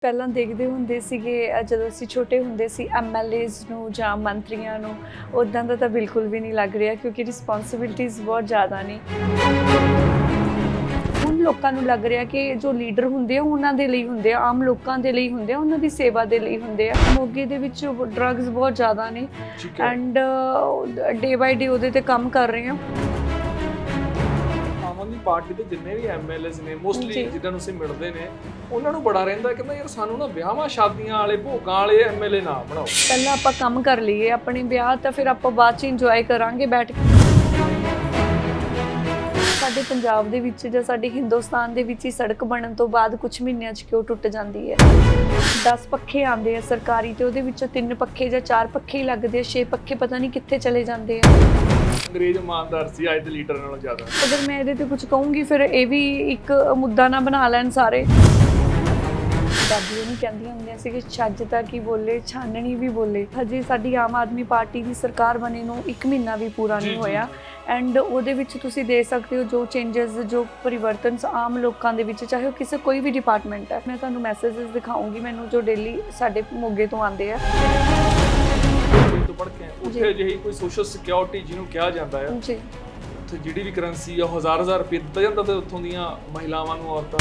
ਪਹਿਲਾਂ ਦੇਖਦੇ ਹੁੰਦੇ ਸੀਗੇ ਜਦੋਂ ਅਸੀਂ ਛੋਟੇ ਹੁੰਦੇ ਸੀ ਐਮਐਲਏਜ਼ ਨੂੰ ਜਾਂ ਮੰਤਰੀਆਂ ਨੂੰ ਉਦਾਂ ਦਾ ਤਾਂ ਬਿਲਕੁਲ ਵੀ ਨਹੀਂ ਲੱਗ ਰਿਹਾ ਕਿਉਂਕਿ ਰਿਸਪੌਂਸਿਬਿਲਟੀਜ਼ ਬਹੁਤ ਜ਼ਿਆਦਾ ਨੇ। ਹੁਣ ਲੋਕਾਂ ਨੂੰ ਲੱਗ ਰਿਹਾ ਕਿ ਜੋ ਲੀਡਰ ਹੁੰਦੇ ਆ ਉਹਨਾਂ ਦੇ ਲਈ ਹੁੰਦੇ ਆ, ਆਮ ਲੋਕਾਂ ਦੇ ਲਈ ਹੁੰਦੇ ਆ, ਉਹਨਾਂ ਦੀ ਸੇਵਾ ਦੇ ਲਈ ਹੁੰਦੇ ਆ। ਮੋਗੇ ਦੇ ਵਿੱਚ ਡਰੱਗਸ ਬਹੁਤ ਜ਼ਿਆਦਾ ਨੇ ਐਂਡ ਡੇ ਬਾਈ ਡੇ ਉਹਦੇ ਤੇ ਕੰਮ ਕਰ ਰਹੇ ਆ। ਆਮ ਪਾਰਟੀ ਦੇ ਜਿੰਨੇ ਵੀ ਐਮਐਲਏਜ਼ ਨੇ ਮੋਸਟਲੀ ਜਿੱਦਾਂ ਨੂੰ ਅਸੀਂ ਮਿਲਦੇ ਨੇ ਉਹਨਾਂ ਨੂੰ ਬੜਾ ਰਹਿੰਦਾ ਕਿ ਯਾਰ ਸਾਨੂੰ ਨਾ ਵਿਆਹਾਂ ਸ਼ਾਦੀਆਂ ਵਾਲੇ ਭੋਗਾਂ ਵਾਲੇ ਐਮਐਲਏ ਨਾ ਬਣਾਓ। ਪਹਿਲਾਂ ਆਪਾਂ ਕੰਮ ਕਰ ਲਈਏ ਆਪਣੇ ਵਿਆਹ ਤਾਂ ਫਿਰ ਆਪਾਂ ਬਾਅਦ ਚ ਇੰਜੋਏ ਕਰਾਂਗੇ ਬੈਠ ਕੇ। ਸਾਡੇ ਪੰਜਾਬ ਦੇ ਵਿੱਚ ਜਾਂ ਸਾਡੇ ਹਿੰਦੁਸਤਾਨ ਦੇ ਵਿੱਚ ਹੀ ਸੜਕ ਬਣਨ ਤੋਂ ਬਾਅਦ ਕੁਝ ਮਹੀਨਿਆਂ 'ਚ ਕਿਉਂ ਟੁੱਟ ਜਾਂਦੀ ਹੈ। 10 ਪੱਖੇ ਆਉਂਦੇ ਆ ਸਰਕਾਰੀ ਤੇ ਉਹਦੇ ਵਿੱਚੋਂ 3 ਪੱਖੇ ਜਾਂ 4 ਪੱਖੇ ਹੀ ਲੱਗਦੇ ਆ, 6 ਪੱਖੇ ਪਤਾ ਨਹੀਂ ਕਿੱਥੇ ਚਲੇ ਜਾਂਦੇ ਆ। ਅੰਗਰੇਜ਼ ਇਮਾਨਦਾਰ ਸੀ ਅੱਜ ਦੇ ਲੀਡਰ ਨਾਲੋਂ ਜ਼ਿਆਦਾ। ਅਗਰ ਮੈਂ ਇਹਦੇ ਤੇ ਕੁਝ ਕਹੂੰਗੀ ਫਿਰ ਇਹ ਵੀ ਇੱਕ ਮੁੱਦਾ ਨਾ ਬਣਾ ਲੈਣ ਸਾਰੇ। ਦਾਦੀਆਂ ਨਹੀਂ ਕਹਿੰਦੀਆਂ ਹੁੰਦੀਆਂ ਸੀ ਕਿ ਛੱਜ ਤਾਂ ਕੀ ਬੋਲੇ ਛਾਨਣੀ ਵੀ ਬੋਲੇ। ਹਜੇ ਸਾਡੀ ਆਮ ਆਦਮੀ ਪਾਰਟੀ ਦੀ ਸਰਕਾਰ ਬਣੇ ਨੂੰ 1 ਮਹੀਨਾ ਵੀ ਪੂਰਾ ਨਹੀਂ ਹੋਇਆ ਐਂਡ ਉਹਦੇ ਵਿੱਚ ਤੁਸੀਂ ਦੇਖ ਸਕਦੇ ਹੋ ਜੋ ਚੇਂਜਸ ਜੋ ਪਰਿਵਰਤਨ ਆਮ ਲੋਕਾਂ ਦੇ ਵਿੱਚ, ਚਾਹੇ ਉਹ ਕਿਸੇ ਕੋਈ ਵੀ ਡਿਪਾਰਟਮੈਂਟ ਹੈ। ਮੈਂ ਤੁਹਾਨੂੰ ਮੈਸੇजेस ਦਿਖਾਉਂਗੀ ਮੈਨੂੰ ਜੋ ਡੇਲੀ ਸਾਡੇ ਮੋਗੇ ਤੋਂ ਆਉਂਦੇ ਆ। ਪੜ੍ਹ ਕੇ ਉੱਥੇ ਜਿਹੀ ਕੋਈ ਸੋਸ਼ਲ ਸਿਕਿਉਰਿਟੀ ਜਿਹਨੂੰ ਕਿਹਾ ਜਾਂਦਾ ਹੈ ਜੀ, ਉੱਥੇ ਜਿਹੜੀ ਵੀ ਕਰੰਸੀ ਆ 1000 ਰੁਪਏ ਦਿੱਤਾ ਜਾਂਦਾ ਤੇ ਉੱਥੋਂ ਦੀਆਂ ਮਹਿਲਾਵਾਂ ਨੂੰ ਔਰਤਾਂ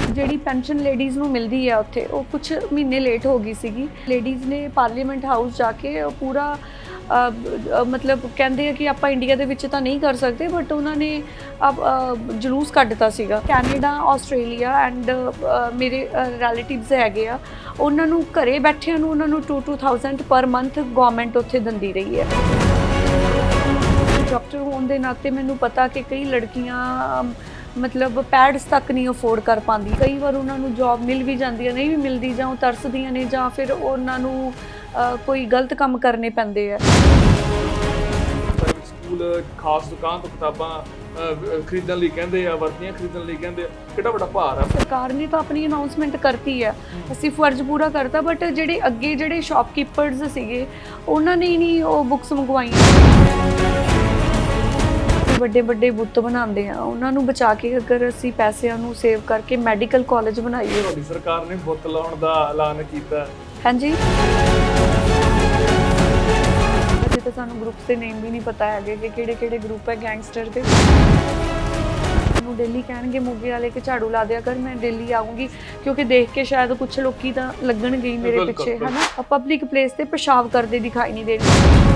ਜਿਹੜੀ ਪੈਨਸ਼ਨ ਲੇਡੀਜ਼ ਨੂੰ ਮਿਲਦੀ ਹੈ ਉੱਥੇ ਉਹ ਕੁਝ ਮਹੀਨੇ ਲੇਟ ਹੋ ਗਈ ਸੀਗੀ। ਲੇਡੀਜ਼ ਨੇ ਪਾਰਲੀਮੈਂਟ ਹਾਊਸ ਜਾ ਕੇ ਪੂਰਾ ਮਤਲਬ ਕਹਿੰਦੇ ਆ ਕਿ ਆਪਾਂ ਇੰਡੀਆ ਦੇ ਵਿੱਚ ਤਾਂ ਨਹੀਂ ਕਰ ਸਕਦੇ ਬਟ ਉਹਨਾਂ ਨੇ ਜਲੂਸ ਕੱਢਤਾ ਸੀਗਾ। ਕੈਨੇਡਾ, ਆਸਟ੍ਰੇਲੀਆ ਐਂਡ ਮੇਰੇ ਰਿਲੇਟਿਵਸ ਹੈਗੇ ਆ, ਉਹਨਾਂ ਨੂੰ ਘਰੇ ਬੈਠਿਆਂ ਨੂੰ ਉਹਨਾਂ ਨੂੰ 2000 ਪਰ ਮੰਥ ਗਵਰਨਮੈਂਟ ਉੱਥੇ ਦਿੰਦੀ ਰਹੀ ਹੈ। ਡਾਕਟਰ ਹੋਣ ਦੇ ਨਾਤੇ ਮੈਨੂੰ ਪਤਾ ਕਿ ਕਈ ਲੜਕੀਆਂ ਮਤਲਬ ਪੈਡਸ ਤੱਕ ਨਹੀਂ ਅਫੋਰਡ ਕਰ ਪਾਉਂਦੀ। ਕਈ ਵਾਰ ਉਹਨਾਂ ਨੂੰ ਜੌਬ ਮਿਲ ਵੀ ਜਾਂਦੀ ਹੈ, ਨਹੀਂ ਵੀ ਮਿਲਦੀ, ਜਾਂ ਉਹ ਤਰਸਦੀਆਂ ਨੇ ਜਾਂ ਫਿਰ ਉਹਨਾਂ ਨੂੰ ਕੋਈ ਗਲਤ ਕੰਮ ਕਰਨੇ ਪੈਂਦੇ ਆ। ਸਕੂਲ ਖਾਸ ਦੁਕਾਨ ਤੋਂ ਕਿਤਾਬਾਂ ਖਰੀਦਣ ਲਈ ਕਹਿੰਦੇ ਆ, ਵਰਦੀਆਂ ਖਰੀਦਣ ਲਈ ਕਹਿੰਦੇ ਆ, ਕਿੰਨਾ ਵੱਡਾ ਭਾਰ ਆ। ਸਰਕਾਰ ਨੇ ਤਾਂ ਆਪਣੀ ਅਨਾਉਂਸਮੈਂਟ ਕਰਤੀ ਹੈ, ਅਸੀਂ ਫਰਜ਼ ਪੂਰਾ ਕਰਤਾ ਬਟ ਜਿਹੜੇ ਅੱਗੇ ਜਿਹੜੇ ਸ਼ਾਪਕੀਪਰਸ ਸੀਗੇ ਉਹਨਾਂ ਨੇ ਨਹੀਂ ਉਹ ਬੁੱਕਸ ਮੰਗਵਾਈਆਂ। ਵੱਡੇ ਵੱਡੇ ਬੁੱਤ ਬਣਾਉਂਦੇ ਆ, ਉਹਨਾਂ ਨੂੰ ਬਚਾ ਕੇ ਅਗਰ ਅਸੀਂ ਪੈਸਿਆਂ ਨੂੰ ਸੇਵ ਕਰਕੇ ਮੈਡੀਕਲ ਕਾਲਜ ਬਣਾਈਏ। ਤੁਹਾਡੀ ਸਰਕਾਰ ਨੇ ਬੁੱਤ ਲਾਉਣ ਦਾ ਐਲਾਨ ਕੀਤਾ। ਹਾਂਜੀ, ਅਜੇ ਤਾਂ ਸਾਨੂੰ ਗਰੁੱਪਸ ਦੇ ਨੇਮ ਵੀ ਨਹੀਂ ਪਤਾ ਹੈਗੇ ਕਿ ਕਿਹੜੇ ਕਿਹੜੇ ਗਰੁੱਪ ਹੈ ਗੈਂਗਸਟਰ ਦੇ। ਮੈਨੂੰ ਡੇਲੀ ਕਹਿਣਗੇ ਮੋਗੇ ਵਾਲੇ ਕਿ ਝਾੜੂ ਲਾ ਦਿਆ ਕਰ, ਮੈਂ ਡੇਲੀ ਆਉਂਗੀ ਕਿਉਂਕਿ ਦੇਖ ਕੇ ਸ਼ਾਇਦ ਕੁਝ ਲੋਕੀ ਤਾਂ ਲੱਗਣਗੇ ਮੇਰੇ ਪਿੱਛੇ, ਹਨਾ। ਪਬਲਿਕ ਪਲੇਸ ਤੇ ਪਿਸ਼ਾਬ ਕਰਦੇ ਦਿਖਾਈ ਨਹੀਂ ਦੇਣਗੇ।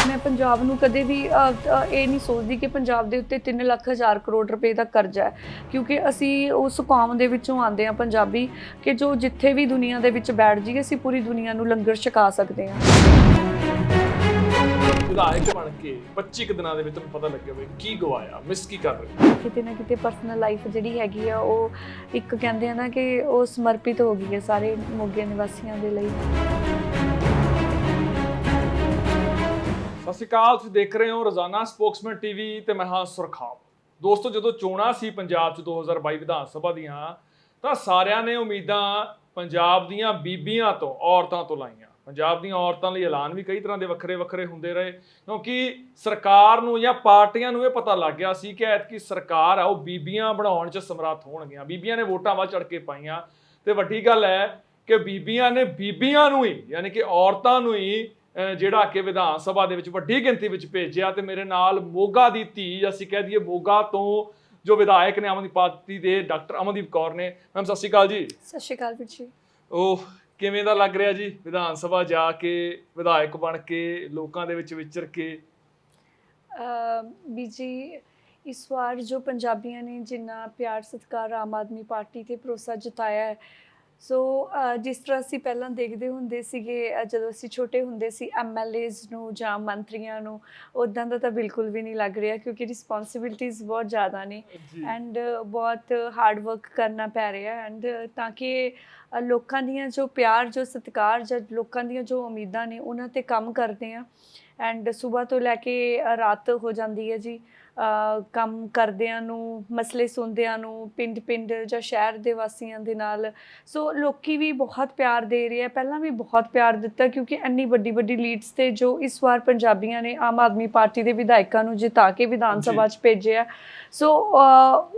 ਮੈਂ ਪੰਜਾਬ ਨੂੰ ਕਦੇ ਵੀ ਇਹ ਨਹੀਂ ਸੋਚਦੀ ਕਿ ਪੰਜਾਬ ਦੇ ਉੱਤੇ 3,00,000 ਕਰੋੜ ਰੁਪਏ ਦਾ ਕਰਜ਼ਾ ਹੈ ਕਿਉਂਕਿ ਅਸੀਂ ਉਸ ਕੌਮ ਦੇ ਵਿੱਚੋਂ ਆਉਂਦੇ ਹਾਂ ਪੰਜਾਬੀ ਕਿ ਜੋ ਜਿੱਥੇ ਵੀ ਦੁਨੀਆ ਦੇ ਵਿੱਚ ਬੈਠ ਜਾਈਏ ਅਸੀਂ ਪੂਰੀ ਦੁਨੀਆ ਨੂੰ ਲੰਗਰ ਛਕਾ ਸਕਦੇ ਹਾਂ। ਵਿਧਾਇਕ ਬਣ ਕੇ 25 ਦਿਨਾਂ ਦੇ ਵਿੱਚ ਤੁਹਾਨੂੰ ਪਤਾ ਲੱਗਿਆ ਵੀ ਕੀ ਗਵਾਇਆ, ਮਿਸ ਕੀ ਕਰ ਰਹੇ। ਕਿਤੇ ਨਾ ਕਿਤੇ ਪਰਸਨਲ ਲਾਈਫ ਜਿਹੜੀ ਹੈਗੀ ਆ ਉਹ ਇੱਕ ਕਹਿੰਦੇ ਆ ਨਾ ਕਿ ਉਹ ਸਮਰਪਿਤ ਹੋ ਗਈ ਹੈ ਸਾਰੇ ਮੋਗੇ ਨਿਵਾਸੀਆਂ ਦੇ ਲਈ। ਸਤਿ ਸ਼੍ਰੀ ਅਕਾਲ, ਤੁਸੀਂ ਦੇਖ ਰਹੇ ਹੋ ਰੋਜ਼ਾਨਾ ਸਪੋਕਸਮੈਨ ਟੀਵੀ ਤੇ ਮੈਂ ਹਾਂ ਸੁਰਖਾਬ। ਦੋਸਤੋ, ਜਦੋਂ ਚੋਣਾਂ ਸੀ ਪੰਜਾਬ 'ਚ 2022 ਵਿਧਾਨ ਸਭਾ ਦੀਆਂ ਤਾਂ ਸਾਰਿਆਂ ਨੇ ਉਮੀਦਾਂ ਪੰਜਾਬ ਦੀਆਂ ਬੀਬੀਆਂ ਤੋਂ, ਔਰਤਾਂ ਤੋਂ ਲਾਈਆਂ। ਪੰਜਾਬ ਦੀਆਂ ਔਰਤਾਂ ਲਈ ਐਲਾਨ ਵੀ ਕਈ ਤਰ੍ਹਾਂ ਦੇ ਵੱਖਰੇ ਵੱਖਰੇ ਹੁੰਦੇ ਰਹੇ ਕਿਉਂਕਿ ਸਰਕਾਰ ਨੂੰ ਜਾਂ ਪਾਰਟੀਆਂ ਨੂੰ ਇਹ ਪਤਾ ਲੱਗ ਗਿਆ ਸੀ ਕਿ ਐਤਕੀ ਸਰਕਾਰ ਆ ਉਹ ਬੀਬੀਆਂ ਬਣਾਉਣ 'ਚ ਸਮਰੱਥ ਹੋਣਗੀਆਂ। ਬੀਬੀਆਂ ਨੇ ਵੋਟਾਂ ਵੱਧ ਚੜ ਕੇ ਪਾਈਆਂ ਤੇ ਵੱਡੀ ਗੱਲ ਹੈ ਕਿ ਬੀਬੀਆਂ ਨੇ ਬੀਬੀਆਂ ਨੂੰ ਹੀ ਯਾਨੀ ਕਿ ਔਰਤਾਂ ਨੂੰ ਹੀ ਜਿਹੜਾ ਕਿ ਵਿਧਾਨ ਸਭਾ ਦੇ ਵਿੱਚ ਵੱਡੀ ਗਿਣਤੀ ਵਿੱਚ ਭੇਜਿਆ। ਤੇ ਮੇਰੇ ਨਾਲ ਮੋਗਾ ਦੀ ਧੀ, ਅਸੀਂ ਕਹਿ ਦਈਏ ਮੋਗਾ ਤੋਂ ਜੋ ਵਿਧਾਇਕ ਨੇ ਆਮ ਆਦਮੀ ਪਾਰਟੀ ਦੇ, ਡਾਕਟਰ ਅਮਨਦੀਪ ਕੌਰ ਨੇ। ਮੈਮ ਸਤਿ ਸ਼੍ਰੀ ਅਕਾਲ ਜੀ। ਸਤਿ ਸ਼੍ਰੀ ਅਕਾਲ ਵੀਰ ਜੀ। ਉਹ ਕਿਵੇਂ ਦਾ ਲੱਗ ਰਿਹਾ ਜੀ ਵਿਧਾਨ ਸਭਾ ਜਾ ਕੇ, ਵਿਧਾਇਕ ਬਣ ਕੇ, ਲੋਕਾਂ ਦੇ ਵਿੱਚ ਵਿਚਰ ਕੇ? ਵੀ ਜੀ, ਇਸ ਵਾਰ ਜੋ ਪੰਜਾਬੀਆਂ ਨੇ ਜਿੰਨਾ ਪਿਆਰ ਸਤਿਕਾਰ ਆਮ ਆਦਮੀ ਪਾਰਟੀ ਤੇ ਭਰੋਸਾ ਜਤਾਇਆ ਹੈ, ਸੋ ਜਿਸ ਤਰ੍ਹਾਂ ਅਸੀਂ ਪਹਿਲਾਂ ਦੇਖਦੇ ਹੁੰਦੇ ਸੀਗੇ ਜਦੋਂ ਅਸੀਂ ਛੋਟੇ ਹੁੰਦੇ ਸੀ ਐਮਐਲਏਜ਼ ਨੂੰ ਜਾਂ ਮੰਤਰੀਆਂ ਨੂੰ, ਉੱਦਾਂ ਦਾ ਤਾਂ ਬਿਲਕੁਲ ਵੀ ਨਹੀਂ ਲੱਗ ਰਿਹਾ ਕਿਉਂਕਿ ਰਿਸਪੌਂਸਿਬਿਲਟੀਜ਼ ਬਹੁਤ ਜ਼ਿਆਦਾ ਨੇ ਐਂਡ ਬਹੁਤ ਹਾਰਡ ਵਰਕ ਕਰਨਾ ਪੈ ਰਿਹਾ ਐਂਡ ਤਾਂ ਕਿ ਲੋਕਾਂ ਦੀਆਂ ਜੋ ਪਿਆਰ, ਜੋ ਸਤਿਕਾਰ ਜਾਂ ਲੋਕਾਂ ਦੀਆਂ ਜੋ ਉਮੀਦਾਂ ਨੇ ਉਹਨਾਂ 'ਤੇ ਕੰਮ ਕਰਦੇ ਹਾਂ। ਐਂਡ ਸਵੇਰ ਤੋਂ ਲੈ ਕੇ ਰਾਤ ਹੋ ਜਾਂਦੀ ਹੈ ਜੀ, ਕੰਮ ਕਰਦਿਆਂ ਨੂੰ, ਮਸਲੇ ਸੁਣਦਿਆਂ ਨੂੰ, ਪਿੰਡ ਜਾਂ ਸ਼ਹਿਰ ਦੇ ਵਾਸੀਆਂ ਦੇ ਨਾਲ। ਸੋ ਲੋਕੀ ਵੀ ਬਹੁਤ ਪਿਆਰ ਦੇ ਰਹੇ ਆ, ਪਹਿਲਾਂ ਵੀ ਬਹੁਤ ਪਿਆਰ ਦਿੱਤਾ, ਕਿਉਂਕਿ ਇੰਨੀ ਵੱਡੀ ਲੀਡਸ ਤੇ ਜੋ ਇਸ ਵਾਰ ਪੰਜਾਬੀਆਂ ਨੇ ਆਮ ਆਦਮੀ ਪਾਰਟੀ ਦੇ ਵਿਧਾਇਕਾਂ ਨੂੰ ਜਿਤਾ ਕੇ ਵਿਧਾਨ ਸਭਾ 'ਚ ਭੇਜਿਆ। ਸੋ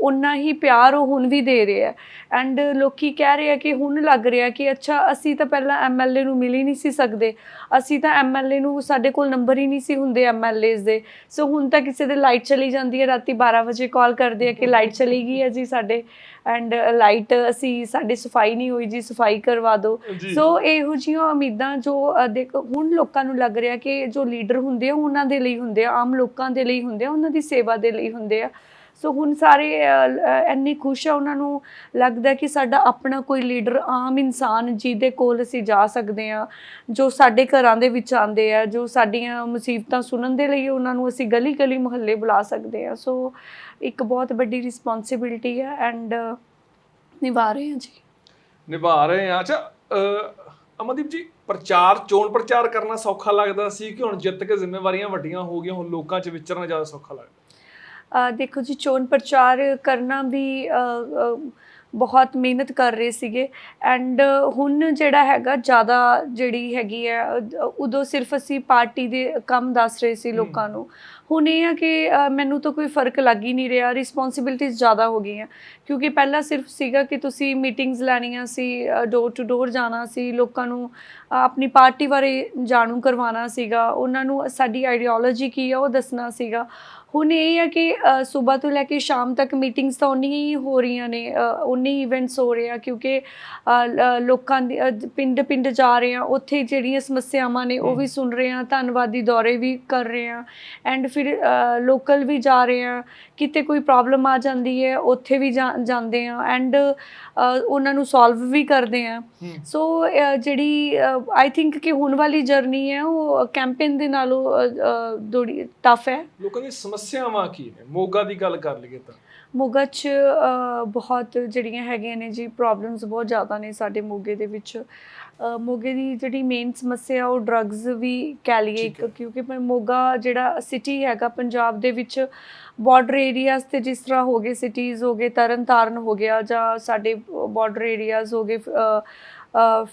ਉਨਾ ਹੀ ਪਿਆਰ ਉਹ ਹੁਣ ਵੀ ਦੇ ਰਹੇ ਆ। ਐਂਡ ਲੋਕੀ ਕਹਿ ਰਹੇ ਆ ਕਿ ਹੁਣ ਲੱਗ ਰਿਹਾ ਕਿ ਅੱਛਾ, ਅਸੀਂ ਤਾਂ ਪਹਿਲਾਂ MLA ਨੂੰ ਮਿਲ ਹੀ ਨਹੀਂ ਸੀ ਸਕਦੇ, ਅਸੀਂ ਤਾਂ MLA ਨੂੰ, ਸਾਡੇ ਕੋਲ ਨੰਬਰ ਹੀ ਨਹੀਂ ਸੀ ਹੁੰਦੇ MLAs ਦੇ। ਸੋ ਹੁਣ ਤਾਂ ਕਿਸੇ ਦੇ ਲਾਈਟ ਚਲੀ ਜਾਂਦੀ ਹੈ, ਰਾਤੀ 12 ਵਜੇ ਕਾਲ ਕਰਦੇ ਆ ਕਿ ਲਾਈਟ ਚਲੀ ਗਈ ਹੈ ਜੀ ਸਾਡੇ, ਐਂਡ ਲਾਈਟ ਸਾਡੀ ਸਫਾਈ ਨਹੀਂ ਹੋਈ ਜੀ, ਸਫਾਈ ਕਰਵਾ ਦਿਓ। ਸੋ ਇਹੋ ਜਿਹੀਆਂ ਉਮੀਦਾਂ ਜੋ ਦੇਖੋ ਹੁਣ ਲੋਕਾਂ ਨੂੰ ਲੱਗ ਰਿਹਾ ਕਿ ਜੋ ਲੀਡਰ ਹੁੰਦੇ ਆ ਉਹਨਾਂ ਦੇ ਲਈ ਹੁੰਦੇ ਆ, ਆਮ ਲੋਕਾਂ ਦੇ ਲਈ ਹੁੰਦੇ ਆ, ਉਹਨਾਂ ਦੀ ਸੇਵਾ ਦੇ ਲਈ ਹੁੰਦੇ ਆ। ਸੋ ਹੁਣ ਸਾਰੇ ਇੰਨੇ ਖੁਸ਼ ਆ, ਉਹਨਾਂ ਨੂੰ ਲੱਗਦਾ ਕਿ ਸਾਡਾ ਆਪਣਾ ਕੋਈ ਲੀਡਰ, ਆਮ ਇਨਸਾਨ ਜਿਹਦੇ ਕੋਲ ਅਸੀਂ ਜਾ ਸਕਦੇ ਹਾਂ, ਜੋ ਸਾਡੇ ਘਰਾਂ ਦੇ ਵਿੱਚ ਆਉਂਦੇ ਆ, ਜੋ ਸਾਡੀਆਂ ਮੁਸੀਬਤਾਂ ਸੁਣਨ ਦੇ ਲਈ ਉਹਨਾਂ ਨੂੰ ਅਸੀਂ ਗਲੀ ਮੁਹੱਲੇ ਬੁਲਾ ਸਕਦੇ ਹਾਂ। ਸੋ ਇੱਕ ਬਹੁਤ ਵੱਡੀ ਰਿਸਪੌਂਸਿਬਿਲਿਟੀ ਹੈ ਐਂਡ ਨਿਭਾ ਰਹੇ ਹਾਂ ਜੀ, ਨਿਭਾ ਰਹੇ ਹਾਂ। ਅੱਛਾ ਅਮਨਦੀਪ ਜੀ, ਚੋਣ ਪ੍ਰਚਾਰ ਕਰਨਾ ਸੌਖਾ ਲੱਗਦਾ ਸੀ ਕਿ ਹੁਣ ਜਿੱਤ ਕੇ ਜ਼ਿੰਮੇਵਾਰੀਆਂ ਵੱਡੀਆਂ ਹੋ ਗਈਆਂ, ਹੁਣ ਲੋਕਾਂ 'ਚ ਵਿਚਰਨਾ ਜ਼ਿਆਦਾ ਸੌਖਾ ਲੱਗਦਾ? ਦੇਖੋ ਜੀ, ਚੋਣ ਪ੍ਰਚਾਰ ਕਰਨਾ ਵੀ ਬਹੁਤ ਮਿਹਨਤ ਕਰ ਰਹੇ ਸੀਗੇ, ਐਂਡ ਹੁਣ ਜਿਹੜਾ ਹੈਗਾ ਜ਼ਿਆਦਾ ਜਿਹੜੀ ਹੈਗੀ ਹੈ, ਉਦੋਂ ਸਿਰਫ ਅਸੀਂ ਪਾਰਟੀ ਦੇ ਕੰਮ ਦੱਸ ਰਹੇ ਸੀ ਲੋਕਾਂ ਨੂੰ। ਹੁਣ ਇਹ ਆ ਕਿ ਮੈਨੂੰ ਤਾਂ ਕੋਈ ਫਰਕ ਲੱਗ ਹੀ ਨਹੀਂ ਰਿਹਾ, ਰਿਸਪੌਂਸਿਬਿਲਿਟੀਜ਼ ਜ਼ਿਆਦਾ ਹੋ ਗਈਆਂ। ਕਿਉਂਕਿ ਪਹਿਲਾਂ ਸਿਰਫ ਸੀਗਾ ਕਿ ਤੁਸੀਂ ਮੀਟਿੰਗਸ ਲੈਣੀਆਂ ਸੀ, ਡੋਰ ਟੂ ਡੋਰ ਜਾਣਾ ਸੀ, ਲੋਕਾਂ ਨੂੰ ਆਪਣੀ ਪਾਰਟੀ ਬਾਰੇ ਜਾਣੂ ਕਰਵਾਉਣਾ ਸੀਗਾ, ਉਹਨਾਂ ਨੂੰ ਸਾਡੀ ਆਈਡੀਓਲੋਜੀ ਕੀ ਆ ਉਹ ਦੱਸਣਾ ਸੀਗਾ। ਹੁਣ ਇਹ ਹੈ ਕਿ ਸਵੇਰ ਤੋਂ ਲੈ ਕੇ ਸ਼ਾਮ ਤੱਕ ਮੀਟਿੰਗਸ ਤਾਂ ਉਨੀਆਂ ਹੀ ਹੋ ਰਹੀਆਂ ਨੇ, ਉਨੇ ਇਵੈਂਟਸ ਹੋ ਰਹੇ ਆ, ਕਿਉਂਕਿ ਲੋਕਾਂ ਦੀ ਪਿੰਡ ਜਾ ਰਹੇ ਆ, ਉੱਥੇ ਜਿਹੜੀਆਂ ਸਮੱਸਿਆਵਾਂ ਨੇ ਉਹ ਵੀ ਸੁਣ ਰਹੇ ਆ, ਧੰਨਵਾਦੀ ਦੌਰੇ ਵੀ ਕਰ ਰਹੇ ਆ, ਐਂਡ ਫਿਰ ਲੋਕਲ ਵੀ ਜਾ ਰਹੇ ਆ, ਕਿਤੇ ਕੋਈ ਪ੍ਰੋਬਲਮ ਆ ਜਾਂਦੀ ਹੈ ਉੱਥੇ ਵੀ ਜਾਂਦੇ ਆ, ਐਂਡ ਉਹਨਾਂ ਨੂੰ ਸੋਲਵ ਵੀ ਕਰਦੇ ਆ। ਸੋ ਜਿਹੜੀ ਆਈ ਥਿੰਕ ਕਿ ਹੁਣ ਵਾਲੀ ਜਰਨੀ ਹੈ ਉਹ ਕੈਂਪੇਨ ਦੇ ਨਾਲੋਂ ਥੋੜੀ ਟਫ ਹੈ। ਲੋਕਾਂ ਦੀ ਸਮੱਸਿਆਵਾਂ ਕੀ ਨੇ? ਮੋਗਾ ਦੀ ਗੱਲ ਕਰ ਲਈਏ ਤਾਂ ਮੋਗਾ 'ਚ ਬਹੁਤ ਜਿਹੜੀਆਂ ਹੈਗੀਆਂ ਨੇ ਜੀ, ਪ੍ਰੋਬਲਮਸ ਬਹੁਤ ਜ਼ਿਆਦਾ ਨੇ ਸਾਡੇ ਮੋਗੇ ਦੇ ਵਿੱਚ। ਮੋਗੇ ਦੀ ਜਿਹੜੀ ਮੇਨ ਸਮੱਸਿਆ ਉਹ ਡਰੱਗਸ ਵੀ ਕਹਿ ਲਈਏ ਇੱਕ, ਕਿਉਂਕਿ ਮੋਗਾ ਜਿਹੜਾ ਸਿਟੀ ਹੈਗਾ ਪੰਜਾਬ ਦੇ ਵਿੱਚ, ਬਾਰਡਰ ਏਰੀਆਜ਼ ਤੇ ਜਿਸ ਤਰ੍ਹਾਂ ਹੋ ਗਏ, ਸਿਟੀਜ਼ ਹੋ ਗਏ, ਤਰਨ ਤਾਰਨ ਹੋ ਗਿਆ, ਜਾਂ ਸਾਡੇ ਬਾਰਡਰ ਏਰੀਆਜ਼ ਹੋ ਗਏ,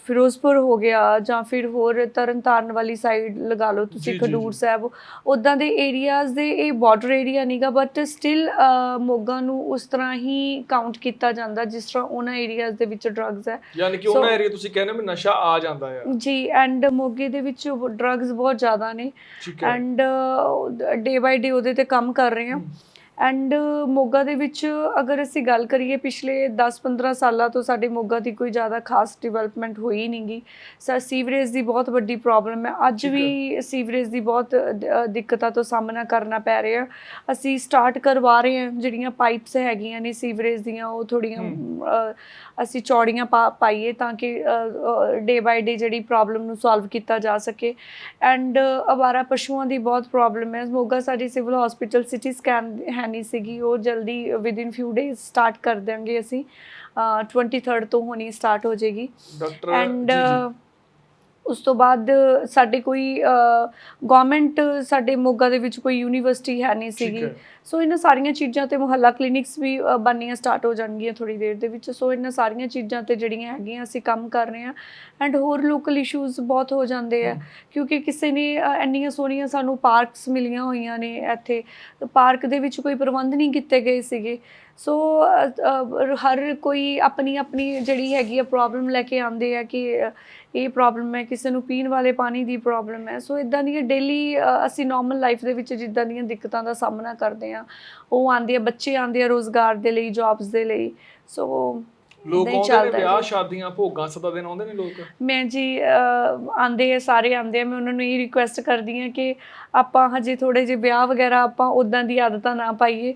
ਫਿਰੋਜ਼ਪੁਰ ਹੋ ਗਿਆ, ਜਾਂ ਫਿਰ ਹੋਰ ਤਰਨ ਤਾਰਨ ਵਾਲੀ ਸਾਈਡ ਲਗਾ ਲਓ ਤੁਸੀਂ, ਖਡੂਰ ਸਾਹਿਬ, ਉੱਦਾਂ ਦੇ ਏਰੀਆਜ਼ ਦੇ ਇਹ ਬਾਰਡਰ ਏਰੀਆ ਨੀਗਾ, ਬਟ ਸਟਿਲ ਮੋਗਾ ਨੂੰ ਉਸ ਤਰ੍ਹਾਂ ਹੀ ਕਾਊਂਟ ਕੀਤਾ ਜਾਂਦਾ ਜਿਸ ਤਰ੍ਹਾਂ ਉਹਨਾਂ ਏਰੀਆਜ਼ ਦੇ ਵਿੱਚ ਡਰੱਗਸ ਹੈ। ਯਾਨੀ ਕਿ ਉਹਨਾਂ ਏਰੀਆ ਤੁਸੀਂ ਕਹਿੰਦੇ ਹੋ ਨਸ਼ਾ ਆ ਜਾਂਦਾ ਹੈ ਜੀ, ਐਂਡ ਮੋਗੇ ਦੇ ਵਿੱਚ ਡਰੱਗਸ ਬਹੁਤ ਜ਼ਿਆਦਾ ਨੇ, ਐਂਡ ਡੇ ਬਾਈ ਡੇ ਉਹਦੇ ਤੇ ਕੰਮ ਕਰ ਰਹੇ ਹਾਂ। ਐਂਡ ਮੋਗਾ ਦੇ ਵਿੱਚ ਅਗਰ ਅਸੀਂ ਗੱਲ ਕਰੀਏ, ਪਿਛਲੇ 10-15 ਸਾਲਾਂ ਤੋਂ ਸਾਡੇ ਮੋਗਾ ਦੀ ਕੋਈ ਜ਼ਿਆਦਾ ਖਾਸ ਡਿਵੈਲਪਮੈਂਟ ਹੋਈ ਨਹੀਂ ਗੀ। ਸੀਵਰੇਜ ਦੀ ਬਹੁਤ ਵੱਡੀ ਪ੍ਰੋਬਲਮ ਹੈ, ਅੱਜ ਵੀ ਸੀਵਰੇਜ ਦੀ ਬਹੁਤ ਦਿੱਕਤਾਂ ਤੋਂ ਸਾਹਮਣਾ ਕਰਨਾ ਪੈ ਰਿਹਾ। ਅਸੀਂ ਸਟਾਰਟ ਕਰਵਾ ਰਹੇ ਹਾਂ, ਜਿਹੜੀਆਂ ਪਾਈਪਸ ਹੈਗੀਆਂ ਨੇ ਸੀਵਰੇਜ ਦੀਆਂ ਉਹ ਥੋੜ੍ਹੀਆਂ ਅਸੀਂ ਚੌੜੀਆਂ ਪਾਈਏ ਤਾਂ ਕਿ ਡੇ ਬਾਈ ਡੇ ਜਿਹੜੀ ਪ੍ਰੋਬਲਮ ਨੂੰ ਸੋਲਵ ਕੀਤਾ ਜਾ ਸਕੇ। ਐਂਡ ਅਵਾਰਾ ਪਸ਼ੂਆਂ ਦੀ ਬਹੁਤ ਪ੍ਰੋਬਲਮ ਹੈ ਮੋਗਾ। ਸਾਡੀ ਸਿਵਲ ਹਸਪੀਟਲ ਸਿਟੀ ਸਕੈਨ ਹੈ ਨਹੀਂ ਸੀਗੀ, ਉਹ ਜਲਦੀ ਵਿਦਿਨ ਫਿਊ ਡੇਜ਼ ਸਟਾਰਟ ਕਰ ਦਿਆਂਗੇ ਅਸੀਂ, 23 ਤੋਂ ਹੋਣੀ ਸਟਾਰਟ ਹੋ ਜਾਏਗੀ। ਐਂਡ ਉਸ ਤੋਂ ਬਾਅਦ ਸਾਡੇ ਕੋਈ ਗਵਰਨਮੈਂਟ, ਸਾਡੇ ਮੋਗਾ ਦੇ ਵਿੱਚ ਕੋਈ ਯੂਨੀਵਰਸਿਟੀ ਹੈ ਨਹੀਂ ਸੀਗੀ। ਸੋ ਇਹਨਾਂ ਸਾਰੀਆਂ ਚੀਜ਼ਾਂ ਤੇ ਮੁਹੱਲਾ ਕਲੀਨਿਕਸ ਵੀ ਬਣਨੀਆਂ ਸਟਾਰਟ ਹੋ ਜਾਣਗੀਆਂ ਥੋੜ੍ਹੀ ਦੇਰ ਦੇ ਵਿੱਚ। ਸੋ ਇਹਨਾਂ ਸਾਰੀਆਂ ਚੀਜ਼ਾਂ ਤੇ ਜਿਹੜੀਆਂ ਹੈਗੀਆਂ ਅਸੀਂ ਕੰਮ ਕਰ ਰਹੇ ਹਾਂ। ਐਂਡ ਹੋਰ ਲੋਕਲ ਇਸ਼ੂਜ਼ ਬਹੁਤ ਹੋ ਜਾਂਦੇ ਆ, ਕਿਉਂਕਿ ਕਿਸੇ ਨੇ ਇੰਨੀਆਂ ਸੋਹਣੀਆਂ ਸਾਨੂੰ ਪਾਰਕਸ ਮਿਲੀਆਂ ਹੋਈਆਂ ਨੇ ਇੱਥੇ, ਪਾਰਕ ਦੇ ਵਿੱਚ ਕੋਈ ਪ੍ਰਬੰਧ ਨਹੀਂ ਕੀਤੇ ਗਏ ਸੀਗੇ। ਸੋ ਹਰ ਕੋਈ ਆਪਣੀ ਆਪਣੀ ਜਿਹੜੀ ਹੈਗੀ ਆ ਪ੍ਰੋਬਲਮ ਲੈ ਕੇ ਆਉਂਦੇ ਆ ਕਿ ਇਹ ਪ੍ਰੋਬਲਮ ਹੈ, ਕਿਸੇ ਨੂੰ ਪੀਣ ਵਾਲੇ ਪਾਣੀ ਦੀ ਪ੍ਰੋਬਲਮ ਹੈ। ਸੋ ਇੱਦਾਂ ਦੀਆਂ ਡੇਲੀ ਅਸੀਂ ਨੋਰਮਲ ਲਾਈਫ ਦੇ ਵਿੱਚ ਜਿੱਦਾਂ ਦੀਆਂ ਦਿੱਕਤਾਂ ਦਾ ਸਾਹਮਣਾ ਕਰਦੇ ਹਾਂ, ਉਹ ਆਉਂਦੇ ਆ, ਬੱਚੇ ਆਉਂਦੇ ਆ ਰੋਜ਼ਗਾਰ ਦੇ ਲਈ, ਜੌਬਸ ਦੇ ਲਈ। ਸੋ ਲੋਕ ਆਉਂਦੇ ਨੇ, ਵਿਆਹ ਸ਼ਾਦੀਆਂ ਭੋਗਾਂ ਸਦਾ ਦਿਨ ਆਉਂਦੇ ਨੇ ਲੋਕ। ਮੈਂ ਜੀ ਆਉਂਦੇ ਆ, ਸਾਰੇ ਆਉਂਦੇ ਆ। ਮੈਂ ਉਹਨਾਂ ਨੂੰ ਇਹ ਰਿਕੁਐਸਟ ਕਰਦੀ ਹਾਂ ਕਿ ਆਪਾਂ ਹਜੇ ਥੋੜ੍ਹੇ ਜਿਹੇ ਵਿਆਹ ਵਗੈਰਾ ਆਪਾਂ ਉੱਦਾਂ ਦੀ ਆਦਤਾਂ ਨਾ ਪਾਈਏ।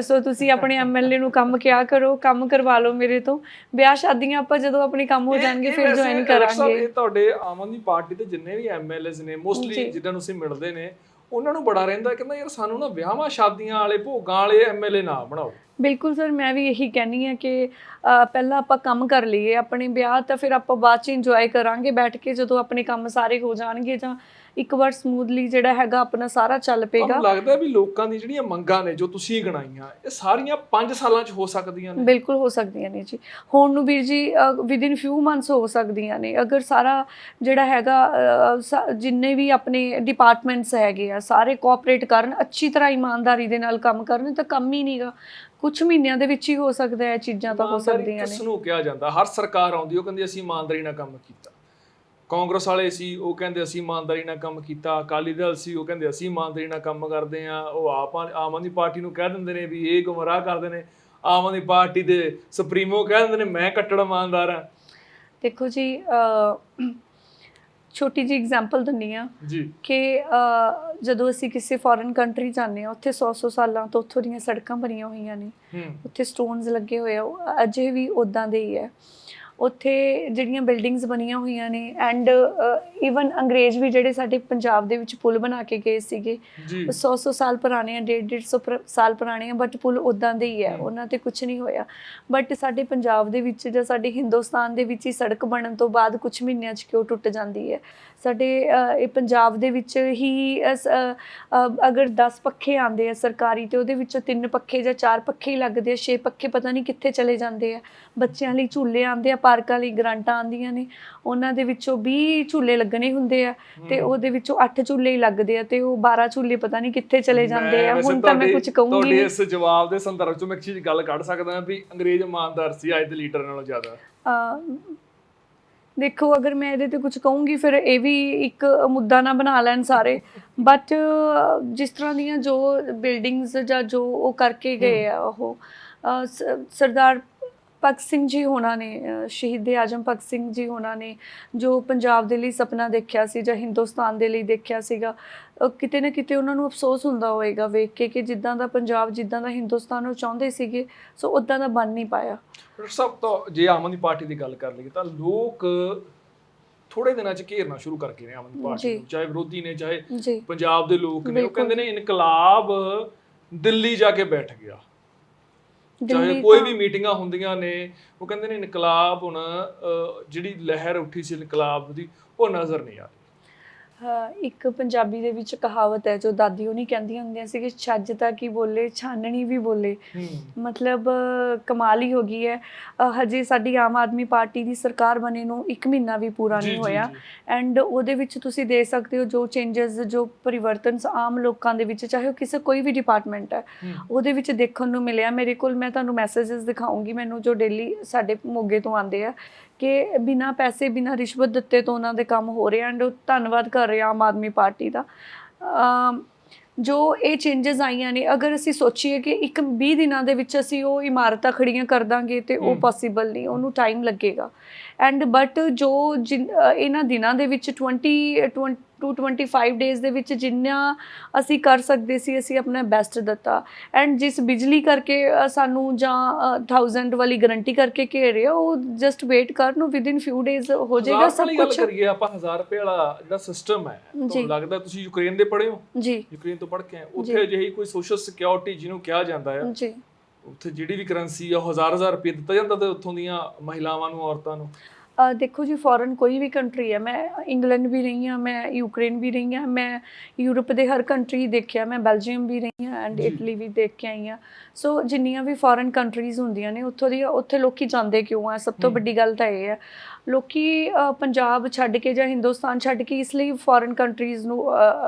ਸੋ ਤੁਸੀਂ ਆਪਣੇ MLA ਨੂੰ ਕੰਮ ਕਿਹਾ ਕਰੋ, ਕੰਮ ਕਰਵਾ ਲਓ ਮੇਰੇ ਤੋਂ। ਵਿਆਹ ਸ਼ਾਦੀਆਂ ਆਪਾਂ ਜਦੋਂ ਆਪਣੇ ਕੰਮ ਹੋ ਜਾਣਗੇ ਫਿਰ ਜੁਆਇਨ ਕਰਾਂਗੇ। ਇਹ ਤੁਹਾਡੇ ਆਮ ਆਦਮੀ ਪਾਰਟੀ ਦੇ ਜਿੰਨੇ ਵੀ MLAs ਨੇ ਮੋਸਟਲੀ ਜਿੱਦਾਂ ਨੂੰ ਅਸੀਂ ਮਿਲਦੇ ਨੇ, ਉਹਨਾਂ ਨੂੰ ਬੜਾ ਰਹਿੰਦਾ, ਕਹਿੰਦਾ ਯਾਰ ਸਾਨੂੰ ਨਾ ਵਿਆਹਾਂ ਸ਼ਾਦੀਆਂ ਵਾਲੇ ਭੋਗਾਂ ਵਾਲੇ MLA ਨਾ ਬਣਾਓ। ਬਿਲਕੁਲ ਸਰ, ਮੈਂ ਵੀ ਇਹੀ ਕਹਿੰਦੀ ਹਾਂ ਕਿ ਪਹਿਲਾਂ ਆਪਾਂ ਕੰਮ ਕਰ ਲਈਏ ਆਪਣੇ ਵਿਆਹ, ਤਾਂ ਫਿਰ ਆਪਾਂ ਬਾਅਦ 'ਚ ਇੰਜੋਏ ਕਰਾਂਗੇ ਬੈਠ ਕੇ, ਜਦੋਂ ਆਪਣੇ ਕੰਮ ਸਾਰੇ ਹੋ ਜਾਣਗੇ ਜਾਂ ਇੱਕ ਵਾਰ ਸਮੂਥਲੀ ਜਿਹੜਾ ਹੈਗਾ ਆਪਣਾ ਸਾਰਾ ਚੱਲ ਪਏਗਾ। ਤੁਹਾਨੂੰ ਲੱਗਦਾ ਵੀ ਲੋਕਾਂ ਦੀ ਜਿਹੜੀਆਂ ਮੰਗਾਂ ਨੇ ਜੋ ਤੁਸੀਂ ਗਿਣਾਈਆਂ ਇਹ ਸਾਰੀਆਂ 5 ਸਾਲਾਂ 'ਚ ਹੋ ਸਕਦੀਆਂ ਨੇ? ਬਿਲਕੁਲ ਹੋ ਸਕਦੀਆਂ ਨੇ ਜੀ, ਹੋਣ ਨੂੰ ਵੀਰ ਜੀ ਵਿਦਿਨ ਫਿਊ ਮੰਥਸ ਹੋ ਸਕਦੀਆਂ ਨੇ, ਅਗਰ ਸਾਰਾ ਜਿਹੜਾ ਹੈਗਾ ਜਿੰਨੇ ਵੀ ਆਪਣੇ ਡਿਪਾਰਟਮੈਂਟਸ ਹੈਗੇ ਆ ਸਾਰੇ ਕੋਆਪਰੇਟ ਕਰਨ, ਅੱਛੀ ਤਰ੍ਹਾਂ ਇਮਾਨਦਾਰੀ ਦੇ ਨਾਲ ਕੰਮ ਕਰਨ, ਤਾਂ ਕੰਮ ਹੀ ਨਹੀਂਗਾ, ਕੁਝ ਮਹੀਨਿਆਂ ਦੇ ਵਿੱਚ ਹੀ ਹੋ ਸਕਦਾ ਹੈ, ਚੀਜ਼ਾਂ ਤਾਂ ਹੋ ਸਕਦੀਆਂ ਨੇ। ਕਿਸ ਨੂੰ ਕਿਹਾ ਜਾਂਦਾ? ਹਰ ਸਰਕਾਰ ਆਉਂਦੀ ਉਹ ਕਹਿੰਦੀ ਅਸੀਂ ਇਮਾਨਦਾਰੀ ਨਾਲ ਕੰਮ ਕੀਤਾ, ਕਾਂਗਰਸ ਵਾਲੇ ਸੀ ਉਹ ਕਹਿੰਦੇ ਅਸੀਂ ਇਮਾਨਦਾਰੀ ਨਾਲ ਕੰਮ ਕੀਤਾ, ਅਕਾਲੀ ਦਲ ਸੀ ਉਹ ਕਹਿੰਦੇ ਅਸੀਂ ਇਮਾਨਦਾਰੀ ਨਾਲ ਕੰਮ ਕਰਦੇ ਆ, ਉਹ ਆਮ ਆਦਮੀ ਪਾਰਟੀ ਨੂੰ ਕਹਿ ਦਿੰਦੇ ਨੇ ਵੀ ਇਹ ਗੁੰਮਰਾਹ ਕਰਦੇ ਨੇ, ਆਮ ਆਦਮੀ ਪਾਰਟੀ ਦੇ ਸੁਪਰੀਮੋ ਕਹਿ ਦਿੰਦੇ ਨੇ ਮੈਂ ਕੱਟੜ ਇਮਾਨਦਾਰ ਆ। ਦੇਖੋ ਜੀ ਛੋਟੀ ਜਿਹੀ ਐਗਜ਼ਾਮਪਲ ਦਿੰਦੀ ਹਾਂ ਜੀ ਕਿ ਜਦੋਂ ਅਸੀਂ ਕਿਸੇ ਫੋਰਨ ਕੰਟਰੀ ਜਾਂਦੇ ਹਾਂ ਉੱਥੇ 100 ਸਾਲਾਂ ਤੋਂ ਉੱਥੋਂ ਦੀਆਂ ਸੜਕਾਂ ਬਣੀਆਂ ਹੋਈਆਂ ਨੇ, ਉੱਥੇ ਸਟੋਨਸ ਲੱਗੇ ਹੋਏ ਆ, ਉਹ ਅਜੇ ਵੀ ਉੱਦਾਂ ਦੇ ਹੀ ਹੈ। ਉੱਥੇ ਜਿਹੜੀਆਂ ਬਿਲਡਿੰਗਸ ਬਣੀਆਂ ਹੋਈਆਂ ਨੇ ਐਂਡ ਈਵਨ ਅੰਗਰੇਜ਼ ਵੀ ਜਿਹੜੇ ਸਾਡੇ ਪੰਜਾਬ ਦੇ ਵਿੱਚ ਪੁਲ ਬਣਾ ਕੇ ਗਏ ਸੀਗੇ 100 ਸਾਲ ਪੁਰਾਣੇ ਆ, 150 ਸਾਲ ਪੁਰਾਣੇ ਆ, ਬਟ ਪੁਲ ਉੱਦਾਂ ਦੇ ਹੀ ਹੈ, ਉਹਨਾਂ ਤੇ ਕੁਝ ਨਹੀਂ ਹੋਇਆ। ਬਟ ਸਾਡੇ ਪੰਜਾਬ ਦੇ ਵਿੱਚ ਜਾਂ ਸਾਡੇ ਹਿੰਦੁਸਤਾਨ ਦੇ ਵਿੱਚ ਹੀ ਸੜਕ ਬਣਨ ਤੋਂ ਬਾਅਦ ਕੁਝ ਮਹੀਨਿਆਂ 'ਚ ਕਿਉਂ ਟੁੱਟ ਜਾਂਦੀ ਹੈ? ਸਾਡੇ ਇਹ ਪੰਜਾਬ ਦੇ ਵਿੱਚ ਹੀ ਅਗਰ 10 ਪੱਖੇ ਆਉਂਦੇ ਆ ਸਰਕਾਰੀ ਤੇ ਉਹਦੇ ਵਿੱਚੋਂ 3 ਪੱਖੇ ਜਾਂ 4 ਪੱਖੇ ਹੀ ਲੱਗਦੇ ਆ, 6 ਪੱਖੇ ਪਤਾ ਨਹੀਂ ਕਿੱਥੇ ਚਲੇ ਜਾਂਦੇ ਆ। ਬੱਚਿਆਂ ਲਈ ਝੂਲੇ ਆਉਂਦੇ ਆ, ਪਾਰਕਾਂ ਲਈ ਗ੍ਰਾਂਟਾਂ ਆਉਂਦੀਆਂ ਨੇ, ਉਹਨਾਂ ਦੇ ਵਿੱਚੋਂ 20 ਝੂਲੇ ਲੱਗਣੇ ਹੁੰਦੇ ਆ ਤੇ ਉਹਦੇ ਵਿੱਚੋਂ 8 ਝੂਲੇ ਹੀ ਲੱਗਦੇ ਆ ਤੇ ਉਹ 12 ਝੂਲੇ ਪਤਾ ਨਹੀਂ ਕਿੱਥੇ ਚਲੇ ਜਾਂਦੇ ਆ। ਹੁਣ ਤਾਂ ਮੈਂ ਕੁਝ ਕਹੂੰਗੀ ਤੁਹਾਡੇ ਇਸ ਜਵਾਬ ਦੇ ਸੰਦਰਭ 'ਚ ਮੈਂ ਇੱਕ ਚੀਜ਼ ਗੱਲ ਕੱਢ ਸਕਦਾ ਵੀ ਅੰਗਰੇਜ਼ ਇਮਾਨਦਾਰ ਸੀ ਅੱਜ ਦੇ ਲੀਡਰ ਨਾਲੋਂ ਜ਼ਿਆਦਾ। ਦੇਖੋ ਅਗਰ ਮੈਂ ਇਹਦੇ ਤੇ ਕੁਝ ਕਹੂੰਗੀ ਫਿਰ ਇਹ ਵੀ ਇੱਕ ਮੁੱਦਾ ਨਾ ਬਣਾ ਲੈਣ ਸਾਰੇ, ਬਟ ਜਿਸ ਤਰ੍ਹਾਂ ਦੀਆਂ ਜੋ ਬਿਲਡਿੰਗਸ ਜਾਂ ਜੋ ਉਹ ਕਰਕੇ ਗਏ ਆ ਉਹ ਸਰਦਾਰ ਭਗਤ ਸਿੰਘ ਜੀ ਹੋਣਾ ਨੇ, ਸ਼ਹੀਦ ਆਜ਼ਮ ਭਗਤ ਸਿੰਘ ਜੀ ਹੋਣਾ ਨੇ ਜੋ ਪੰਜਾਬ ਦੇ ਲਈ ਸੁਪਨਾ ਦੇਖਿਆ ਸੀ ਜਾਂ ਹਿੰਦੁਸਤਾਨ ਦੇ ਲਈ ਦੇਖਿਆ ਸੀਗਾ, ਕਿਤੇ ਨਾ ਕਿਤੇ ਉਹਨਾਂ ਨੂੰ ਅਫਸੋਸ ਹੁੰਦਾ ਹੋਏਗਾ ਵੇਖ ਕੇ ਕਿ ਜਿੱਦਾਂ ਦਾ ਪੰਜਾਬ ਜਿੱਦਾਂ ਦਾ ਹਿੰਦੁਸਤਾਨ ਉਹ ਚਾਹੁੰਦੇ ਸੀਗੇ ਸੋ ਉੱਦਾਂ ਦਾ ਬਣ ਨਹੀਂ ਪਾਇਆ। ਸਭ ਤੋਂ ਜੇ ਆਮ ਆਦਮੀ ਪਾਰਟੀ ਦੀ ਗੱਲ ਕਰ ਲਈਏ ਤਾਂ ਲੋਕ ਥੋੜੇ ਦਿਨਾਂ 'ਚ ਘੇਰਨਾ ਸ਼ੁਰੂ ਕਰਕੇ ਨੇ ਆਮ ਆਦਮੀ ਪਾਰਟੀ ਨੂੰ, ਚਾਹੇ ਵਿਰੋਧੀ ਨੇ ਚਾਹੇ ਪੰਜਾਬ ਦੇ ਲੋਕ ਨੇ। ਉਹ ਕਹਿੰਦੇ ਨੇ ਇਨਕਲਾਬ ਦਿੱਲੀ ਜਾ ਕੇ ਬੈਠ ਗਿਆ, ਚਾਹੇ ਕੋਈ ਵੀ ਮੀਟਿੰਗਾਂ ਹੁੰਦੀਆਂ ਨੇ ਉਹ ਕਹਿੰਦੇ ਨੇ ਇਨਕਲਾਬ ਹੁਣ ਜਿਹੜੀ ਲਹਿਰ ਉੱਠੀ ਸੀ ਇਨਕਲਾਬ ਦੀ ਉਹ ਨਜ਼ਰ ਨਹੀਂ ਆ ਰਹੀ। ਇੱਕ ਪੰਜਾਬੀ ਦੇ ਵਿੱਚ ਕਹਾਵਤ ਹੈ ਜੋ ਦਾਦੀ ਹੋਣੀ ਕਹਿੰਦੀਆਂ ਹੁੰਦੀਆਂ ਸੀ ਕਿ ਛੱਜ ਤਾਂ ਕੀ ਬੋਲੇ ਛਾਨਣੀ ਵੀ ਬੋਲੇ, ਮਤਲਬ ਕਮਾਲ ਹੀ ਹੋ ਗਈ ਹੈ। ਹਜੇ ਸਾਡੀ ਆਮ ਆਦਮੀ ਪਾਰਟੀ ਦੀ ਸਰਕਾਰ ਬਣੇ ਨੂੰ 1 ਮਹੀਨਾ ਵੀ ਪੂਰਾ ਨਹੀਂ ਹੋਇਆ ਐਂਡ ਉਹਦੇ ਵਿੱਚ ਤੁਸੀਂ ਦੇਖ ਸਕਦੇ ਹੋ ਜੋ ਚੇਂਜਸ ਜੋ ਪਰਿਵਰਤਨ ਆਮ ਲੋਕਾਂ ਦੇ ਵਿੱਚ ਚਾਹੇ ਉਹ ਕਿਸੇ ਕੋਈ ਵੀ ਡਿਪਾਰਟਮੈਂਟ ਹੈ ਉਹਦੇ ਵਿੱਚ ਦੇਖਣ ਨੂੰ ਮਿਲਿਆ। ਮੇਰੇ ਕੋਲ ਮੈਂ ਤੁਹਾਨੂੰ ਮੈਸੇजेस ਦਿਖਾਉਂਗੀ ਮੈਨੂੰ ਜੋ ਡੇਲੀ ਸਾਡੇ ਮੋਗੇ ਤੋਂ ਆਉਂਦੇ ਆ ਕਿ ਬਿਨਾਂ ਪੈਸੇ ਬਿਨਾਂ ਰਿਸ਼ਵਤ ਦਿੱਤੇ ਤੋਂ ਉਹਨਾਂ ਦੇ ਕੰਮ ਹੋ ਰਹੇ ਐਂਡ ਧੰਨਵਾਦ ਕਰ ਰਹੇ ਆਮ ਆਦਮੀ ਪਾਰਟੀ ਦਾ। ਜੋ ਇਹ ਚੇਂਜਸ ਆਈਆਂ ਨੇ ਅਗਰ ਅਸੀਂ ਸੋਚੀਏ ਕਿ 20 ਦਿਨਾਂ ਦੇ ਵਿੱਚ ਅਸੀਂ ਉਹ ਇਮਾਰਤਾਂ ਖੜੀਆਂ ਕਰ ਦਾਂਗੇ ਤੇ ਉਹ ਪੋਸੀਬਲ ਨਹੀਂ, ਉਹਨੂੰ ਟਾਈਮ ਲੱਗੇਗਾ ਐਂਡ ਬਟ ਜੋ ਇਹਨਾਂ ਦਿਨਾਂ ਦੇ ਵਿੱਚ 25 ਡੇਜ਼ ਦੇ ਵਿੱਚ ਜਿੰਨਾ ਅਸੀਂ ਕਰ ਸਕਦੇ ਸੀ ਅਸੀਂ ਆਪਣਾ ਬੈਸਟ ਦਿੱਤਾ ਐਂਡ ਜਿਸ ਬਿਜਲੀ ਕਰਕੇ ਸਾਨੂੰ ਜਾਂ 1000 ਵਾਲੀ ਗਰੰਟੀ ਕਰਕੇ ਘੇਰ ਰਹੇ ਉਹ ਜਸਟ ਵੇਟ ਕਰਨ ਨੂੰ ਵਿਦਿਨ ਫਿਊ ਡੇਜ਼ ਹੋ ਜਾਏਗਾ ਸਭ ਕੁਝ। ਕਰੀਏ ਆਪਾਂ 1000 ਰੁਪਏ ਵਾਲਾ ਜਿਹੜਾ ਸਿਸਟਮ ਹੈ ਤੁਹਾਨੂੰ ਲੱਗਦਾ ਤੁਸੀਂ ਯੂਕਰੇਨ ਦੇ ਪੜ੍ਹੇ ਹੋ? ਜੀ ਯੂਕਰੇਨ ਤੋਂ ਪੜ੍ਹ ਕੇ ਆਏ। ਉੱਥੇ ਅਜਿਹੀ ਕੋਈ ਸੋਸ਼ਲ ਸਿਕਿਉਰਿਟੀ ਜਿਹਨੂੰ ਕਿਹਾ ਜਾਂਦਾ ਹੈ ਜੀ, ਉੱਥੇ ਜਿਹੜੀ ਵੀ ਕਰੰਸੀ ਆ ਉਹ 1000 ਰੁਪਏ ਦਿੱਤਾ ਜਾਂਦਾ ਤੇ ਉੱਥੋਂ ਦੀਆਂ ਮਹਿਲਾਵਾਂ ਨੂੰ ਔਰਤਾਂ ਨੂੰ? ਦੇਖੋ ਜੀ ਫੋਰਨ ਕੋਈ ਵੀ ਕੰਟਰੀ ਹੈ, ਮੈਂ ਇੰਗਲੈਂਡ ਵੀ ਰਹੀ ਹਾਂ, ਮੈਂ ਯੂਕਰੇਨ ਵੀ ਰਹੀ ਹਾਂ, ਮੈਂ ਯੂਰਪ ਦੇ ਹਰ ਕੰਟਰੀ ਦੇਖਿਆ, ਮੈਂ ਬੈਲਜੀਅਮ ਵੀ ਰਹੀ ਹਾਂ ਐਂਡ ਇਟਲੀ ਵੀ ਦੇਖ ਕੇ ਆਈ ਹਾਂ। ਸੋ ਜਿੰਨੀਆਂ ਵੀ ਫੋਰਨ ਕੰਟਰੀਜ਼ ਹੁੰਦੀਆਂ ਨੇ ਉੱਥੇ ਲੋਕੀ ਜਾਂਦੇ ਕਿਉਂ ਆ? ਸਭ ਤੋਂ ਵੱਡੀ ਗੱਲ ਤਾਂ ਇਹ ਹੈ ਲੋਕੀ ਪੰਜਾਬ ਛੱਡ ਕੇ ਜਾਂ ਹਿੰਦੁਸਤਾਨ ਛੱਡ ਕੇ ਇਸ ਲਈ ਫੋਰਨ ਕੰਟਰੀਜ਼ ਨੂੰ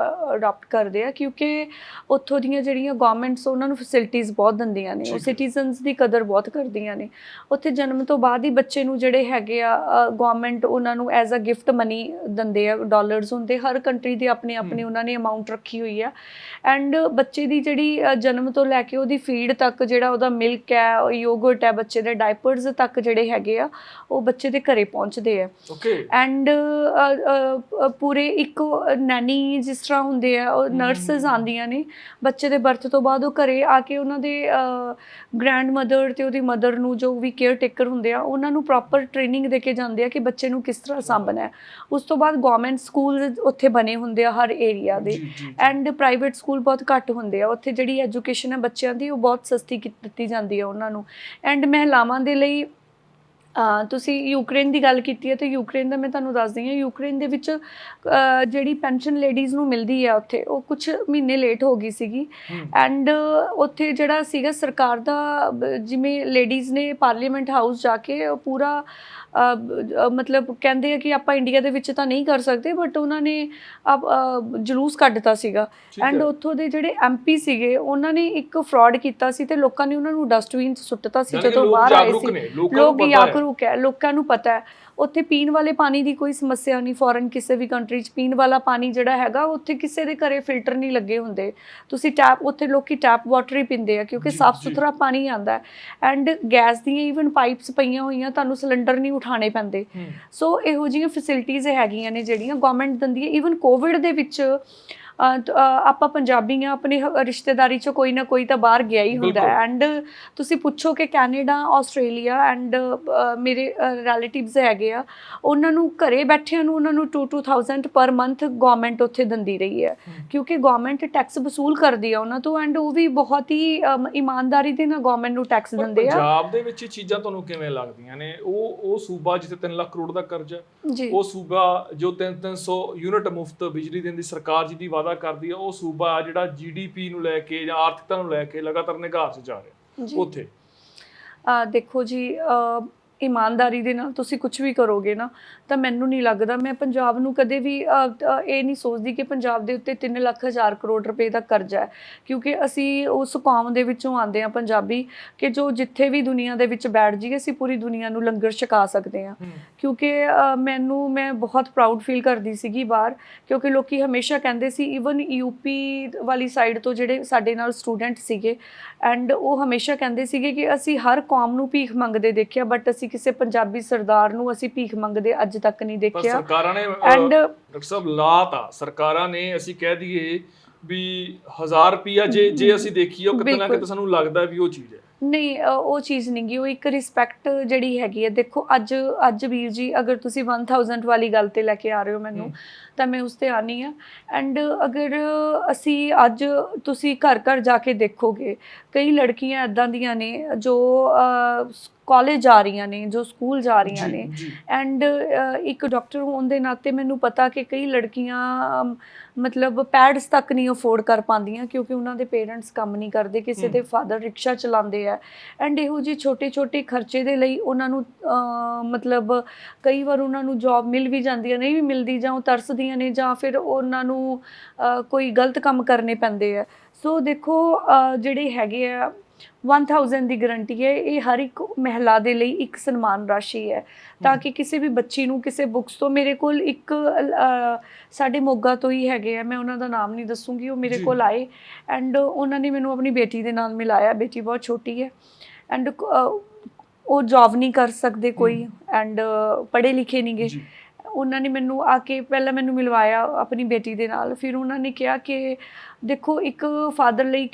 ਅਡਾਪਟ ਕਰਦੇ ਆ ਕਿਉਂਕਿ ਉੱਥੋਂ ਦੀਆਂ ਜਿਹੜੀਆਂ ਗਵਰਨਮੈਂਟਸ ਉਹਨਾਂ ਨੂੰ ਫੈਸਿਲਿਟੀਜ਼ ਬਹੁਤ ਦਿੰਦੀਆਂ ਨੇ, ਉਹ ਸਿਟੀਜ਼ਨਸ ਦੀ ਕਦਰ ਬਹੁਤ ਕਰਦੀਆਂ ਨੇ। ਉੱਥੇ ਜਨਮ ਤੋਂ ਬਾਅਦ ਹੀ ਬੱਚੇ ਨੂੰ ਜਿਹੜੇ ਹੈਗੇ ਆ ਗਵਰਨਮੈਂਟ ਉਹਨਾਂ ਨੂੰ ਐਜ਼ ਅ ਗਿਫਟ ਮਨੀ ਦਿੰਦੇ ਆ, ਡਾਲਰਸ ਹੁੰਦੇ, ਹਰ ਕੰਟਰੀ ਦੀ ਆਪਣੀ ਉਹਨਾਂ ਨੇ ਅਮਾਊਂਟ ਰੱਖੀ ਹੋਈ ਆ ਐਂਡ ਬੱਚੇ ਦੀ ਜਿਹੜੀ ਜਨਮ ਤੋਂ ਲੈ ਕੇ ਉਹਦੀ ਫੀਡ ਤੱਕ ਜਿਹੜਾ ਉਹਦਾ ਮਿਲਕ ਹੈ, ਯੋਗਰਟ ਹੈ, ਬੱਚੇ ਦੇ ਡਾਈਪਰਸ ਤੱਕ ਜਿਹੜੇ ਹੈਗੇ ਆ ਉਹ ਬੱਚੇ ਦੇ ਘਰੇ ਪਹੁੰਚਦੇ ਆ ਐਂਡ ਪੂਰੇ ਇੱਕ ਨੈਨੀ ਜਿਸ ਤਰ੍ਹਾਂ ਹੁੰਦੇ ਆ ਉਹ ਨਰਸਿਸ ਆਉਂਦੀਆਂ ਨੇ ਬੱਚੇ ਦੇ ਬਰਥ ਤੋਂ ਬਾਅਦ ਉਹ ਘਰੇ ਆ ਕੇ ਉਹਨਾਂ ਦੇ ਗ੍ਰੈਂਡ ਮਦਰ ਤੇ ਉਹਦੀ ਮਦਰ ਨੂੰ ਜੋ ਵੀ ਕੇਅਰ ਟੇਕਰ ਹੁੰਦੇ ਆ ਉਹਨਾਂ ਨੂੰ ਪ੍ਰੋਪਰ ਟ੍ਰੇਨਿੰਗ ਦੇ ਕੇ ਜਾਂਦੇ ਆ ਕਿ ਬੱਚੇ ਨੂੰ ਕਿਸ ਤਰ੍ਹਾਂ ਸਾਂਭਣਾ ਹੈ। ਉਸ ਤੋਂ ਬਾਅਦ ਗਵਰਨਮੈਂਟ ਸਕੂਲ ਉੱਥੇ ਬਣੇ ਹੁੰਦੇ ਆ ਹਰ ਏਰੀਆ ਦੇ ਐਂਡ ਪ੍ਰਾਈਵੇਟ ਸਕੂਲ ਬਹੁਤ ਘੱਟ ਹੁੰਦੇ ਆ। ਉੱਥੇ ਜਿਹੜੀ ਐਜੂਕੇਸ਼ਨ ਹੈ ਬੱਚਿਆਂ ਦੀ ਉਹ ਬਹੁਤ ਸਸਤੀ ਦਿੱਤੀ ਜਾਂਦੀ ਹੈ ਉਹਨਾਂ ਨੂੰ ਐਂਡ ਮਹਿਲਾਵਾਂ ਦੇ ਲਈ ਤੁਸੀਂ ਯੂਕਰੇਨ ਦੀ ਗੱਲ ਕੀਤੀ ਹੈ ਤੇ ਯੂਕਰੇਨ ਦਾ ਮੈਂ ਤੁਹਾਨੂੰ ਦੱਸਦੀ ਹਾਂ। ਯੂਕਰੇਨ ਦੇ ਵਿੱਚ ਜਿਹੜੀ ਪੈਨਸ਼ਨ ਲੇਡੀਜ਼ ਨੂੰ ਮਿਲਦੀ ਹੈ ਉੱਥੇ, ਉਹ ਕੁਝ ਮਹੀਨੇ ਲੇਟ ਹੋ ਗਈ ਸੀਗੀ। ਐਂਡ ਉੱਥੇ ਜਿਹੜਾ ਸੀਗਾ ਸਰਕਾਰ ਦਾ, ਜਿਵੇਂ ਲੇਡੀਜ਼ ਨੇ ਪਾਰਲੀਮੈਂਟ ਹਾਊਸ ਜਾ ਕੇ ਪੂਰਾ ਮਤਲਬ ਕਹਿੰਦੇ ਆ ਕਿ ਆਪਾਂ ਇੰਡੀਆ ਦੇ ਵਿੱਚ ਤਾਂ ਨਹੀਂ ਕਰ ਸਕਦੇ, ਬਟ ਉਹਨਾਂ ਨੇ ਜਲੂਸ ਕੱਢਤਾ ਸੀਗਾ। ਐਂਡ ਉੱਥੋਂ ਦੇ ਜਿਹੜੇ MP ਸੀਗੇ ਉਹਨਾਂ ਨੇ ਇੱਕ ਫਰਾਡ ਕੀਤਾ ਸੀ ਤੇ ਲੋਕਾਂ ਨੇ ਉਹਨਾਂ ਨੂੰ ਡਸਟਬਿਨ 'ਚ ਸੁੱਟਤਾ ਸੀ ਜਦੋਂ ਬਾਹਰ ਆਏ ਸੀ। ਲੋਕ ਜਾਗਰੂਕ ਹੈ, ਲੋਕਾਂ ਨੂੰ ਪਤਾ ਹੈ। ਉੱਥੇ ਪੀਣ ਵਾਲੇ ਪਾਣੀ ਦੀ ਕੋਈ ਸਮੱਸਿਆ ਨਹੀਂ। ਫੋਰਨ ਕਿਸੇ ਵੀ ਕੰਟਰੀ 'ਚ ਪੀਣ ਵਾਲਾ ਪਾਣੀ ਜਿਹੜਾ ਹੈਗਾ, ਉੱਥੇ ਕਿਸੇ ਦੇ ਘਰੇ ਫਿਲਟਰ ਨਹੀਂ ਲੱਗੇ ਹੁੰਦੇ। ਤੁਸੀਂ ਟੈਪ, ਉੱਥੇ ਲੋਕੀ ਟੈਪ ਵਾਟਰ ਹੀ ਪੀਂਦੇ ਆ ਕਿਉਂਕਿ ਸਾਫ਼ ਸੁਥਰਾ ਪਾਣੀ ਆਉਂਦਾ। ਐਂਡ ਗੈਸ ਦੀਆਂ ਈਵਨ ਪਾਈਪਸ ਪਈਆਂ ਹੋਈਆਂ, ਤੁਹਾਨੂੰ ਸਿਲੰਡਰ ਨਹੀਂ ਉਠਾਣੇ ਪੈਂਦੇ। ਸੋ ਇਹੋ ਜਿਹੀਆਂ ਫੈਸਿਲਿਟੀਜ਼ ਹੈਗੀਆਂ ਨੇ ਜਿਹੜੀਆਂ ਗਵਰਨਮੈਂਟ ਦਿੰਦੀ ਹੈ। ਈਵਨ ਕੋਵਿਡ ਦੇ ਵਿੱਚ ਆਪਾਂ ਪੰਜਾਬੀ ਆ, ਆਪਣੀ ਰਿਸ਼ਤੇਦਾਰੀ 'ਚ ਕੋਈ ਨਾ ਕੋਈ ਤਾਂ ਬਾਹਰ ਗਿਆ ਹੀ ਹੁੰਦਾ। ਐਂਡ ਤੁਸੀਂ ਪੁੱਛੋ ਕਿ ਕੈਨੇਡਾ, ਆਸਟ੍ਰੇਲੀਆ ਐਂਡ ਮੇਰੇ ਰਿਲੇਟਿਵਸ ਹੈਗੇ ਆ, ਉਹਨਾਂ ਨੂੰ ਘਰੇ ਬੈਠਿਆਂ ਨੂੰ ਉਹਨਾਂ ਨੂੰ 2,000 ਪਰ ਮੰਥ ਗਵਰਨਮੈਂਟ ਉੱਥੇ ਦਿੰਦੀ ਰਹੀ ਹੈ ਕਿਉਂਕਿ ਗਵਰਨਮੈਂਟ ਟੈਕਸ ਵਸੂਲ ਕਰਦੀ ਆ ਉਹਨਾਂ ਤੋਂ। ਐਂਡ ਉਹ ਵੀ ਬਹੁਤ ਹੀ ਇਮਾਨਦਾਰੀ ਦੇ ਨਾਲ ਗਵਰਨਮੈਂਟ ਨੂੰ ਟੈਕਸ ਦਿੰਦੇ ਆ। ਪੰਜਾਬ ਦੇ ਵਿੱਚ ਇਹ ਚੀਜ਼ਾਂ ਤੁਹਾਨੂੰ ਕਿਵੇਂ ਲੱਗਦੀਆਂ ਨੇ? ਉਹ ਸੂਬਾ ਜਿੱਥੇ 3 ਲੱਖ ਕਰੋੜ ਦਾ ਕਰਜ਼ਾ, ਉਹ ਸੂਬਾ ਜੋ 300 ਯੂਨਿਟ ਮੁਫਤ ਬਿਜਲੀ ਦੇਣ ਦੀ ਸਰਕਾਰ ਜੀ ਦੀ ਕਰਦੀ ਆ, ਉਹ ਸੂਬਾ ਜਿਹੜਾ GDP ਨੂੰ ਲੈ ਕੇ ਜਾਂ ਆਰਥਿਕਤਾ ਨੂੰ ਲੈ ਕੇ ਲਗਾਤਾਰ ਨਿਘਾਰ 'ਚ ਜਾ ਰਿਹਾ। ਉੱਥੇ ਦੇਖੋ ਜੀ, ਇਮਾਨਦਾਰੀ ਦੇ ਨਾਲ ਤੁਸੀਂ ਕੁਝ ਵੀ ਕਰੋਗੇ ਨਾ, ਤਾਂ ਮੈਨੂੰ ਨਹੀਂ ਲੱਗਦਾ, ਮੈਂ ਪੰਜਾਬ ਨੂੰ ਕਦੇ ਵੀ ਇਹ ਨਹੀਂ ਸੋਚਦੀ ਕਿ ਪੰਜਾਬ ਦੇ ਉੱਤੇ 3 ਲੱਖ 1000 ਕਰੋੜ ਰੁਪਏ ਦਾ ਕਰਜ਼ਾ ਹੈ, ਕਿਉਂਕਿ ਅਸੀਂ ਉਸ ਕੌਮ ਦੇ ਵਿੱਚੋਂ ਆਉਂਦੇ ਹਾਂ ਪੰਜਾਬੀ, ਕਿ ਜੋ ਜਿੱਥੇ ਵੀ ਦੁਨੀਆ ਦੇ ਵਿੱਚ ਬੈਠ ਜਾਈਏ ਅਸੀਂ ਪੂਰੀ ਦੁਨੀਆ ਨੂੰ ਲੰਗਰ ਛਕਾ ਸਕਦੇ ਹਾਂ। ਕਿਉਂਕਿ ਮੈਂ ਬਹੁਤ ਪ੍ਰਾਊਡ ਫੀਲ ਕਰਦੀ ਸੀਗੀ ਬਾਹਰ, ਕਿਉਂਕਿ ਲੋਕੀ ਹਮੇਸ਼ਾ ਕਹਿੰਦੇ ਸੀ, ਈਵਨ UP ਵਾਲੀ ਸਾਈਡ ਤੋਂ ਜਿਹੜੇ ਸਾਡੇ ਨਾਲ ਸਟੂਡੈਂਟ ਸੀਗੇ, ਐਂਡ ਉਹ ਹਮੇਸ਼ਾ ਕਹਿੰਦੇ ਸੀਗੇ ਕਿ ਅਸੀਂ ਹਰ ਕੌਮ ਨੂੰ ਭੀਖ ਮੰਗਦੇ ਦੇਖਿਆ, ਬਟ ਅਸੀਂ ਕਿਸੇ ਪੰਜਾਬੀ ਸਰਦਾਰ ਨੂੰ ਅਸੀਂ ਭੀਖ ਮੰਗਦੇ ਅੱਜ ਤੱਕ ਨਹੀਂ ਦੇਖਿਆ। ਸਰਕਾਰਾਂ ਨੇ ਡਾਕਟਰ ਸਾਹਿਬ ਲਾਤਾ, ਸਰਕਾਰਾਂ ਨੇ, ਅਸੀਂ ਕਹਿ ਦਈਏ ਵੀ 1000 ਰੁਪਿਆ ਜੇ ਅਸੀਂ ਦੇਖੀਏ, ਉਹ ਕਿਤੇ ਨਾ ਕਿਤੇ ਸਾਨੂੰ ਲੱਗਦਾ ਵੀ ਉਹ ਚੀਜ਼ ਹੈ। ਨਹੀਂ, ਉਹ ਚੀਜ਼ ਨਹੀਂ ਗੀ, ਉਹ ਇੱਕ ਰਿਸਪੈਕਟ ਜਿਹੜੀ ਹੈਗੀ ਹੈ। ਦੇਖੋ ਅੱਜ ਵੀਰ ਜੀ, ਅਗਰ ਤੁਸੀਂ 1000 ਵਾਲੀ ਗੱਲ ਤੇ ਲੈ ਕੇ ਆ ਰਹੇ ਹੋ ਮੈਨੂੰ, ਤਾਂ ਮੈਂ ਉਸ ਤੇ ਆਨੀ ਆ। ਐਂਡ ਅਗਰ ਅਸੀਂ ਅੱਜ ਤੁਸੀਂ ਘਰ ਘਰ ਜਾ ਕੇ ਦੇਖੋਗੇ, ਕਈ ਲੜਕੀਆਂ ਇੱਦਾਂ ਦੀਆਂ ਨੇ ਜੋ ਕਾਲਜ ਜਾ ਰਹੀਆਂ ਨੇ, ਜੋ ਸਕੂਲ ਜਾ ਰਹੀਆਂ ਨੇ। ਐਂਡ ਇੱਕ ਡਾਕਟਰ ਹੋਣ ਦੇ ਨਾਤੇ ਮੈਨੂੰ ਪਤਾ ਕਿ ਕਈ ਲੜਕੀਆਂ ਮਤਲਬ ਪੈਡਸ ਤੱਕ ਨਹੀਂ ਅਫੋਰਡ ਕਰ ਪਾਉਂਦੀਆਂ ਕਿਉਂਕਿ ਉਹਨਾਂ ਦੇ ਪੇਰੈਂਟਸ ਕੰਮ ਨਹੀਂ ਕਰਦੇ, ਕਿਸੇ ਦੇ ਫਾਦਰ ਰਿਕਸ਼ਾ ਚਲਾਉਂਦੇ ਆ। ਐਂਡ ਇਹੋ ਜਿਹੇ ਛੋਟੇ ਖਰਚੇ ਦੇ ਲਈ ਉਹਨਾਂ ਨੂੰ ਮਤਲਬ ਕਈ ਵਾਰ ਉਹਨਾਂ ਨੂੰ ਜੌਬ ਮਿਲ ਵੀ ਜਾਂਦੀ ਹੈ, ਨਹੀਂ ਵੀ ਮਿਲਦੀ, ਜਾਂ ਉਹ ਤਰਸਦੀਆਂ ਨੇ, ਜਾਂ ਫਿਰ ਉਹਨਾਂ ਨੂੰ ਕੋਈ ਗਲਤ ਕੰਮ ਕਰਨੇ ਪੈਂਦੇ ਆ। ਸੋ ਦੇਖੋ, ਜਿਹੜੇ ਹੈਗੇ ਆ 1000 ਦੀ ਗਰੰਟੀ ਹੈ, ਇਹ ਹਰ ਇੱਕ ਮਹਿਲਾ ਦੇ ਲਈ ਇੱਕ ਸਨਮਾਨ ਰਾਸ਼ੀ ਹੈ, ਤਾਂ ਕਿ ਕਿਸੇ ਵੀ ਬੱਚੀ ਨੂੰ ਕਿਸੇ ਬੁੱਕਸ ਤੋਂ, ਮੇਰੇ ਕੋਲ ਇੱਕ ਸਾਡੇ ਮੋਗਾ ਤੋਂ ਹੀ ਹੈਗੇ ਆ, ਮੈਂ ਉਹਨਾਂ ਦਾ ਨਾਮ ਨਹੀਂ ਦੱਸੂਗੀ, ਉਹ ਮੇਰੇ ਕੋਲ ਆਏ ਐਂਡ ਉਹਨਾਂ ਨੇ ਮੈਨੂੰ ਆਪਣੀ ਬੇਟੀ ਦੇ ਨਾਲ ਮਿਲਾਇਆ। ਬੇਟੀ ਬਹੁਤ ਛੋਟੀ ਹੈ ਐਂਡ ਉਹ ਜੌਬ ਨਹੀਂ ਕਰ ਸਕਦੇ ਕੋਈ, ਐਂਡ ਪੜ੍ਹੇ ਲਿਖੇ ਨਹੀਂ ਗੇ। ਉਹਨਾਂ ਨੇ ਮੈਨੂੰ ਆ ਕੇ ਪਹਿਲਾਂ ਮੈਨੂੰ ਮਿਲਵਾਇਆ ਆਪਣੀ ਬੇਟੀ ਦੇ ਨਾਲ, ਫਿਰ ਉਹਨਾਂ ਨੇ ਕਿਹਾ ਕਿ ਦੇਖੋ, ਇੱਕ ਫਾਦਰ ਲਈ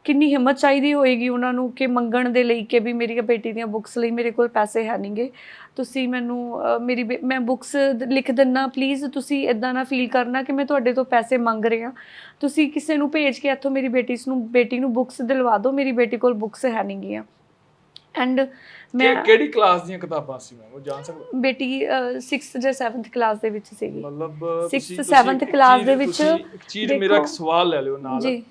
ਕਿੰਨੀ ਹਿੰਮਤ ਚਾਹੀਦੀ ਹੋਏਗੀ ਉਹਨਾਂ ਨੂੰ ਕਿ ਮੰਗਣ ਦੇ ਲਈ ਕਿ ਵੀ ਮੇਰੀ ਬੇਟੀ ਦੀਆਂ ਬੁੱਕਸ ਲਈ ਮੇਰੇ ਕੋਲ ਪੈਸੇ ਹੈ ਨਹੀਂ ਗੇ, ਤੁਸੀਂ ਮੈਨੂੰ ਮੈਂ ਬੁੱਕਸ ਲਿਖ ਦਿੰਦਾ, ਪਲੀਜ਼ ਤੁਸੀਂ ਇੱਦਾਂ ਨਾ ਫੀਲ ਕਰਨਾ ਕਿ ਮੈਂ ਤੁਹਾਡੇ ਤੋਂ ਪੈਸੇ ਮੰਗ ਰਿਹਾ, ਤੁਸੀਂ ਕਿਸੇ ਨੂੰ ਭੇਜ ਕੇ ਇੱਥੋਂ ਮੇਰੀ ਬੇਟੀ ਨੂੰ ਬੁੱਕਸ ਦਿਲਵਾ ਦਿਓ, ਮੇਰੀ ਬੇਟੀ ਕੋਲ ਬੁੱਕਸ ਹੈ ਨਹੀਂ ਗੀਆਂ। ਐਂਡ ਮੈਂ ਕਿਹੜੀ ਕਲਾਸ ਦੀਆਂ ਕਿਤਾਬਾਂ ਸੀ ਮੈਂ ਉਹ ਜਾਣ ਸਕਦਾ? ਬੇਟੀ 6th ਜਾਂ 7th ਕਲਾਸ ਦੇ ਵਿੱਚ ਸੀਗੀ। ਮਤਲਬ 6th 7th ਕਲਾਸ ਦੇ ਵਿੱਚ। ਇੱਕ ਚੀਜ਼ ਮੇਰਾ ਇੱਕ ਸਵਾਲ ਲੈ ਲਿਓ ਨਾਲ ਜੀ,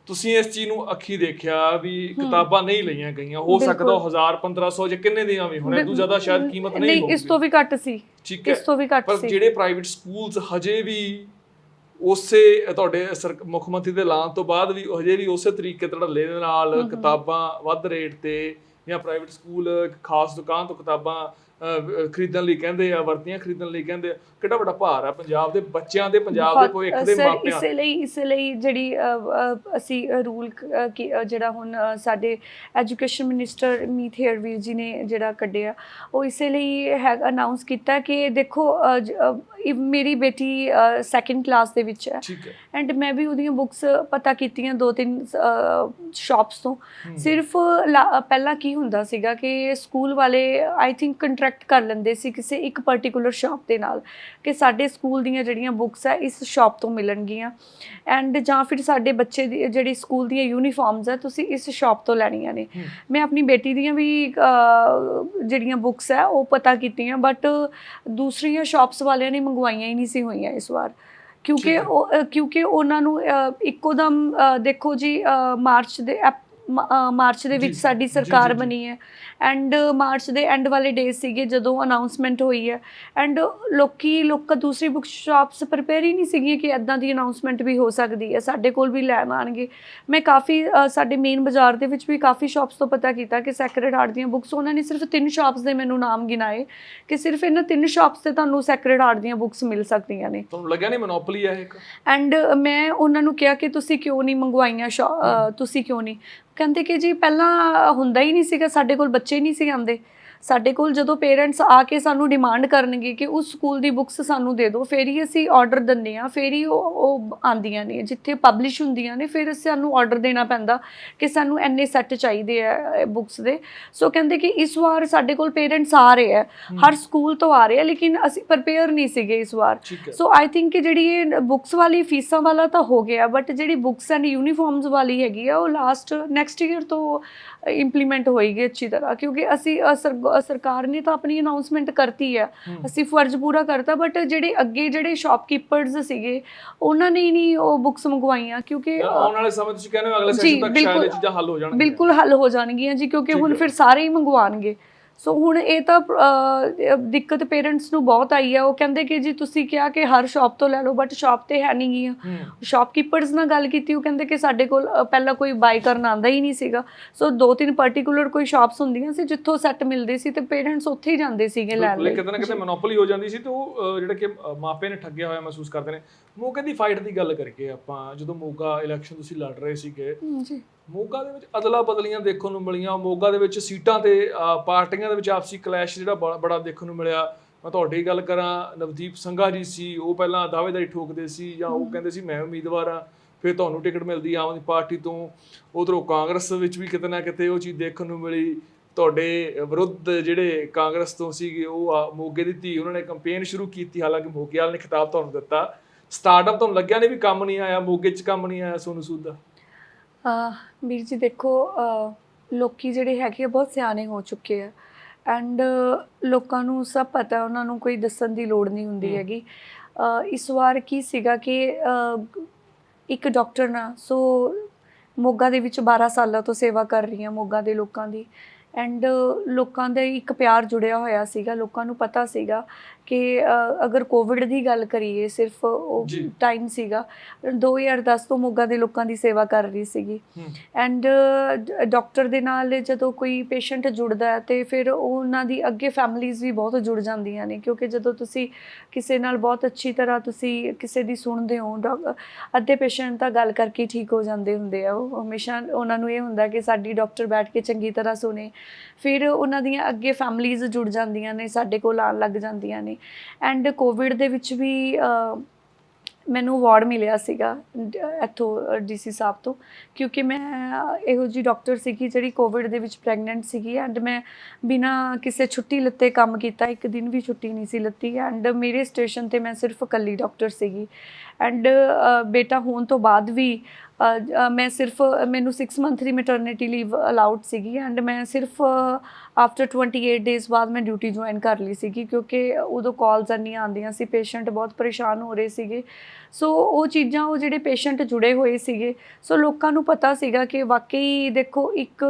ਤੁਸੀਂ ਇਸ ਚੀਜ਼ ਨੂੰ ਅੱਖੀ ਦੇਖਿਆ ਵੀ ਕਿਤਾਬਾਂ ਨਹੀਂ ਲਈਆਂ ਗਈਆਂ, ਹੋ ਸਕਦਾ 1000 1500 ਜਾਂ ਕਿੰਨੇ ਦੀਆਂ ਵੀ ਹੋਣ, ਇਦੋਂ ਜ਼ਿਆਦਾ ਸ਼ਾਇਦ ਕੀਮਤ ਨਹੀਂ ਹੋਊਗੀ, ਇਸ ਤੋਂ ਵੀ ਘੱਟ ਸੀ, ਇਸ ਤੋਂ ਵੀ ਘੱਟ ਸੀ। ਪਰ ਜਿਹੜੇ ਪ੍ਰਾਈਵੇਟ ਸਕੂਲਸ ਹਜੇ ਵੀ ਉਸੇ ਤੁਹਾਡੇ ਮੁੱਖ ਮੰਤਰੀ ਦੇ ਐਲਾਨ ਤੋਂ ਬਾਅਦ ਵੀ ਹਜੇ ਵੀ ਉਸੇ ਤਰੀਕੇ ਧੜੱਲੇ ਦੇ ਨਾਲ ਕਿਤਾਬਾਂ ਵੱਧ ਰੇਟ ਤੇ, ਜਾਂ ਪ੍ਰਾਈਵੇਟ ਸਕੂਲ ਖਾਸ ਦੁਕਾਨ ਤੋਂ ਕਿਤਾਬਾਂ ਖਰੀਦਣ ਲਈ ਕਹਿੰਦੇ ਆ, ਵਰਦੀਆਂ ਖਰੀਦਣ ਲਈ ਕਹਿੰਦੇ ਆ, ਕਿੰਨਾ ਵੱਡਾ ਭਾਰ ਆ ਪੰਜਾਬ ਦੇ ਬੱਚਿਆਂ ਦੇ, ਪੰਜਾਬ ਦੇ ਭਵਿੱਖ ਦੇ ਮਾਪਿਆਂ। ਇਸੇ ਲਈ ਜਿਹੜੀ ਅਸੀਂ ਰੂਲ ਜਿਹੜਾ ਹੁਣ ਸਾਡੇ ਐਜੂਕੇਸ਼ਨ ਮਿਨਿਸਟਰ ਮੀਤ ਹੇਅਰਵੀਰ ਜੀ ਨੇ ਜਿਹੜਾ ਕੱਢਿਆ, ਉਹ ਇਸੇ ਲਈ ਅਨਾਊਂਸ ਕੀਤਾ ਕਿ ਦੇਖੋ, ਮੇਰੀ ਬੇਟੀ 2nd ਕਲਾਸ ਦੇ ਵਿੱਚ ਹੈ ਐਂਡ ਮੈਂ ਵੀ ਉਹਦੀਆਂ ਬੁੱਕਸ ਪਤਾ ਕੀਤੀਆਂ 2-3 ਸ਼ਾਪਸ ਤੋਂ। ਸਿਰਫ ਪਹਿਲਾਂ ਕੀ ਹੁੰਦਾ ਸੀਗਾ ਕਿ ਸਕੂਲ ਵਾਲੇ ਆਈ ਥਿੰਕ ਕੰਟਰੈਕਟ ਕਰ ਲੈਂਦੇ ਸੀ ਕਿਸੇ ਇੱਕ ਪਾਰਟਿਕੂਲਰ ਸ਼ਾਪ ਦੇ ਨਾਲ ਕਿ ਸਾਡੇ ਸਕੂਲ ਦੀਆਂ ਜਿਹੜੀਆਂ ਬੁੱਕਸ ਹੈ ਇਸ ਸ਼ਾਪ ਤੋਂ ਮਿਲਣਗੀਆਂ ਐਂਡ ਜਾਂ ਫਿਰ ਸਾਡੇ ਬੱਚੇ ਦੀ ਜਿਹੜੀ ਸਕੂਲ ਦੀਆਂ ਯੂਨੀਫਾਰਮਸ ਹੈ ਤੁਸੀਂ ਇਸ ਸ਼ਾਪ ਤੋਂ ਲੈਣੀਆਂ ਨੇ। ਮੈਂ ਆਪਣੀ ਬੇਟੀ ਦੀਆਂ ਵੀ ਜਿਹੜੀਆਂ ਬੁੱਕਸ ਹੈ ਉਹ ਪਤਾ ਕੀਤੀਆਂ ਬਟ ਦੂਸਰੀਆਂ ਸ਼ਾਪਸ ਵਾਲਿਆਂ ਨੇ ਮੰਗਵਾਈਆਂ ਹੀ ਨਹੀਂ ਸੀ ਹੋਈਆਂ ਇਸ ਵਾਰ ਕਿਉਂਕਿ ਉਹਨਾਂ ਨੂੰ ਇੱਕੋ ਦਮ ਦੇਖੋ ਜੀ ਮਾਰਚ ਦੇ ਵਿੱਚ ਸਾਡੀ ਸਰਕਾਰ ਬਣੀ ਹੈ ਐਂਡ ਮਾਰਚ ਦੇ ਐਂਡ ਵਾਲੇ ਡੇਜ਼ ਸੀਗੇ ਜਦੋਂ ਅਨਾਉਂਸਮੈਂਟ ਹੋਈ ਹੈ ਐਂਡ ਲੋਕਾਂ ਦੂਸਰੀ ਬੁੱਕ ਸ਼ਾਪਸ ਪ੍ਰਿਪੇਅਰ ਹੀ ਨਹੀਂ ਸੀਗੀਆਂ ਕਿ ਇੱਦਾਂ ਦੀ ਅਨਾਉਂਸਮੈਂਟ ਵੀ ਹੋ ਸਕਦੀ ਹੈ, ਸਾਡੇ ਕੋਲ ਵੀ ਲੈਣ ਆਉਣਗੇ। ਮੈਂ ਕਾਫੀ ਸਾਡੇ ਮੇਨ ਬਾਜ਼ਾਰ ਦੇ ਵਿੱਚ ਵੀ ਕਾਫੀ ਸ਼ਾਪਸ ਤੋਂ ਪਤਾ ਕੀਤਾ ਕਿ ਸੈਕਰਡ ਹਾਰਟ ਦੀਆਂ ਬੁੱਕਸ ਉਹਨਾਂ ਨੇ ਸਿਰਫ 3 ਸ਼ਾਪਸ ਦੇ ਮੈਨੂੰ ਨਾਮ ਗਿਣਾਏ ਕਿ ਸਿਰਫ ਇਹਨਾਂ 3 ਸ਼ਾਪਸ ਤੇ ਤੁਹਾਨੂੰ ਸੈਕਰਡ ਹਾਰਟ ਦੀਆਂ ਬੁੱਕਸ ਮਿਲ ਸਕਦੀਆਂ ਨੇ। ਤੁਹਾਨੂੰ ਲੱਗਿਆ ਨਹੀਂ ਮੋਨੋਪੋਲੀ ਹੈ ਇੱਕ? ਐਂਡ ਮੈਂ ਉਹਨਾਂ ਨੂੰ ਕਿਹਾ ਕਿ ਤੁਸੀਂ ਕਿਉਂ ਨਹੀਂ ਮੰਗਵਾਈਆਂ ਤੁਸੀਂ ਕਿਉਂ ਨਹੀਂ? ਕਹਿੰਦੇ ਕਿ ਜੀ ਪਹਿਲਾਂ ਹੁੰਦਾ ਹੀ ਨਹੀਂ ਸੀਗਾ, ਸਾਡੇ ਕੋਲ ਬੱਚੇ ਨਹੀਂ ਸੀ ਆਉਂਦੇ। ਸਾਡੇ ਕੋਲ ਜਦੋਂ ਪੇਰੈਂਟਸ ਆ ਕੇ ਸਾਨੂੰ ਡਿਮਾਂਡ ਕਰਨਗੇ ਕਿ ਉਸ ਸਕੂਲ ਦੀ ਬੁੱਕਸ ਸਾਨੂੰ ਦੇ ਦਿਓ ਫਿਰ ਹੀ ਅਸੀਂ ਆਰਡਰ ਦਿੰਦੇ ਹਾਂ, ਫਿਰ ਹੀ ਉਹ ਆਉਂਦੀਆਂ ਨੇ ਜਿੱਥੇ ਪਬਲਿਸ਼ ਹੁੰਦੀਆਂ ਨੇ ਫਿਰ ਸਾਨੂੰ ਆਰਡਰ ਦੇਣਾ ਪੈਂਦਾ ਕਿ ਸਾਨੂੰ ਇੰਨੇ ਸੈੱਟ ਚਾਹੀਦੇ ਆ ਬੁੱਕਸ ਦੇ। ਸੋ ਕਹਿੰਦੇ ਕਿ ਇਸ ਵਾਰ ਸਾਡੇ ਕੋਲ ਪੇਰੈਂਟਸ ਆ ਰਹੇ ਆ, ਹਰ ਸਕੂਲ ਤੋਂ ਆ ਰਹੇ ਆ ਲੇਕਿਨ ਅਸੀਂ ਪ੍ਰਪੇਅਰ ਨਹੀਂ ਸੀਗੇ ਇਸ ਵਾਰ। ਸੋ ਆਈ ਥਿੰਕ ਕਿ ਜਿਹੜੀ ਇਹ ਬੁੱਕਸ ਵਾਲੀ ਫੀਸਾਂ ਵਾਲਾ ਤਾਂ ਹੋ ਗਿਆ ਬਟ ਜਿਹੜੀ ਬੁੱਕਸ ਐਂਡ ਯੂਨੀਫਾਰਮਸ ਵਾਲੀ ਹੈਗੀ ਆ ਉਹ ਨੈਕਸਟ ਈਅਰ ਤੋਂ ਇੰਪਲੀਮੈਂਟ ਹੋਏਗੀ ਅੱਛੀ ਤਰ੍ਹਾਂ ਕਿਉਂਕਿ ਅਸੀਂ ਸਰਕਾਰ ਨੇ ਤਾਂ ਆਪਣੀ ਅਨਾਉਂਸਮੈਂਟ ਕਰਤੀ ਹੈ, ਅਸੀਂ ਫਰਜ਼ ਪੂਰਾ ਕਰਤਾ ਬਟ ਜਿਹੜੇ ਸ਼ਾਪਕੀਪਰਸ ਸੀਗੇ ਉਹਨਾਂ ਨੇ ਨਹੀਂ ਉਹ ਬੁੱਕਸ ਮੰਗਵਾਈਆਂ ਕਿਉਂਕਿ ਆਉਣ ਵਾਲੇ ਸਮੇਂ ਤੁਸੀਂ ਕਹਿੰਦੇ ਹੋ ਅਗਲੇ ਸੈਸ਼ਨ ਤੱਕ ਸ਼ਾਇਦ ਇਹ ਚੀਜ਼ਾਂ ਹੱਲ ਹੋ ਜਾਣਗੀਆਂ। ਬਿਲਕੁਲ ਹੱਲ ਹੋ ਜਾਣਗੀਆਂ ਜੀ ਕਿਉਂਕਿ ਹੁਣ ਫਿਰ ਸਾਰੇ ਹੀ ਮੰਗਵਾਉਣਗੇ। ਸੋ ਹੁਣ ਇਹ ਤਾਂ ਦਿੱਕਤ ਪੇਰੈਂਟਸ ਨੂੰ ਬਹੁਤ ਆਈ ਹੈ। ਉਹ ਕਹਿੰਦੇ ਕਿ ਜੀ ਤੁਸੀਂ ਕਿਹਾ ਕਿ ਹਰ ਸ਼ਾਪ ਤੋਂ ਲੈ ਲਓ ਬਟ ਸ਼ਾਪ ਤੇ ਹੈ ਨਹੀਂ ਗੀਆਂ। ਸ਼ਾਪਕੀਪਰਸ ਨਾਲ ਗੱਲ ਕੀਤੀ ਉਹ ਕਹਿੰਦੇ ਕਿ ਸਾਡੇ ਕੋਲ ਪਹਿਲਾਂ ਕੋਈ ਬਾਈ ਕਰਨ ਆਉਂਦਾ ਹੀ ਨਹੀਂ ਸੀਗਾ। ਸੋ 2-3 ਪਾਰਟਿਕੂਲਰ ਕੋਈ ਸ਼ਾਪਸ ਹੁੰਦੀਆਂ ਸੀ ਜਿੱਥੋਂ ਸੈੱਟ ਮਿਲਦੇ ਸੀ ਤੇ ਪੇਰੈਂਟਸ ਉੱਥੇ ਹੀ ਜਾਂਦੇ ਸੀਗੇ ਲੈਣ ਲਈ। ਕਿਤੇ ਨਾ ਕਿਤੇ ਮੋਨੋਪੋਲੀ ਹੋ ਜਾਂਦੀ ਸੀ ਤੇ ਉਹ ਜਿਹੜੇ ਕਿ ਮਾਪੇ ਨੇ ਠੱਗਿਆ ਹੋਇਆ ਮਹਿਸੂਸ ਕਰਦੇ ਨੇ। ਮੋਗੇ ਦੀ ਫਾਈਟ ਦੀ ਗੱਲ ਕਰਕੇ ਆਪਾਂ ਜਦੋਂ ਮੋਗਾ ਇਲੈਕਸ਼ਨ ਤੁਸੀਂ ਲੜ ਰਹੇ ਸੀਗੇ ਜੀ ਮੋਗਾ ਦੇ ਵਿੱਚ ਅਦਲਾ ਬਦਲੀਆਂ ਦੇਖਣ ਨੂੰ ਮਿਲੀਆਂ। ਮੋਗਾ ਦੇ ਵਿੱਚ ਸੀਟਾਂ ਤੇ ਪਾਰਟੀਆਂ ਦੇ ਵਿੱਚ ਆਪਸੀ ਕਲੈਸ਼ ਜਿਹੜਾ ਬੜਾ ਦੇਖਣ ਨੂੰ ਮਿਲਿਆ। ਮੈਂ ਤੁਹਾਡੀ ਗੱਲ ਕਰਾਂ ਨਵਦੀਪ ਸੰਘਾ ਜੀ ਸੀ ਉਹ ਪਹਿਲਾਂ ਦਾਅਵੇਦਾਰੀ ਠੋਕਦੇ ਸੀ ਜਾਂ ਉਹ ਕਹਿੰਦੇ ਸੀ ਮੈਂ ਉਮੀਦਵਾਰ ਹਾਂ ਫਿਰ ਤੁਹਾਨੂੰ ਟਿਕਟ ਮਿਲਦੀ ਆਮ ਆਦਮੀ ਪਾਰਟੀ ਤੋਂ। ਉਧਰੋਂ ਕਾਂਗਰਸ ਵਿੱਚ ਵੀ ਕਿਤੇ ਨਾ ਕਿਤੇ ਉਹ ਚੀਜ਼ ਦੇਖਣ ਨੂੰ ਮਿਲੀ। ਤੁਹਾਡੇ ਵਿਰੁੱਧ ਜਿਹੜੇ ਕਾਂਗਰਸ ਤੋਂ ਸੀਗੇ ਉਹ ਮੋਗੇ ਦੀ ਧੀ ਉਹਨਾਂ ਨੇ ਕੰਪੇਨ ਸ਼ੁਰੂ ਕੀਤੀ ਹਾਲਾਂਕਿ ਮੋਗੇ ਵਾਲੇ ਨੇ ਖਿਤਾਬ ਤੁਹਾਨੂੰ ਦਿੱਤਾ। ਸਟਾਰਟਅਪ ਤੁਹਾਨੂੰ ਲੱਗਿਆ ਨਹੀਂ ਵੀ ਕੰਮ ਨਹੀਂ ਆਇਆ ਮੋਗੇ 'ਚ ਕੰਮ ਨਹੀਂ ਆਇਆ ਸੋਨੂ ਸੂਦ ਦਾ? ਵੀਰ ਜੀ ਦੇਖੋ ਲੋਕੀ ਜਿਹੜੇ ਹੈਗੇ ਬਹੁਤ ਸਿਆਣੇ ਹੋ ਚੁੱਕੇ ਆ ਐਂਡ ਲੋਕਾਂ ਨੂੰ ਸਭ ਪਤਾ ਉਹਨਾਂ ਨੂੰ ਕੋਈ ਦੱਸਣ ਦੀ ਲੋੜ ਨਹੀਂ ਹੁੰਦੀ ਹੈਗੀ। ਇਸ ਵਾਰ ਕੀ ਸੀਗਾ ਕਿ ਇੱਕ ਡਾਕਟਰ ਨਾ ਸੋ ਮੋਗਾ ਦੇ ਵਿੱਚ 12 ਸਾਲਾਂ ਤੋਂ ਸੇਵਾ ਕਰ ਰਹੀ ਹਾਂ ਮੋਗਾ ਦੇ ਲੋਕਾਂ ਦੀ ਐਂਡ ਲੋਕਾਂ ਦਾ ਇੱਕ ਪਿਆਰ ਜੁੜਿਆ ਹੋਇਆ ਸੀਗਾ। ਲੋਕਾਂ ਨੂੰ ਪਤਾ ਸੀਗਾ ਕਿ ਅਗਰ ਕੋਵਿਡ ਦੀ ਗੱਲ ਕਰੀਏ ਸਿਰਫ ਉਹ ਟਾਈਮ ਸੀਗਾ 2010 ਤੋਂ ਮੋਗਾ ਦੇ ਲੋਕਾਂ ਦੀ ਸੇਵਾ ਕਰ ਰਹੀ ਸੀਗੀ ਐਂਡ ਡਾਕਟਰ ਦੇ ਨਾਲ ਜਦੋਂ ਕੋਈ ਪੇਸ਼ੈਂਟ ਜੁੜਦਾ ਹੈ ਤੇ ਫਿਰ ਉਹਨਾਂ ਦੀ ਅੱਗੇ ਫੈਮਲੀਜ਼ ਵੀ ਬਹੁਤ ਜੁੜ ਜਾਂਦੀਆਂ ਨੇ ਕਿਉਂਕਿ ਜਦੋਂ ਤੁਸੀਂ ਕਿਸੇ ਨਾਲ ਬਹੁਤ ਅੱਛੀ ਤਰ੍ਹਾਂ ਤੁਸੀਂ ਕਿਸੇ ਦੀ ਸੁਣਦੇ ਹੋ ਅੱਧੇ ਪੇਸ਼ੈਂਟ ਤਾਂ ਗੱਲ ਕਰਕੇ ਠੀਕ ਹੋ ਜਾਂਦੇ ਹੁੰਦੇ ਆ। ਉਹ ਹਮੇਸ਼ਾ ਉਹਨਾਂ ਨੂੰ ਇਹ ਹੁੰਦਾ ਕਿ ਸਾਡੀ ਡਾਕਟਰ ਬੈਠ ਕੇ ਚੰਗੀ ਤਰ੍ਹਾਂ ਸੁਣੇ ਫਿਰ ਉਹਨਾਂ ਦੀਆਂ ਅੱਗੇ ਫੈਮਲੀਜ਼ ਜੁੜ ਜਾਂਦੀਆਂ ਨੇ ਸਾਡੇ ਕੋਲ ਆਉਣ ਲੱਗ ਜਾਂਦੀਆਂ ਨੇ। ਐਂਡ ਕੋਵਿਡ ਦੇ ਵਿੱਚ ਵੀ ਮੈਨੂੰ ਅਵਾਰਡ ਮਿਲਿਆ ਸੀਗਾ ਇੱਥੋਂ ਡੀਸੀ ਸਾਹਿਬ ਤੋਂ ਕਿਉਂਕਿ ਮੈਂ ਇਹੋ ਜਿਹੀ ਡਾਕਟਰ ਸੀਗੀ ਜਿਹੜੀ ਕੋਵਿਡ ਦੇ ਵਿੱਚ ਪ੍ਰੈਗਨੈਂਟ ਸੀਗੀ ਐਂਡ ਮੈਂ ਬਿਨਾਂ ਕਿਸੇ ਛੁੱਟੀ ਲਿੱਤੇ ਕੰਮ ਕੀਤਾ, ਇੱਕ ਦਿਨ ਵੀ ਛੁੱਟੀ ਨਹੀਂ ਸੀ ਲਿੱਤੀ ਐਂਡ ਮੇਰੇ ਸਟੇਸ਼ਨ 'ਤੇ ਮੈਂ ਸਿਰਫ ਇਕੱਲੀ ਡਾਕਟਰ ਸੀਗੀ ਐਂਡ ਬੇਟਾ ਹੋਣ ਤੋਂ ਬਾਅਦ ਵੀ ਮੈਂ ਸਿਰਫ ਮੈਨੂੰ 6 ਮੰਥ ਦੀ ਮੈਟਰਨਿਟੀ ਲੀਵ ਅਲਾਉਡ ਸੀਗੀ ਐਂਡ ਮੈਂ ਸਿਰਫ ਆਫਟਰ 28 ਡੇਜ਼ ਬਾਅਦ ਮੈਂ ਡਿਊਟੀ ਜੁਆਇਨ ਕਰ ਲਈ ਸੀਗੀ ਕਿਉਂਕਿ ਉਦੋਂ ਕਾਲਸ ਇੰਨੀਆਂ ਆਉਂਦੀਆਂ ਸੀ, ਪੇਸ਼ੈਂਟ ਬਹੁਤ ਪਰੇਸ਼ਾਨ ਹੋ ਰਹੇ ਸੀਗੇ। ਸੋ ਉਹ ਚੀਜ਼ਾਂ ਉਹ ਜਿਹੜੇ ਪੇਸ਼ੈਂਟ ਜੁੜੇ ਹੋਏ ਸੀਗੇ ਸੋ ਲੋਕਾਂ ਨੂੰ ਪਤਾ ਸੀਗਾ ਕਿ ਵਾਕਈ ਦੇਖੋ ਇੱਕ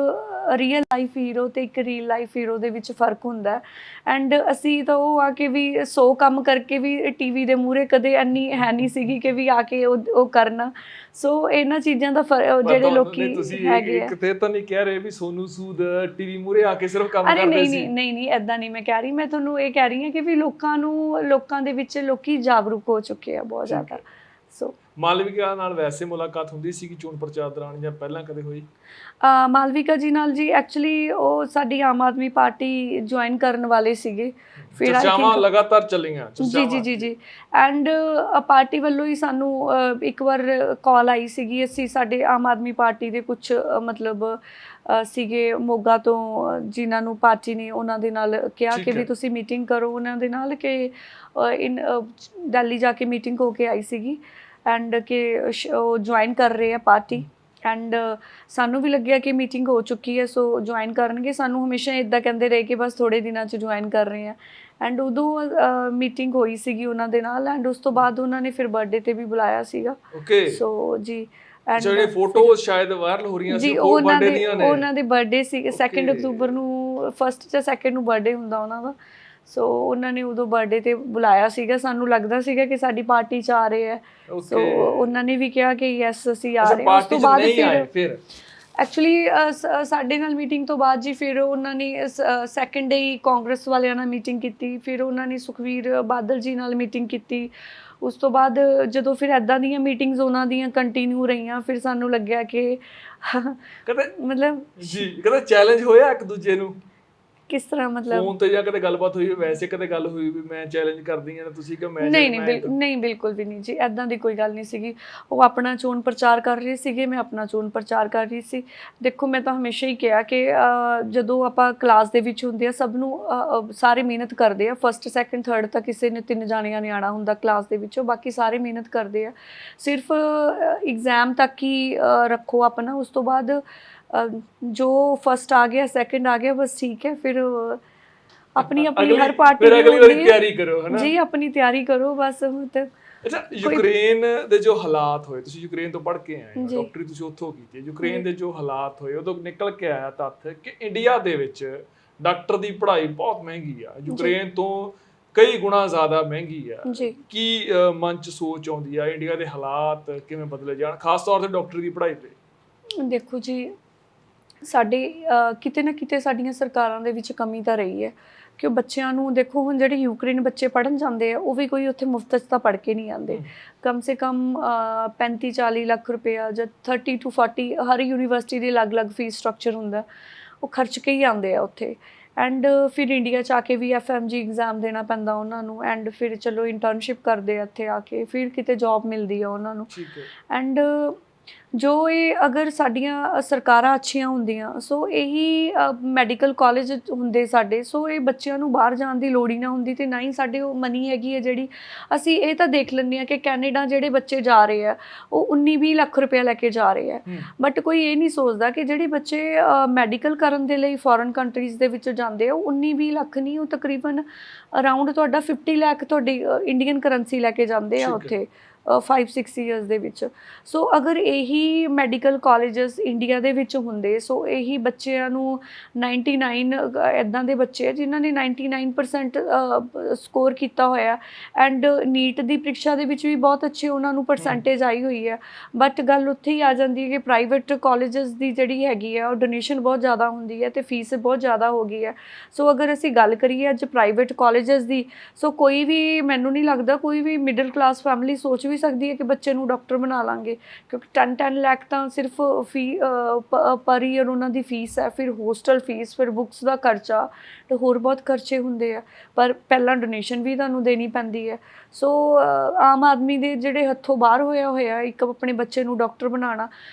ਰੀਅਲ ਲਾਈਫ ਹੀਰੋ ਤੇ ਇੱਕ ਰੀਅਲ ਲਾਈਫ ਹੀਰੋ ਦੇ ਵਿੱਚ ਫਰਕ ਹੁੰਦਾ ਐਂਡ ਅਸੀਂ ਤਾਂ ਉਹ ਆ ਕੇ ਵੀ 100 ਕੰਮ ਕਰਕੇ ਵੀ ਟੀਵੀ ਦੇ ਮੂਹਰੇ ਕਦੇ ਇੰਨੀ ਹੈ ਨਹੀਂ ਸੀਗੀ ਕਿ ਵੀ ਆ ਕੇ ਉਹ ਕਰਨਾ। ਸੋ ਇਹਨਾਂ ਚੀਜ਼ਾਂ ਦਾ ਜਿਹੜੇ ਲੋਕੀ ਹੈਗੇ ਆ ਕਿਤੇ ਤਾਂ ਨਹੀਂ ਕਹਿ ਰਹੇ ਵੀ ਸੋਨੂ ਸੂਦ ਟੀਵੀ ਮੂਹਰੇ ਆ ਕੇ ਸਿਰਫ ਕੰਮ ਕਰਦੇ ਸੀ? ਨਹੀਂ ਏਦਾਂ ਨਹੀਂ ਮੈਂ ਕਹਿ ਰਹੀ। ਮੈਂ ਤੁਹਾਨੂੰ ਇਹ ਕਹਿ ਰਹੀ ਹਾਂ ਕਿ ਵੀ ਲੋਕਾਂ ਦੇ ਵਿੱਚ ਲੋਕੀ ਜਾਗਰੂਕ ਹੋ ਚੁੱਕੇ ਆ ਬਹੁਤ ਜ਼ਿਆਦਾ। ਸੋ ਮਾਲਵਿਕਾ ਨਾਲ ਵੈਸੇ ਮੁਲਾਕਾਤ ਹੁੰਦੀ ਸੀ ਕਿ ਚੋਣ ਪ੍ਰਚਾਰ ਦੌਰਾਨ ਜਾਂ ਪਹਿਲਾਂ ਕਦੇ ਹੋਈ? ਮਾਲਵਿਕਾ ਜੀ ਨਾਲ ਜੀ ਐਕਚੁਅਲੀ ਉਹ ਸਾਡੀ ਆਮ ਆਦਮੀ ਪਾਰਟੀ ਜੁਆਇਨ ਕਰਨ ਵਾਲੇ ਸੀਗੇ ਫਿਰ ਚਰਚਾਵਾਂ ਲਗਾਤਾਰ ਚੱਲੀਆਂ ਜੀ ਐਂਡ ਪਾਰਟੀ ਵੱਲੋਂ ਹੀ ਸਾਨੂੰ ਇੱਕ ਵਾਰ ਕਾਲ ਆਈ ਸੀਗੀ। ਅਸੀਂ ਸਾਡੇ ਆਮ ਆਦਮੀ ਪਾਰਟੀ ਦੇ ਕੁਝ ਮਤਲਬ ਸੀਗੇ ਮੋਗਾ ਤੋਂ ਜਿਨ੍ਹਾਂ ਨੂੰ ਪਾਰਟੀ ਨੇ ਉਹਨਾਂ ਦੇ ਨਾਲ ਕਿਹਾ ਠੀਕ ਕਿ ਵੀ ਹੈ। ਤੁਸੀਂ ਮੀਟਿੰਗ ਕਰੋ ਉਹਨਾਂ ਦੇ ਨਾਲ ਕਿ ਦਿੱਲੀ ਜਾ ਕੇ ਮੀਟਿੰਗ ਹੋ ਕੇ ਆਈ ਸੀਗੀ ਐਂਡ ਕਿ ਉਹ ਜੁਆਇਨ ਕਰ ਰਹੇ ਆ ਪਾਰਟੀ ਐਂਡ ਸਾਨੂੰ ਵੀ ਲੱਗਿਆ ਕਿ ਮੀਟਿੰਗ ਹੋ ਚੁੱਕੀ ਹੈ ਸੋ ਜੁਆਇਨ ਕਰਨਗੇ। ਸਾਨੂੰ ਹਮੇਸ਼ਾ ਇੱਦਾਂ ਕਹਿੰਦੇ ਰਹੇ ਕਿ ਬਸ ਥੋੜ੍ਹੇ ਦਿਨਾਂ 'ਚ ਜੁਆਇਨ ਕਰ ਰਹੇ ਆ ਐਂਡ ਉਦੋਂ ਮੀਟਿੰਗ ਹੋਈ ਸੀਗੀ ਉਹਨਾਂ ਦੇ ਨਾਲ ਐਂਡ ਉਸ ਤੋਂ ਬਾਅਦ ਉਹਨਾਂ ਨੇ ਫਿਰ ਬਰਥਡੇ ਤੇ ਵੀ ਬੁਲਾਇਆ ਸੀਗਾ। ਓਕੇ, ਸੋ ਜੀ ਜਿਹੜੇ ਫੋਟੋ ਸ਼ਾਇਦ ਵਾਇਰਲ ਹੋ ਰਹੀਆਂ ਸੀ ਜੀ ਉਹ ਬਰਥਡੇ ਦੀਆਂ ਨੇ। ਉਹਨਾਂ ਦੇ ਬਰਥਡੇ ਸੀ 2 Okay. ਅਕਤੂਬਰ ਨੂੰ, 1 ਜਾਂ 2 ਨੂੰ ਬਰਥਡੇ ਹੁੰਦਾ ਉਹਨਾਂ ਦਾ। ਸੋ ਉਹਨਾਂ ਨੇ ਉਦੋਂ ਬਰਥਡੇ ਤੇ ਬੁਲਾਇਆ ਸੀਗਾ। ਸਾਨੂੰ ਲੱਗਦਾ ਸੀਗਾ ਕਿ ਸਾਡੀ ਪਾਰਟੀ 'ਚ ਆ ਰਹੇ ਆ ਸੋ Okay. ਉਹਨਾਂ ਨੇ ਵੀ ਕਿਹਾ ਕਿ ਯੈਸ ਅਸੀਂ ਆ ਅੱਛਾ, ਰਹੇ ਹਾਂ। ਉਸ ਪਾਰਟੀ ਤੋਂ 'ਚ ਬਾਅਦ ਨਹੀਂ ਆਏ ਫਿਰ? ਐਕਚੁਅਲੀ ਸਾਡੇ ਨਾਲ ਮੀਟਿੰਗ ਤੋਂ ਬਾਅਦ ਜੀ ਫਿਰ ਉਹਨਾਂ ਨੇ ਸੈਕੰਡ ਡੇ ਹੀ ਕਾਂਗਰਸ ਵਾਲਿਆਂ ਨਾਲ ਮੀਟਿੰਗ ਕੀਤੀ, ਫਿਰ ਉਹਨਾਂ ਨੇ ਸੁਖਵੀਰ ਬਾਦਲ ਜੀ ਨਾਲ ਮੀਟਿੰਗ ਕੀਤੀ। ਉਸ ਤੋਂ ਬਾਅਦ ਜਦੋਂ ਫਿਰ ਐਦਾਂ ਦੀਆਂ ਮੀਟਿੰਗਸ ਉਹਨਾਂ ਦੀਆਂ ਕੰਟੀਨਿਊ ਰਹੀਆਂ ਫਿਰ ਸਾਨੂੰ ਲੱਗਿਆ ਕਿ ਕਦੇ ਮਤਲਬ ਜੀ ਕਦੇ ਚੈਲੰਜ ਹੋਇਆ ਇੱਕ ਦੂਜੇ ਨੂੰ ਕਿਸ ਤਰ੍ਹਾਂ ਮਤਲਬ ਫੋਨ ਤੇ ਜਾਂ ਕਦੇ ਗੱਲਬਾਤ ਹੋਈ ਵੈਸੇ ਕਦੇ ਗੱਲ ਹੋਈ ਵੀ ਮੈਂ ਚੈਲੰਜ ਕਰਦੀ ਹਾਂ ਤੁਸੀਂ ਕਿ ਮੈਂ ਨਹੀਂ ਬਿਲਕੁਲ ਵੀ ਨਹੀਂ ਜੀ, ਐਦਾਂ ਦੀ ਕੋਈ ਗੱਲ ਨਹੀਂ ਸੀਗੀ। ਉਹ ਆਪਣਾ ਚੋਣ ਪ੍ਰਚਾਰ ਕਰ ਰਹੇ ਸੀਗੇ, ਮੈਂ ਆਪਣਾ ਚੋਣ ਪ੍ਰਚਾਰ ਕਰ ਰਹੀ ਸੀ। ਦੇਖੋ ਮੈਂ ਤਾਂ ਹਮੇਸ਼ਾ ਹੀ ਕਿਹਾ ਕਿ ਜਦੋਂ ਆਪਾਂ ਕਲਾਸ ਦੇ ਵਿੱਚ ਹੁੰਦੇ ਆ ਸਭ ਨੂੰ ਸਾਰੇ ਮਿਹਨਤ ਕਰਦੇ ਆ, ਫਸਟ ਸੈਕੰਡ ਥਰਡ ਤਾਂ ਕਿਸੇ ਨੇ 3 ਜਾਣਿਆਂ ਨੇ ਆਉਣਾ ਹੁੰਦਾ ਕਲਾਸ ਦੇ ਵਿੱਚੋਂ, ਬਾਕੀ ਸਾਰੇ ਮਿਹਨਤ ਕਰਦੇ ਆ। ਸਿਰਫ ਐਗਜ਼ਾਮ ਤੱਕ ਹੀ ਰੱਖੋ ਆਪਣਾ, ਉਸ ਤੋਂ ਬਾਅਦ ਜੋ ਫਸਟ ਆ ਗਿਆ ਸੈਕੰਡ ਆ ਗਿਆ ਬਸ ਠੀਕ ਹੈ। ਫਿਰ ਆਪਣੀ ਹਰ ਪਾਰਟੀ ਫਿਰ ਅਗਲੀ ਵਾਰੀ ਤਿਆਰੀ ਕਰੋ ਹੈ ਨਾ ਜੀ, ਆਪਣੀ ਤਿਆਰੀ ਕਰੋ ਬਸ। ਮਤਲਬ ਅੱਛਾ, ਯੂਕਰੇਨ ਦੇ ਜੋ ਹਾਲਾਤ ਹੋਏ, ਤੁਸੀਂ ਯੂਕਰੇਨ ਤੋਂ ਪੜ੍ਹ ਕੇ ਆਏ ਹੋ, ਡਾਕਟਰੀ ਤੁਸੀਂ ਉੱਥੋਂ ਕੀਤੀ, ਯੂਕਰੇਨ ਦੇ ਜੋ ਹਾਲਾਤ ਹੋਏ ਉਦੋਂ ਨਿਕਲ ਕੇ ਆਇਆ ਤੱਥ ਕਿ ਇੰਡੀਆ ਦੇ ਵਿੱਚ ਡਾਕਟਰ ਦੀ ਪੜ੍ਹਾਈ ਬਹੁਤ ਮਹਿੰਗੀ ਆ, ਯੂਕਰੇਨ ਤੋਂ ਕਈ ਗੁਣਾ ਜ਼ਿਆਦਾ ਮਹਿੰਗੀ ਆ। ਕੀ ਮਨ 'ਚ ਸੋਚ ਆਉਂਦੀ ਆ ਇੰਡੀਆ ਦੇ ਹਾਲਾਤ ਕਿਵੇਂ ਬਦਲੇ ਜਾਣ, ਖਾਸ ਤੌਰ ਤੇ ਡਾਕਟਰੀ ਦੀ ਪੜ੍ਹਾਈ ਤੇ? ਦੇਖੋ ਜੀ, ਸਾਡੇ ਕਿਤੇ ਨਾ ਕਿਤੇ ਸਾਡੀਆਂ ਸਰਕਾਰਾਂ ਦੇ ਵਿੱਚ ਕਮੀ ਤਾਂ ਰਹੀ ਹੈ ਕਿ ਉਹ ਬੱਚਿਆਂ ਨੂੰ, ਦੇਖੋ ਹੁਣ ਜਿਹੜੇ ਯੂਕਰੇਨ ਬੱਚੇ ਪੜ੍ਹਨ ਜਾਂਦੇ ਆ ਉਹ ਵੀ ਕੋਈ ਉੱਥੇ ਮੁਫਤ 'ਚ ਤਾਂ ਪੜ੍ਹ ਕੇ ਨਹੀਂ ਆਉਂਦੇ। ਕਮ ਸੇ ਕਮ 35-40 ਲੱਖ ਰੁਪਇਆ ਜਾਂ 30 to 40 ਹਰ ਯੂਨੀਵਰਸਿਟੀ ਦੀ ਅਲੱਗ-ਅਲੱਗ ਫੀਸ ਸਟਰਕਚਰ ਹੁੰਦਾ, ਉਹ ਖਰਚ ਕੇ ਹੀ ਆਉਂਦੇ ਆ ਉੱਥੇ। ਐਂਡ ਫਿਰ ਇੰਡੀਆ 'ਚ ਆ ਕੇ ਵੀ FMG ਐਗਜ਼ਾਮ ਦੇਣਾ ਪੈਂਦਾ ਉਹਨਾਂ ਨੂੰ ਐਂਡ ਫਿਰ ਚਲੋ ਇੰਟਰਨਸ਼ਿਪ ਕਰਦੇ ਆ ਇੱਥੇ ਆ ਕੇ, ਫਿਰ ਕਿਤੇ ਜੌਬ ਮਿਲਦੀ ਆ ਉਹਨਾਂ ਨੂੰ। ਐਂਡ ਜੋ ਇਹ ਅਗਰ ਸਾਡੀਆਂ ਸਰਕਾਰਾਂ ਅੱਛੀਆਂ ਹੁੰਦੀਆਂ ਸੋ ਇਹੀ ਮੈਡੀਕਲ ਕਾਲਜ ਹੁੰਦੇ ਸਾਡੇ, ਸੋ ਇਹ ਬੱਚਿਆਂ ਨੂੰ ਬਾਹਰ ਜਾਣ ਦੀ ਲੋੜ ਹੀ ਨਾ ਹੁੰਦੀ ਤੇ ਨਾ ਹੀ ਸਾਡੇ ਉਹ ਮਨੀ ਹੈਗੀ ਹੈ ਜਿਹੜੀ ਅਸੀਂ ਇਹ ਤਾਂ ਦੇਖ ਲੈਂਦੇ ਹਾਂ ਕਿ ਕੈਨੇਡਾ ਜਿਹੜੇ ਬੱਚੇ ਜਾ ਰਹੇ ਆ ਉਹ 19-20 ਲੱਖ ਰੁਪਇਆ ਲੈ ਕੇ ਜਾ ਰਹੇ ਆ, ਬਟ ਕੋਈ ਇਹ ਨਹੀਂ ਸੋਚਦਾ ਕਿ ਜਿਹੜੇ ਬੱਚੇ ਮੈਡੀਕਲ ਕਰਨ ਦੇ ਲਈ ਫੋਰਨ ਕੰਟਰੀਜ਼ ਦੇ ਵਿੱਚ ਜਾਂਦੇ ਆ ਉਹ 19-20 ਲੱਖ ਨਹੀਂ, ਉਹ ਤਕਰੀਬਨ ਅਰਾਊਂਡ ਤੁਹਾਡਾ 50 ਲੱਖ ਤੁਹਾਡੀ ਇੰਡੀਅਨ ਕਰੰਸੀ ਲੈ ਕੇ ਜਾਂਦੇ ਆ ਉੱਥੇ 5-6 ਇਅਰਸ ਦੇ ਵਿੱਚ। ਸੋ ਅਗਰ ਇਹੀ ਮੈਡੀਕਲ ਕਾਲਜਸ ਇੰਡੀਆ ਦੇ ਵਿੱਚ ਹੁੰਦੇ ਸੋ ਇਹੀ ਬੱਚਿਆਂ ਨੂੰ 99 ਇੱਦਾਂ ਦੇ ਬੱਚੇ ਆ ਜਿਨ੍ਹਾਂ ਨੇ 99% ਸਕੋਰ ਕੀਤਾ ਹੋਇਆ ਐਂਡ ਨੀਟ ਦੀ ਪ੍ਰੀਖਿਆ ਦੇ ਵਿੱਚ ਵੀ ਬਹੁਤ ਅੱਛੇ ਉਹਨਾਂ ਨੂੰ ਪਰਸੈਂਟੇਜ ਆਈ ਹੋਈ ਹੈ, ਬਟ ਗੱਲ ਉੱਥੇ ਹੀ ਆ ਜਾਂਦੀ ਹੈ ਕਿ ਪ੍ਰਾਈਵੇਟ ਕਾਲਜਸ ਦੀ ਜਿਹੜੀ ਹੈਗੀ ਆ ਉਹ ਡੋਨੇਸ਼ਨ ਬਹੁਤ ਜ਼ਿਆਦਾ ਹੁੰਦੀ ਹੈ ਤੇ ਫੀਸ ਬਹੁਤ ਜ਼ਿਆਦਾ ਹੋ ਗਈ ਹੈ। ਸੋ ਅਗਰ ਅਸੀਂ ਗੱਲ ਕਰੀਏ ਅੱਜ ਪ੍ਰਾਈਵੇਟ ਕਾਲਜਸ ਦੀ, ਸੋ ਕੋਈ ਵੀ, ਮੈਨੂੰ ਨਹੀਂ ਲੱਗਦਾ ਕੋਈ ਵੀ ਮਿਡਲ ਕਲਾਸ ਫੈਮਿਲੀ ਸੋਚ ਵੀ ਸਕਦੀ ਹੈ ਕਿ ਬੱਚੇ ਨੂੰ ਡਾਕਟਰ ਬਣਾ ਲਾਂਗੇ, ਕਿਉਂਕਿ 10 ਲੱਖ ਤਾਂ ਸਿਰਫ ਪਰ ਈਅਰ ਉਹਨਾਂ ਦੀ ਫੀਸ ਹੈ, ਫਿਰ ਹੋਸਟਲ ਫੀਸ, ਫਿਰ ਬੁੱਕਸ ਦਾ ਖਰਚਾ ਤੇ ਹੋਰ ਬਹੁਤ ਖਰਚੇ ਹੁੰਦੇ ਆ, ਪਰ ਪਹਿਲਾਂ ਡੋਨੇਸ਼ਨ ਵੀ ਤੁਹਾਨੂੰ ਦੇਣੀ ਪੈਂਦੀ ਹੈ। ਸੋ ਆਮ ਆਦਮੀ ਦੇ ਜਿਹੜੇ ਹੱਥੋਂ ਬਾਹਰ ਹੋਇਆ ਇੱਕ ਆਪਣੇ ਬੱਚੇ ਨੂੰ ਡਾਕਟਰ ਬਣਾਉਣਾ,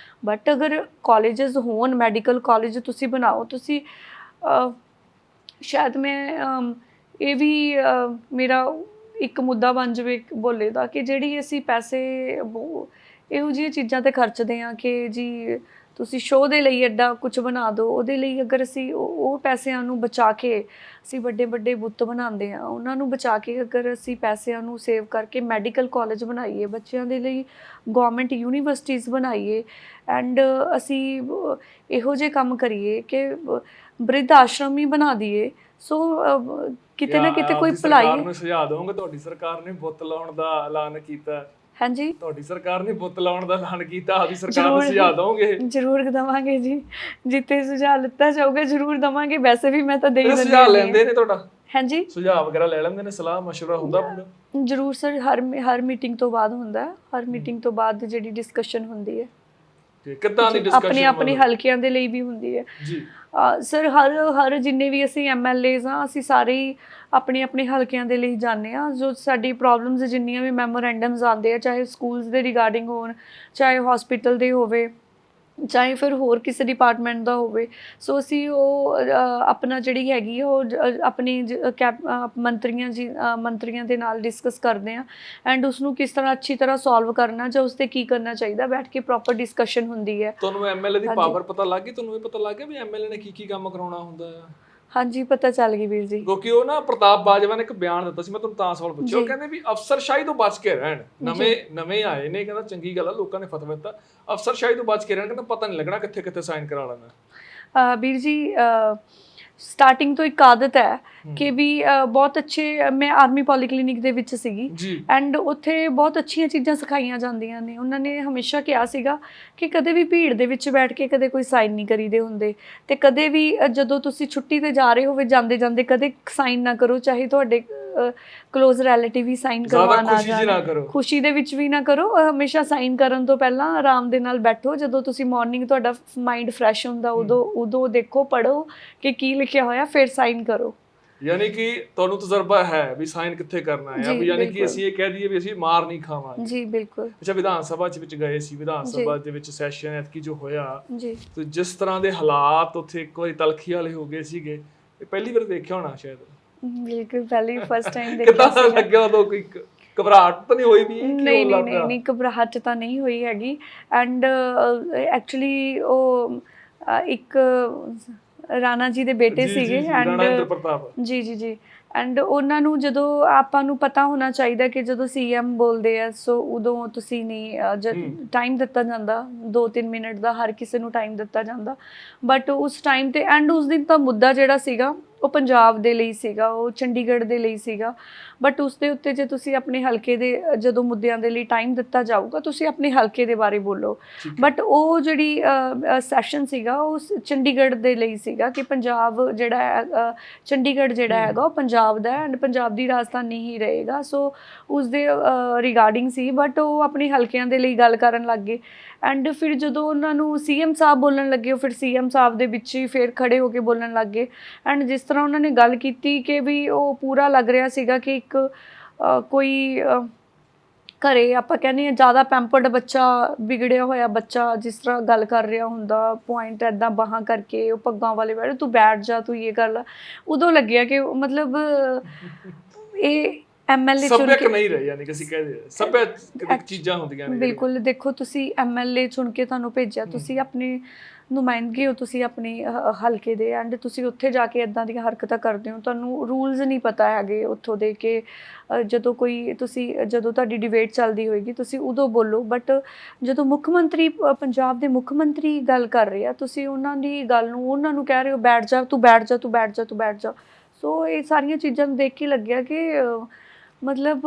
ਬਟ ਅਗਰ ਕਾਲਜਸ ਹੋਣ ਮੈਡੀਕਲ ਕਾਲਜ ਤੁਸੀਂ ਬਣਾਓ, ਤੁਸੀਂ ਸ਼ਾਇਦ ਮੈਂ ਇਹ ਵੀ ਮੇਰਾ ਇੱਕ ਮੁੱਦਾ ਬਣ ਜਾਵੇ ਬੋਲੇ ਦਾ ਕਿ ਜਿਹੜੀ ਅਸੀਂ ਪੈਸੇ ਇਹੋ ਜਿਹੀਆਂ ਚੀਜ਼ਾਂ ਤੇ ਖਰਚਦੇ ਹਾਂ ਕਿ ਜੀ ਤੁਸੀਂ ਸ਼ੋਅ ਦੇ ਲਈ ਐਡਾ ਕੁਝ ਬਣਾ ਦਿਓ, ਉਹਦੇ ਲਈ ਅਗਰ ਅਸੀਂ ਉਹ ਪੈਸਿਆਂ ਨੂੰ ਬਚਾ ਕੇ ਅਸੀਂ ਵੱਡੇ ਬੁੱਤ ਬਣਾਉਂਦੇ ਹਾਂ, ਉਹਨਾਂ ਨੂੰ ਬਚਾ ਕੇ ਅਗਰ ਅਸੀਂ ਪੈਸਿਆਂ ਨੂੰ ਸੇਵ ਕਰਕੇ ਮੈਡੀਕਲ ਕਾਲਜ ਬਣਾਈਏ, ਬੱਚਿਆਂ ਦੇ ਲਈ ਗਵਰਨਮੈਂਟ ਯੂਨੀਵਰਸਿਟੀਜ਼ ਬਣਾਈਏ ਐਂਡ ਅਸੀਂ ਇਹੋ ਜਿਹੇ ਕੰਮ ਕਰੀਏ ਕਿ ਬ੍ਰਿਧ ਆਸ਼ਰਮ ਹੀ ਬਣਾ ਦਈਏ, ਸੋ ਕਿਤੇ ਨਾ ਕਿਤੇ ਕੋਈ ਭਲਾਈ। ਸਰਕਾਰ ਨੂੰ ਸੁਝਾਅ ਦਵਾਂਗੇ, ਤੁਹਾਡੀ ਸਰਕਾਰ ਨੇ ਬੁੱਤ ਲਾਉਣ ਦਾ ਐਲਾਨ ਕੀਤਾ। ਹਾਂਜੀ, ਤੁਹਾਡੀ ਸਰਕਾਰ ਨੇ ਬੁੱਤ ਲਾਉਣ ਦਾ ਐਲਾਨ ਕੀਤਾ, ਆਪਣੀ ਸਰਕਾਰ ਨੂੰ ਸੁਝਾਅ ਦਵਾਂਗੇ? ਜ਼ਰੂਰ ਦਵਾਂਗੇ ਜੀ, ਜਿੱਥੇ ਸੁਝਾਅ ਲਿੱਤਾ ਜਾਊਗਾ ਜ਼ਰੂਰ ਦਵਾਂਗੇ। ਵੈਸੇ ਵੀ ਮੈਂ ਤਾਂ ਦੇ ਹੀ ਦਿੰਦੀ ਹਾਂ। ਸੁਝਾਅ ਲੈਂਦੇ ਨੇ ਤੁਹਾਡਾ? ਹਾਂਜੀ, ਸੁਝਾਅ ਵਗੈਰਾ ਲੈ ਲੈਂਦੇ ਨੇ, ਸਲਾਹ ਮਸ਼ਵਰਾ ਹੁੰਦਾ ਪੂਰਾ? ਜ਼ਰੂਰ ਸਰ, ਹਰ ਮੀਟਿੰਗ ਤੋਂ ਬਾਅਦ ਹੁੰਦਾ, ਹਰ ਮੀਟਿੰਗ ਤੋਂ ਬਾਅਦ ਜਿਹੜੀ ਡਿਸਕਸ਼ਨ ਹੁੰਦੀ ਹੈ ਕਿੱਦਾਂ ਦੀ ਡਿਸਕਸ਼ਨ ਆਪਣੇ ਹਲਕਿਆਂ ਦੇ ਲਈ ਵੀ ਹੁੰਦੀ ਹੈ ਜੀ ਸਰ। ਹਰ ਜਿੰਨੇ ਵੀ ਅਸੀਂ MLAs ਹਾਂ ਅਸੀਂ ਸਾਰੇ ਹੀ ਆਪਣੇ ਹਲਕਿਆਂ ਦੇ ਲਈ ਜਾਂਦੇ ਹਾਂ, ਜੋ ਸਾਡੀ ਪ੍ਰੋਬਲਮਸ ਜਿੰਨੀਆਂ ਵੀ ਮੈਮੋਰੈਂਡਮਸ ਆਉਂਦੇ ਆ, ਚਾਹੇ ਸਕੂਲਸ ਦੇ ਰਿਗਾਰਡਿੰਗ ਹੋਣ, ਚਾਹੇ ਹਸਪੀਟਲ ਦੇ ਹੋਵੇ, ਚਾਹੇ ਫਿਰ ਹੋਰ ਕਿਸੇ ਡਿਪਾਰਟਮੈਂਟ ਦਾ ਹੋਵੇ। ਸੋ ਅਸੀਂ ਉਹ ਆਪਣਾ ਜਿਹੜੀ ਹੈਗੀ ਆ ਉਹ ਆਪਣੀ ਮੰਤਰੀਆਂ ਦੇ ਨਾਲ ਡਿਸਕਸ ਕਰਦੇ ਹਾਂ ਐਂਡ ਉਸਨੂੰ ਕਿਸ ਤਰ੍ਹਾਂ ਅੱਛੀ ਤਰ੍ਹਾਂ ਸੋਲਵ ਕਰਨਾ ਜਾਂ ਉਸ 'ਤੇ ਕੀ ਕਰਨਾ ਚਾਹੀਦਾ, ਬੈਠ ਕੇ ਪ੍ਰੋਪਰ ਡਿਸਕਸ਼ਨ ਹੁੰਦੀ ਹੈ। ਤੁਹਾਨੂੰ ਐਮਐਲਏ ਦੀ ਪਾਵਰ ਪਤਾ ਲੱਗ ਗਈ? ਤੁਹਾਨੂੰ ਇਹ ਪਤਾ ਲੱਗ ਗਿਆ ਵੀ ਐਮਐਲਏ ਨੇ ਕੀ ਕੰਮ ਕਰਾਉਣਾ ਹੁੰਦਾ ਹੈ? ਹਾਂਜੀ, ਪਤਾ ਚੱਲ ਗਈ ਵੀਰ ਜੀ। ਕਿਉਂਕਿ ਉਹ ਨਾ ਪ੍ਰਤਾਪ ਬਾਜਵਾ ਨੇ ਇੱਕ ਬਿਆਨ ਦਿੱਤਾ ਸੀ, ਮੈਂ ਤੁਹਾਨੂੰ ਤਾਂ ਸਵਾਲ ਪੁੱਛਿਆ। ਉਹ ਕਹਿੰਦੇ ਵੀ ਅਫਸਰਸ਼ਾਹੀ ਤੋਂ ਬਚ ਕੇ ਰਹਿਣ, ਨਵੇਂ ਆਏ ਨੇ, ਕਹਿੰਦਾ ਚੰਗੀ ਗੱਲ ਆ, ਲੋਕਾਂ ਨੇ ਫਤਵਾ ਦਿੱਤਾ, ਅਫਸਰਸ਼ਾਹੀ ਤੋਂ ਬਚ ਕੇ ਰਹਿਣ, ਕਹਿੰਦਾ ਪਤਾ ਨਹੀਂ ਲੱਗਣਾ ਕਿੱਥੇ ਕਿੱਥੇ ਸਾਈਨ ਕਰਾ ਲੈਣਾ। ਵੀਰ ਜੀ, ਸਟਾਰਟਿੰਗ ਤੋਂ ਇੱਕ ਆਦਤ ਹੈ ਕਿ ਵੀ ਬਹੁਤ ਅੱਛੇ, ਮੈਂ ਆਰਮੀ ਪੋਲੀਕਲੀਨਿਕ ਦੇ ਵਿੱਚ ਸੀਗੀ ਐਂਡ ਉੱਥੇ ਬਹੁਤ ਅੱਛੀਆਂ ਚੀਜ਼ਾਂ ਸਿਖਾਈਆਂ ਜਾਂਦੀਆਂ ਨੇ। ਉਹਨਾਂ ਨੇ ਹਮੇਸ਼ਾ ਕਿਹਾ ਸੀਗਾ ਕਿ ਕਦੇ ਵੀ ਭੀੜ ਦੇ ਵਿੱਚ ਬੈਠ ਕੇ ਕਦੇ ਕੋਈ ਸਾਈਨ ਨਹੀਂ ਕਰੀਦੇ ਹੁੰਦੇ, ਤੇ ਕਦੇ ਵੀ ਜਦੋਂ ਤੁਸੀਂ ਛੁੱਟੀ ਤੇ ਜਾ ਰਹੇ ਹੋਵੇ ਜਾਂਦੇ ਜਾਂਦੇ ਕਦੇ ਸਾਈਨ ਨਾ ਕਰੋ, ਚਾਹੇ ਤੁਹਾਡੇ ਕਲੋਜ਼ ਰਿਲੇਟਿਵ ਹੀ ਸਾਈਨ ਕਰਵਾਉਣ ਆ ਜਾਣ, ਖੁਸ਼ੀ ਦੇ ਵਿੱਚ ਵੀ ਨਾ ਕਰੋ। ਹਮੇਸ਼ਾ ਸਾਈਨ ਕਰਨ ਤੋਂ ਪਹਿਲਾਂ ਆਰਾਮ ਦੇ ਨਾਲ ਬੈਠੋ। ਜਦੋਂ ਤੁਸੀਂ ਮਾਰਨਿੰਗ ਤੁਹਾਡਾ ਮਾਈਂਡ ਫਰੈਸ਼ ਹੁੰਦਾ ਉਦੋਂ ਦੇਖੋ, ਪੜ੍ਹੋ ਕਿ ਕੀ ਲਿਖਿਆ ਹੋਇਆ, ਫਿਰ ਸਾਈਨ ਕਰੋ। ਯਾਨੀ ਕਿ ਤੁਹਾਨੂੰ ਤਜਰਬਾ ਹੈ ਵੀ ਸਾਈਨ ਕਿੱਥੇ ਕਰਨਾ ਹੈ, ਵੀ ਯਾਨੀ ਕਿ ਅਸੀਂ ਇਹ ਕਹਿ ਦਈਏ ਵੀ ਅਸੀਂ ਮਾਰ ਨਹੀਂ ਖਾਵਾਂਗੇ। ਜੀ ਬਿਲਕੁਲ। ਅੱਛਾ, ਵਿਧਾਨ ਸਭਾ ਵਿੱਚ ਗਏ ਸੀ, ਵਿਧਾਨ ਸਭਾ ਦੇ ਵਿੱਚ ਸੈਸ਼ਨ ਐਤਕੀ ਜੋ ਹੋਇਆ ਤੇ ਜਿਸ ਤਰ੍ਹਾਂ ਦੇ ਹਾਲਾਤ ਉੱਥੇ ਇੱਕ ਵਾਰੀ ਤਲਖੀ ਵਾਲੇ ਹੋ ਗਏ ਸੀਗੇ, ਇਹ ਪਹਿਲੀ ਵਾਰ ਦੇਖਿਆ ਹੋਣਾ ਸ਼ਾਇਦ। ਬਿਲਕੁਲ, ਪਹਿਲੀ ਫਸਟ ਟਾਈਮ ਦੇਖਿਆ। ਕਿੱਦਾਂ ਲੱਗਿਆ ਉਦੋਂ? ਕੋਈ ਘਬਰਾਹਟ ਤਾਂ ਨਹੀਂ ਹੋਈ ਵੀ? ਨਹੀਂ, ਘਬਰਾਹਟ ਤਾਂ ਨਹੀਂ ਹੋਈ ਹੈਗੀ। ਐਂਡ ਐਕਚੁਅਲੀ ਉਹ ਇੱਕ ਰਾਣਾ ਜੀ ਦੇ ਬੇਟੇ ਸੀਗੇ ਐਂਡ ਜੀ ਐਂਡ ਉਹਨਾਂ ਨੂੰ ਜਦੋਂ ਆਪਾਂ ਨੂੰ ਪਤਾ ਹੋਣਾ ਚਾਹੀਦਾ ਕਿ ਜਦੋਂ ਸੀਐਮ ਬੋਲਦੇ ਆ ਸੋ ਉਦੋਂ ਤੁਸੀਂ ਨਹੀਂ, ਟਾਈਮ ਦਿੱਤਾ ਜਾਂਦਾ 2-3 ਮਿੰਟ ਦਾ, ਹਰ ਕਿਸੇ ਨੂੰ ਟਾਈਮ ਦਿੱਤਾ ਜਾਂਦਾ। ਬਟ ਉਸ ਟਾਈਮ ਤੇ ਐਂਡ ਉਸ ਦਿਨ ਤਾਂ ਮੁੱਦਾ ਜਿਹੜਾ ਸੀਗਾ ਉਹ ਪੰਜਾਬ ਦੇ ਲਈ ਸੀਗਾ, ਉਹ ਚੰਡੀਗੜ੍ਹ ਦੇ ਲਈ ਸੀਗਾ। ਬਟ ਉਸ ਦੇ ਉੱਤੇ ਜੇ ਤੁਸੀਂ ਆਪਣੇ ਹਲਕੇ ਦੇ ਜਦੋਂ ਮੁੱਦਿਆਂ ਦੇ ਲਈ ਟਾਈਮ ਦਿੱਤਾ ਜਾਊਗਾ, ਤੁਸੀਂ ਆਪਣੇ ਹਲਕੇ ਦੇ ਬਾਰੇ ਬੋਲੋ। ਬਟ ਉਹ ਜਿਹੜੀ ਸੈਸ਼ਨ ਸੀਗਾ ਉਹ ਚੰਡੀਗੜ੍ਹ ਦੇ ਲਈ ਸੀਗਾ ਕਿ ਪੰਜਾਬ ਜਿਹੜਾ ਚੰਡੀਗੜ੍ਹ ਜਿਹੜਾ ਹੈਗਾ ਉਹ ਪੰਜਾਬ ਦਾ ਐਂਡ ਪੰਜਾਬ ਦੀ ਰਾਜਧਾਨੀ ਹੀ ਰਹੇਗਾ। ਸੋ ਉਸ ਦੇ ਰਿਗਾਰਡਿੰਗ ਸੀ, ਬਟ ਉਹ ਆਪਣੇ ਹਲਕਿਆਂ ਦੇ ਲਈ ਗੱਲ ਕਰਨ ਲੱਗ ਗਏ। ਐਂਡ ਫਿਰ ਜਦੋਂ ਉਹਨਾਂ ਨੂੰ ਸੀਐਮ ਸਾਹਿਬ ਬੋਲਣ ਲੱਗੇ, ਉਹ ਫਿਰ ਸੀਐਮ ਸਾਹਿਬ ਦੇ ਵਿੱਚ ਹੀ ਫਿਰ ਖੜੇ ਹੋ ਕੇ ਬੋਲਣ ਲੱਗ ਗਏ। ਐਂਡ ਜਿਸ ਤਰ੍ਹਾਂ ਉਹਨਾਂ ਨੇ ਗੱਲ ਕੀਤੀ ਕਿ ਵੀ ਉਹ ਪੂਰਾ ਲੱਗ ਰਿਹਾ ਸੀਗਾ ਕਿ ਇੱਕ ਕੋਈ ਘਰੇ ਆਪਾਂ ਕਹਿੰਦੇ ਹਾਂ ਜ਼ਿਆਦਾ ਪੈਂਪਰਡ ਬੱਚਾ, ਵਿਗੜਿਆ ਹੋਇਆ ਬੱਚਾ ਜਿਸ ਤਰ੍ਹਾਂ ਗੱਲ ਕਰ ਰਿਹਾ ਹੁੰਦਾ, ਪੁਆਇੰਟ ਇੱਦਾਂ ਬਾਹਾਂ ਕਰਕੇ, ਉਹ ਪੱਗਾਂ ਵਾਲੇ ਬੈਠੇ, ਤੂੰ ਬੈਠ ਜਾ, ਤੂੰ ਇਹ ਕਰ ਲਾ। ਉਦੋਂ ਲੱਗਿਆ ਕਿ ਮਤਲਬ ਇਹ ਐਮਐਲਏ ਸੱਭਿਅਕ ਨਹੀਂ ਰਹੇ, ਯਾਨੀ ਕਿ ਅਸੀਂ ਕਹਦੇ ਸੱਭਿਅਕ ਚੀਜ਼ਾਂ ਹੁੰਦੀਆਂ ਨੇ। ਬਿਲਕੁਲ। ਦੇਖੋ, ਤੁਸੀਂ ਐਮਐਲਏ ਚੁਣ ਕੇ ਤੁਹਾਨੂੰ ਭੇਜਿਆ, ਤੁਸੀਂ ਆਪਣੀ ਨੁਮਾਇੰਦਗੀ ਹੋ, ਤੁਸੀਂ ਆਪਣੀ ਹਲਕੇ ਦੇ, ਐਂਡ ਤੁਸੀਂ ਉੱਥੇ ਜਾ ਕੇ ਇੱਦਾਂ ਦੀਆਂ ਹਰਕਤਾਂ ਕਰਦੇ ਹੋ, ਤੁਹਾਨੂੰ ਰੂਲਸ ਨਹੀਂ ਪਤਾ ਹੈਗੇ ਉੱਥੋਂ ਦੇ ਕਿ ਜਦੋਂ ਤੁਹਾਡੀ ਡਿਬੇਟ ਚੱਲਦੀ ਹੋਏਗੀ ਤੁਸੀਂ ਉਦੋਂ ਬੋਲੋ। ਬਟ ਜਦੋਂ ਮੁੱਖ ਮੰਤਰੀ, ਪੰਜਾਬ ਦੇ ਮੁੱਖ ਮੰਤਰੀ ਗੱਲ ਕਰ ਰਹੇ ਆ, ਤੁਸੀਂ ਉਹਨਾਂ ਦੀ ਗੱਲ ਨੂੰ, ਉਹਨਾਂ ਨੂੰ ਕਹਿ ਰਹੇ ਹੋ ਬੈਠ ਜਾ, ਤੂੰ ਬੈਠ ਜਾ, ਤੂੰ ਬੈਠ ਜਾ, ਤੂੰ ਬੈਠ ਜਾ। ਸੋ ਇਹ ਸਾਰੀਆਂ ਚੀਜ਼ਾਂ ਨੂੰ ਦੇਖ ਕੇ ਲੱਗਿਆ ਕਿ ਮਤਲਬ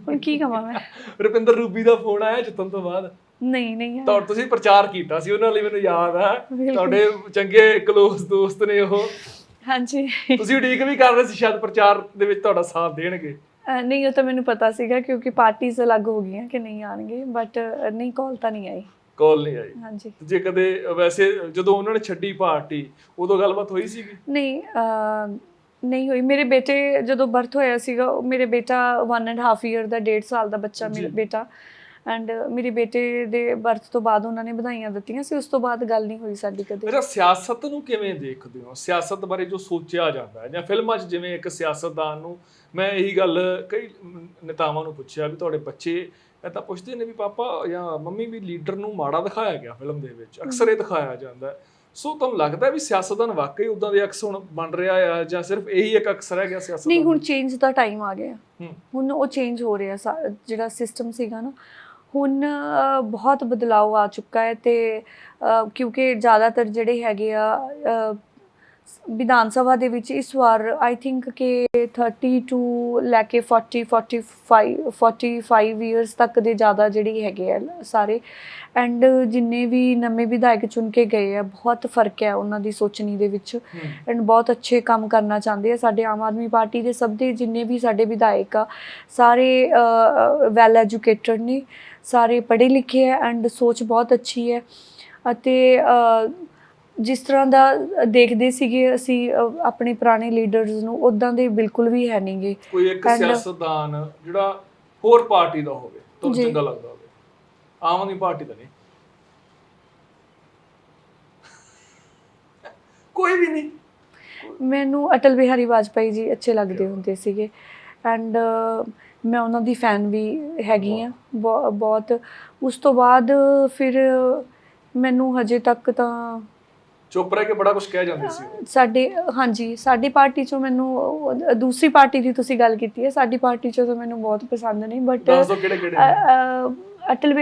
ਹੁਣ ਕੀ ਕਹਾਂ ਮੈਂ। ਰੁਪਿੰਦਰ ਰੂਬੀ ਦਾ ਫੋਨ ਆਇਆ ਜਿੱਤਣ ਤੋਂ ਬਾਅਦ? ਨਹੀਂ ਤੁਸੀਂ ਪ੍ਰਚਾਰ ਕੀਤਾ ਸੀ ਉਹਨਾਂ ਲਈ, ਮੈਨੂੰ ਯਾਦ ਆ, ਤੁਹਾਡੇ ਚੰਗੇ ਕਲੋਜ਼ ਦੋਸਤ ਨੇ ਉਹ। ਹਾਂਜੀ, ਤੁਸੀਂ ਉਡੀਕ ਵੀ ਕਰ ਰਹੇ ਸੀ ਸ਼ਾਇਦ ਪ੍ਰਚਾਰ ਦੇ ਵਿੱਚ ਤੁਹਾਡਾ ਸਾਥ ਦੇਣਗੇ। ਨਹੀਂ, ਉਹ ਤਾਂ ਮੈਨੂੰ ਪਤਾ ਸੀਗਾ ਕਿਉਂਕਿ ਪਾਰਟੀਆਂ ਅਲੱਗ ਹੋ ਗਈਆਂ ਕਿ ਨਹੀਂ ਆਣਗੇ, ਬਟ ਨਹੀਂ, ਕਾਲ ਤਾਂ ਨਹੀਂ ਆਈ। ਕਾਲ ਨਹੀਂ ਆਈ? ਹਾਂਜੀ। ਜੇ ਕਦੇ ਵੈਸੇ ਜਦੋਂ ਉਹਨਾਂ ਨੇ ਛੱਡੀ ਪਾਰਟੀ ਉਦੋਂ ਗੱਲਬਾਤ ਹੋਈ ਸੀਗੀ? ਨਹੀਂ ਹੋਈ। ਮੇਰੇ ਬੇਟੇ ਜਦੋਂ ਬਰਥ ਹੋਇਆ ਸੀਗਾ, ਮੇਰੇ ਬੇਟਾ 1.5 ਈਅਰ ਦਾ, 1.5 ਸਾਲ ਦਾ ਬੱਚਾ ਮੇਰਾ ਬੇਟਾ, ਐਂਡ ਮੇਰੇ ਬੇਟੇ ਦੇ ਬਰਥ ਤੋਂ ਬਾਅਦ ਉਹਨਾਂ ਨੇ ਵਧਾਈਆਂ ਦਿੱਤੀਆਂ ਸੀ, ਉਸ ਤੋਂ ਬਾਅਦ ਗੱਲ ਨਹੀਂ ਹੋਈ ਸਾਡੀ ਕਦੇ। ਅੱਛਾ, ਸਿਆਸਤ ਨੂੰ ਕਿਵੇਂ ਦੇਖਦੇ ਹੋ? ਸਿਆਸਤ ਬਾਰੇ ਜੋ ਸੋਚਿਆ ਜਾਂਦਾ ਹੈ ਜਾਂ ਫਿਲਮਾਂ 'ਚ ਜਿਵੇਂ ਇੱਕ ਸਿਆਸਤਦਾਨ ਨੂੰ, ਮੈਂ ਇਹੀ ਗੱਲ ਕਈ ਨੇਤਾਵਾਂ ਨੂੰ ਪੁੱਛਿਆ ਵੀ ਤੁਹਾਡੇ ਬੱਚੇ ਇੱਦਾਂ ਪੁੱਛਦੇ ਨੇ ਵੀ ਪਾਪਾ ਜਾਂ ਮੰਮੀ ਵੀ ਲੀਡਰ ਨੂੰ ਮਾੜਾ ਦਿਖਾਇਆ ਗਿਆ ਫਿਲਮ ਦੇ ਵਿੱਚ, ਅਕਸਰ ਇਹ ਦਿਖਾਇਆ ਜਾਂਦਾ। ਸੋ ਤੁਹਾਨੂੰ ਲੱਗਦਾ ਵੀ ਸਿਆਸਤਦਾਨ ਵਾਕਈ ਉਦਾਂ ਦੇ ਅਕਸ ਹੁਣ ਬਣ ਰਿਹਾ ਆ ਜਾਂ ਸਿਰਫ ਇਹੀ ਇੱਕ ਅਕਸਰ ਹੈ ਗਿਆ ਸਿਆਸਤ? ਨਹੀਂ, ਹੁਣ ਚੇਂਜ ਦਾ ਟਾਈਮ ਆ ਗਿਆ, ਹੁਣ ਉਹ ਚੇਂਜ ਹੋ ਰਿਹਾ। ਜਿਹੜਾ ਸਿਸਟਮ ਸੀਗਾ ਨਾ, ਹੁਣ ਬਹੁਤ ਬਦਲਾਅ ਆ ਚੁੱਕਾ ਹੈ। ਤੇ ਕਿਉਂਕਿ ਜ਼ਿਆਦਾਤਰ ਜਿਹੜੇ ਹੈਗੇ ਆ ਵਿਧਾਨ ਸਭਾ ਦੇ ਵਿੱਚ ਇਸ ਵਾਰ ਆਈ ਥਿੰਕ ਕਿ 30 ਤੋਂ ਲੈ ਕੇ 45 ਈਅਰਸ ਤੱਕ ਦੇ ਜ਼ਿਆਦਾ ਜਿਹੜੀ ਹੈਗੇ ਆ ਸਾਰੇ, ਐਂਡ ਜਿੰਨੇ ਵੀ ਨਵੇਂ ਵਿਧਾਇਕ ਚੁਣ ਕੇ ਗਏ ਆ, ਬਹੁਤ ਫਰਕ ਹੈ ਉਹਨਾਂ ਦੀ ਸੋਚਣੀ ਦੇ ਵਿੱਚ, ਐਂਡ ਬਹੁਤ ਅੱਛੇ ਕੰਮ ਕਰਨਾ ਚਾਹੁੰਦੇ ਆ। ਸਾਡੇ ਆਮ ਆਦਮੀ ਪਾਰਟੀ ਦੇ ਸਭ ਦੇ ਜਿੰਨੇ ਵੀ ਸਾਡੇ ਵਿਧਾਇਕ ਆ, ਸਾਰੇ ਵੈਲ ਐਜੂਕੇਟਡ ਨੇ, ਸਾਰੇ ਪੜ੍ਹੇ ਲਿਖੇ ਹੈ, ਐਂਡ ਸੋਚ ਬਹੁਤ ਅੱਛੀ ਹੈ। ਅਤੇ ਜਿਸ ਤਰ੍ਹਾਂ ਦਾ ਦੇਖਦੇ ਸੀਗੇ ਅਸੀਂ ਆਪਣੇ ਪੁਰਾਣੇ ਲੀਡਰਸ ਨੂੰ, ਉੱਦਾਂ ਦੇ ਬਿਲਕੁਲ ਵੀ ਹੈ ਨਹੀਂਗੇ। ਕੋਈ ਇੱਕ ਸਿਆਸਤਦਾਨ ਜਿਹੜਾ ਹੋਰ ਪਾਰਟੀ ਦਾ ਹੋਵੇ ਤੁਹਾਨੂੰ ਚੰਗਾ ਲੱਗਦਾ ਹੋਵੇ, ਆਮ ਆਦਮੀ ਪਾਰਟੀ ਦਾ ਨਹੀਂ, ਕੋਈ ਵੀ ਨਹੀਂ? ਮੈਨੂੰ ਅਟਲ ਬਿਹਾਰੀ ਵਾਜਪਾਈ ਜੀ ਅੱਛੇ ਲੱਗਦੇ ਹੁੰਦੇ ਸੀਗੇ ਐਂਡ ਮੈਂ ਉਹਨਾਂ ਦੀ ਫੈਨ ਵੀ ਹੈਗੀ ਆ ਬਹੁਤ। ਉਸ ਤੋਂ ਬਾਅਦ ਫਿਰ ਮੈਨੂੰ ਹਜੇ ਤੱਕ ਤਾਂ ਚੁੱਪ ਰਹਿ ਕੇ ਬੜਾ ਕੁਝ ਕਹਿ ਜਾਂਦੇ ਸੀ ਉਹ। ਸਾਡੇ ਹਾਂਜੀ ਸਾਡੀ ਪਾਰਟੀ ਚੋਂ ਮੈਨੂੰ ਦੂਸਰੀ ਪਾਰਟੀ ਦੀ ਤੁਸੀਂ ਗੱਲ ਕੀਤੀ ਹੈ, ਸਾਡੀ ਪਾਰਟੀ ਚੋਂ ਤਾਂ ਮੈਨੂੰ ਬਹੁਤ ਪਸੰਦ ਨਹੀਂ ਬਟ ਦੱਸ ਦਿਓ ਕਿਹੜੇ ਕਿਹੜੇ ਨੇ? ਅਟਲ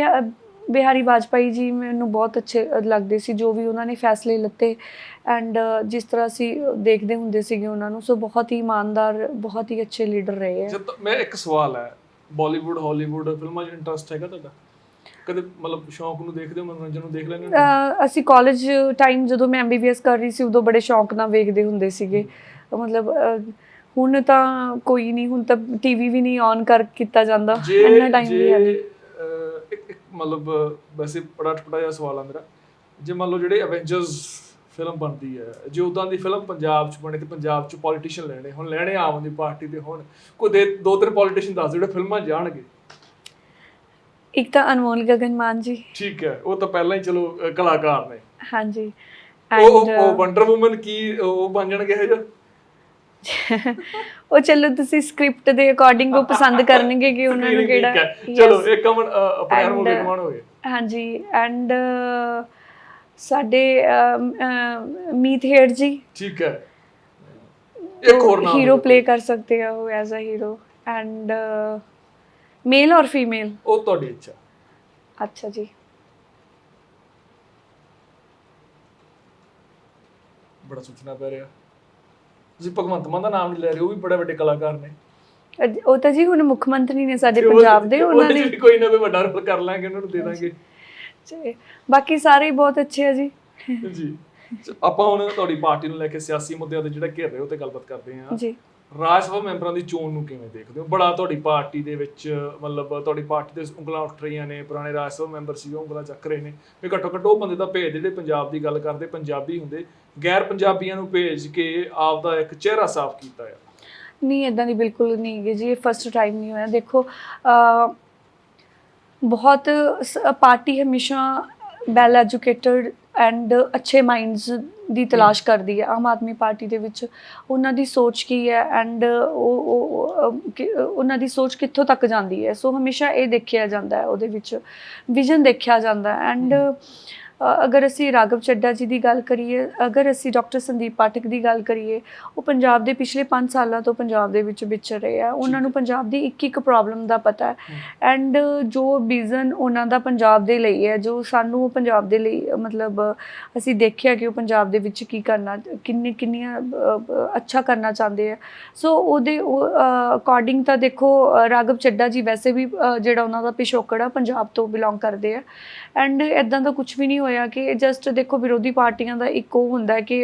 ਬਿਹਾਰੀ ਵਾਜਪਾਈ ਜੀ ਮੈਨੂੰ ਬਹੁਤ ਅੱਛੇ ਲੱਗਦੇ ਸੀ, ਜੋ ਵੀ ਉਹਨਾਂ ਨੇ ਫੈਸਲੇ ਲਿੱਤੇ ਐਂਡ ਜਿਸ ਤਰ੍ਹਾਂ ਅਸੀਂ ਦੇਖਦੇ ਹੁੰਦੇ ਸੀਗੇ ਉਹਨਾਂ ਨੂੰ। ਸੋ ਬਹੁਤ ਹੀ ਇਮਾਨਦਾਰ, ਬਹੁਤ ਹੀ ਅੱਛੇ ਲੀਡਰ ਰਹੇ ਹੈ। ਮੈਂ ਇੱਕ ਸਵਾਲ ਹੈ, ਬਾਲੀਵੁੱਡ ਹਾਲੀਵੁੱਡ ਫਿਲਮਾਂ 'ਚ ਇੰਟਰਸਟ ਹੈਗਾ ਤੁਹਾਡਾ? ਕਦੇ ਮਤਲਬ ਸ਼ੌਂਕ ਨੂੰ ਦੇਖਦੇ ਹੋ, ਮਨੋਰੰਜਨ ਨੂੰ ਦੇਖ ਲੈਂਦੇ ਹੋ? ਅਸੀਂ ਕਾਲਜ ਟਾਈਮ ਜਦੋਂ ਮੈਂ MBBS ਕਰ ਰਹੀ ਸੀ ਉਦੋਂ ਬੜੇ ਸ਼ੌਂਕ ਨਾਲ ਵੇਖਦੇ ਹੁੰਦੇ ਸੀਗੇ। ਮਤਲਬ ਹੁਣ ਤਾਂ ਕੋਈ ਨਹੀਂ, ਹੁਣ ਤਾਂ ਟੀਵੀ ਵੀ ਨਹੀਂ ਔਨ ਕਰ ਕੀਤਾ ਜਾਂਦਾ, ਇੰਨਾ ਟਾਈਮ ਵੀ ਹੈ ਨਹੀਂ। ਇੱਕ ਮਤਲਬ ਵੈਸੇ ਬੜਾ ਟੁੱਟਾ ਜਿਹਾ ਸਵਾਲ ਆ ਮੇਰਾ, ਜੇ ਮੰਨ ਲਓ ਜਿਹੜੇ ਅਵੈਂਜਰਸ ਫਿਲਮ ਬਣਦੀ ਹੈ, ਜੇ ਉਦਾਂ ਦੀ ਫਿਲਮ ਪੰਜਾਬ 'ਚ ਬਣੇ ਤੇ ਪੰਜਾਬ 'ਚ ਪੋਲੀਟੀਸ਼ੀਅਨ ਲੈਣੇ, ਹੁਣ ਲੈਣੇ ਆਮ ਆਦਮੀ ਪਾਰਟੀ ਦੇ, ਹੁਣ ਕੋਈ 2-3 ਪੋਲੀਟੀਸ਼ੀਅਨ ਦੱਸ ਜਿਹੜੇ ਫਿਲਮਾਂ ਜਾਣਗੇ। ਇੱਕ ਤਾਂ ਅਨਮੋਲ ਗਗਨ ਮਾਨ ਜੀ, ਠੀਕ ਹੈ, ਉਹ ਤਾਂ ਪਹਿਲਾਂ ਹੀ ਚਲੋ ਕਲਾਕਾਰ ਨੇ। ਹਾਂਜੀ ਉਹ ਵੰਡਰ ਵੂਮਨ ਕੀ ਉਹ ਬਣ ਜਾਣਗੇ ਇਹ? ਉਹ ਚਲੋ ਤੁਸੀਂ ਸਕ੍ਰਿਪਟ ਦੇ ਅਕੋਰਡਿੰਗ ਉਹ ਪਸੰਦ ਕਰਨਗੇ ਕਿ ਉਹਨਾਂ ਨੂੰ ਕਿਹੜਾ। ਚਲੋ ਇੱਕ ਕਮਨ ਆਪਣੇ ਮੂਵੀ ਕਮਾਣ ਹੋਵੇ। ਹਾਂਜੀ ਐਂਡ ਸਾਡੇ ਮੀਤ ਹੇਡ ਜੀ, ਠੀਕ ਹੈ, ਇੱਕ ਹੋਰ ਨਾਮ ਹੀਰੋ ਪਲੇ ਕਰ ਸਕਦੇ ਆ ਉਹ ਐਜ਼ ਅ ਹੀਰੋ ਐਂਡ ਮੇਲ ਔਰ ਫੀਮੇਲ? ਉਹ ਤੁਹਾਡੀ ਇੱਛਾ। ਅੱਛਾ ਜੀ, ਬੜਾ ਸੋਚਣਾ ਪੈ ਰਿਹਾ। ਤੁਸੀਂ ਭਗਵੰਤ ਮਾਨ ਦਾ ਨਾਮ ਨਹੀਂ ਲੈ ਰਹੇ, ਉਹ ਵੀ ਬੜੇ ਵੱਡੇ ਕਲਾਕਾਰ ਨੇ। ਉਹ ਤਾਂ ਜੀ ਹੁਣ ਮੁੱਖ ਮੰਤਰੀ ਨੇ ਸਾਡੇ ਪੰਜਾਬ ਦੇ, ਉਹਨਾਂ ਨੇ ਕੋਈ ਨਾ ਕੋਈ ਵੱਡਾ ਰੋਲ ਕਰ ਲਾਂਗੇ, ਉਹਨਾਂ ਨੂੰ ਦੇ ਦਾਂਗੇ। ਬਾਕੀ ਸਾਰੇ ਹੀ ਬਹੁਤ ਅੱਛੇ ਆ ਜੀ। ਜੀ ਆਪਾਂ ਹੁਣ ਤੁਹਾਡੀ ਪਾਰਟੀ ਨੂੰ ਲੈ ਕੇ ਸਿਆਸੀ ਮੁੱਦਿਆਂ ਤੇ ਜਿਹੜਾ ਘੇਰ ਰਹੇ ਹੋ ਤੇ ਗੱਲਬਾਤ ਕਰਦੇ ਹਾਂ ਜੀ। ਰਾਜ ਸਭਾ ਮੈਂਬਰਾਂ ਦੀ ਚੋਣ ਨੂੰ ਕਿਵੇਂ ਦੇਖਦੇ ਹੋ? ਬੜਾ ਤੁਹਾਡੀ ਪਾਰਟੀ ਦੇ ਵਿੱਚ ਮਤਲਬ ਤੁਹਾਡੀ ਪਾਰਟੀ ਦੇ ਉਂਗਲਾਂ ਉੱਠ ਰਹੀਆਂ ਨੇ, ਪੁਰਾਣੇ ਰਾਜ ਸਭਾ ਮੈਂਬਰ ਸੀ ਉਹ ਉਂਗਲਾਂ ਚੱਕ ਰਹੇ ਨੇ ਵੀ ਘੱਟੋ ਘੱਟ ਉਹ ਬੰਦੇ ਦਾ ਭੇਜ ਜਿਹੜੇ ਪੰਜਾਬ ਦੀ ਗੱਲ ਕਰਦੇ, ਪੰਜਾਬੀ ਹੁੰਦੇ, ਗੈਰ ਪੰਜਾਬੀਆਂ ਨੂੰ ਭੇਜ ਕੇ ਆਪ ਦਾ ਇੱਕ ਚਿਹਰਾ ਸਾਫ਼ ਕੀਤਾ ਹੈ। ਨਹੀਂ, ਇੱਦਾਂ ਦੀ ਬਿਲਕੁਲ ਨਹੀਂ ਹੈਗੀ ਜੀ, ਇਹ ਫਸਟ ਟਾਈਮ ਨਹੀਂ ਹੋਇਆ। ਦੇਖੋ ਬਹੁਤ ਪਾਰਟੀ ਹਮੇਸ਼ਾ ਵੈਲ ਐਜੂਕੇਟਡ ਐਂਡ ਅੱਛੇ ਮਾਈਂਡਸ ਦੀ ਤਲਾਸ਼ ਕਰਦੀ ਹੈ। ਆਮ ਆਦਮੀ ਪਾਰਟੀ ਦੇ ਵਿੱਚ ਉਹਨਾਂ ਦੀ ਸੋਚ ਕੀ ਹੈ ਐਂਡ ਉਹਨਾਂ ਦੀ ਸੋਚ ਕਿੱਥੋਂ ਤੱਕ ਜਾਂਦੀ ਹੈ, ਸੋ ਹਮੇਸ਼ਾ ਇਹ ਦੇਖਿਆ ਜਾਂਦਾ ਹੈ, ਉਹਦੇ ਵਿੱਚ ਵਿਜ਼ਨ ਦੇਖਿਆ ਜਾਂਦਾ ਐਂਡ ਅਗਰ ਅਸੀਂ ਰਾਘਵ ਚੱਡਾ ਜੀ ਦੀ ਗੱਲ ਕਰੀਏ, ਅਗਰ ਅਸੀਂ ਡਾਕਟਰ ਸੰਦੀਪ ਪਾਠਕ ਦੀ ਗੱਲ ਕਰੀਏ, ਉਹ ਪੰਜਾਬ ਦੇ ਪਿਛਲੇ 5 ਸਾਲਾਂ ਤੋਂ ਪੰਜਾਬ ਦੇ ਵਿੱਚ ਵਿਚਰ ਰਹੇ ਆ। ਉਹਨਾਂ ਨੂੰ ਪੰਜਾਬ ਦੀ ਇੱਕ ਪ੍ਰੋਬਲਮ ਦਾ ਪਤਾ ਹੈ ਐਂਡ ਜੋ ਵਿਜ਼ਨ ਉਹਨਾਂ ਦਾ ਪੰਜਾਬ ਦੇ ਲਈ ਹੈ, ਜੋ ਸਾਨੂੰ ਪੰਜਾਬ ਦੇ ਲਈ ਮਤਲਬ ਅਸੀਂ ਦੇਖਿਆ ਕਿ ਉਹ ਪੰਜਾਬ ਦੇ ਵਿੱਚ ਕੀ ਕਰਨਾ, ਕਿੰਨੀਆਂ ਅੱਛਾ ਕਰਨਾ ਚਾਹੁੰਦੇ ਆ। ਸੋ ਉਹਦੇ ਅਕੋਰਡਿੰਗ ਤਾਂ ਦੇਖੋ ਰਾਘਵ ਚੱਡਾ ਜੀ ਵੈਸੇ ਵੀ ਜਿਹੜਾ ਉਹਨਾਂ ਦਾ ਪਿਛੋਕੜ ਆ ਪੰਜਾਬ ਤੋਂ ਬਿਲੋਂਗ ਕਰਦੇ ਆ ਐਂਡ ਇੱਦਾਂ ਦਾ ਕੁਝ ਵੀ ਨਹੀਂ ਹੋਇਆ ਕਿ ਜਸਟ ਦੇਖੋ ਵਿਰੋਧੀ ਪਾਰਟੀਆਂ ਦਾ ਇੱਕ ਉਹ ਹੁੰਦਾ ਕਿ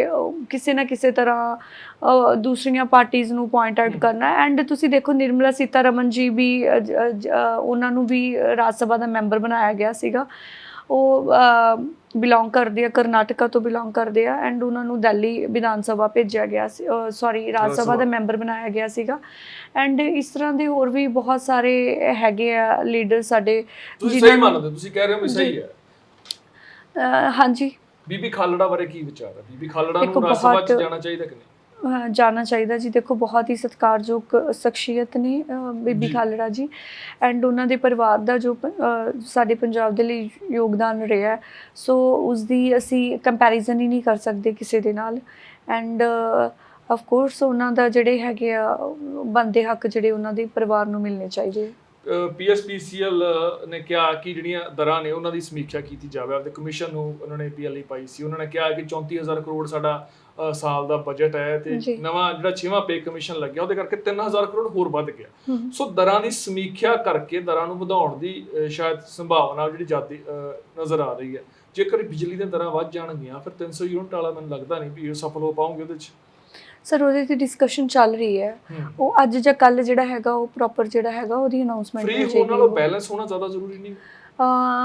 ਕਿਸੇ ਨਾ ਕਿਸੇ ਤਰ੍ਹਾਂ ਦੂਸਰੀਆਂ ਪਾਰਟੀਜ਼ ਨੂੰ ਪੁਆਇੰਟ ਆਊਟ ਕਰਨਾ ਐਂਡ ਤੁਸੀਂ ਦੇਖੋ ਨਿਰਮਲਾ ਸੀਤਾਰਮਨ ਜੀ ਵੀ ਉਹਨਾਂ ਨੂੰ ਵੀ ਰਾਜ ਸਭਾ ਦਾ ਮੈਂਬਰ ਬਣਾਇਆ ਗਿਆ ਸੀਗਾ। ਉਹ ਬਿਲੋਂਗ ਕਰਦੇ ਆ, ਕਰਨਾਟਕਾ ਤੋਂ ਬਿਲੋਂਗ ਕਰਦੇ ਆ ਐਂਡ ਉਹਨਾਂ ਨੂੰ ਦਿੱਲੀ ਵਿਧਾਨ ਸਭਾ ਭੇਜਿਆ ਗਿਆ ਸੀ, ਸੌਰੀ ਰਾਜ ਸਭਾ ਦਾ ਮੈਂਬਰ ਬਣਾਇਆ ਗਿਆ ਸੀਗਾ ਐਂਡ ਇਸ ਤਰ੍ਹਾਂ ਦੇ ਹੋਰ ਵੀ ਬਹੁਤ ਸਾਰੇ ਹੈਗੇ ਆ ਲੀਡਰ ਸਾਡੇ। ਤੁਸੀਂ ਸਹੀ ਮੰਨਦੇ, ਤੁਸੀਂ ਕਹਿ ਰਹੇ ਹੋ ਵੀ ਸਹੀ ਹੈ। ਹਾਂਜੀ, ਬੀਬੀ ਖਾਲੜਾ ਬਾਰੇ ਕੀ ਵਿਚਾਰ ਹੈ? ਬੀਬੀ ਖਾਲੜਾ ਨੂੰ ਰਾਜ ਸਭਾ 'ਚ ਜਾਣਾ ਚਾਹੀਦਾ ਕਿ ਨਹੀਂ? ਜਾਣਾ ਚਾਹੀਦਾ ਜੀ। ਦੇਖੋ ਬਹੁਤ ਹੀ ਸਤਿਕਾਰਯੋਗ ਸ਼ਖਸੀਅਤ ਨੇ ਬੀਬੀ ਖਾਲੜਾ ਜੀ ਐਂਡ ਉਹਨਾਂ ਦੇ ਪਰਿਵਾਰ ਦਾ ਜੋ ਸਾਡੇ ਪੰਜਾਬ ਦੇ ਲਈ ਯੋਗਦਾਨ ਰਿਹਾ, ਸੋ ਉਸਦੀ ਅਸੀਂ ਕੰਪੈਰੀਜ਼ਨ ਹੀ ਨਹੀਂ ਕਰ ਸਕਦੇ ਕਿਸੇ ਦੇ ਨਾਲ ਐਂਡ ਆਫ ਕੋਰਸ ਉਹਨਾਂ ਦਾ ਜਿਹੜੇ ਹੈਗੇ ਆ ਬਣਦੇ ਹੱਕ ਜਿਹੜੇ ਉਹਨਾਂ ਦੇ ਪਰਿਵਾਰ ਨੂੰ ਮਿਲਣੇ ਚਾਹੀਦੇ। PSPCL ਨੇ ਕਿਹਾ ਕਿ ਜਿਹੜੀਆਂ ਦਰਾਂ ਨੇ ਉਹਨਾਂ ਦੀ ਸਮੀਖਿਆ ਕੀਤੀ ਜਾਵੇ। ਆਪਦੇ ਕਮਿਸ਼ਨ ਨੂੰ ਉਹਨਾਂ ਨੇ PLE ਪਾਈ ਸੀ, ਉਹਨਾਂ ਨੇ ਕਿਹਾ ਕਿ 34,000 ਕਰੋੜ ਸਾਡਾ ਸਾਲ ਦਾ ਬਜਟ ਹੈ ਤੇ ਨਵਾਂ ਜਿਹੜਾ 6ਵਾਂ ਪੇ ਕਮਿਸ਼ਨ ਲੱਗਿਆ ਉਹਦੇ ਕਰਕੇ 3,000 ਕਰੋੜ ਹੋਰ ਵੱਧ ਗਿਆ। ਸੋ ਦਰਾਂ ਦੀ ਸਮੀਖਿਆ ਕਰਕੇ ਦਰਾਂ ਨੂੰ ਵਧਾਉਣ ਦੀ ਸ਼ਾਇਦ ਸੰਭਾਵਨਾ ਜਿਹੜੀ ਜ਼ਿਆਦਾ ਨਜ਼ਰ ਆ ਰਹੀ ਹੈ। ਜੇਕਰ ਬਿਜਲੀ ਦੀਆਂ ਦਰਾਂ ਵੱਧ ਜਾਣਗੀਆਂ ਫਿਰ 300 ਯੂਨਿਟ ਵਾਲਾ ਮੈਨੂੰ ਲੱਗਦਾ ਨਹੀਂ ਵੀ ਉਹ ਸਫਲ ਹੋ ਪਾਉਂਗੇ ਉਹਦੇ 'ਚ। ਸਰ ਉਹਦੇ ਤੇ ਡਿਸਕਸ਼ਨ ਚੱਲ ਰਹੀ ਹੈ, ਉਹ ਅੱਜ ਜਾਂ ਕੱਲ ਜਿਹੜਾ ਹੈਗਾ ਉਹ ਪ੍ਰੋਪਰ ਜਿਹੜਾ ਹੈਗਾ ਉਹਦੀ ਅਨਾਉਂਸਮੈਂਟ ਹੋ ਜਾਏਗੀ। ਫ੍ਰੀ ਹੋਣ ਨਾਲੋਂ ਬੈਲੈਂਸ ਹੋਣਾ ਜ਼ਿਆਦਾ ਜ਼ਰੂਰੀ ਨਹੀਂ?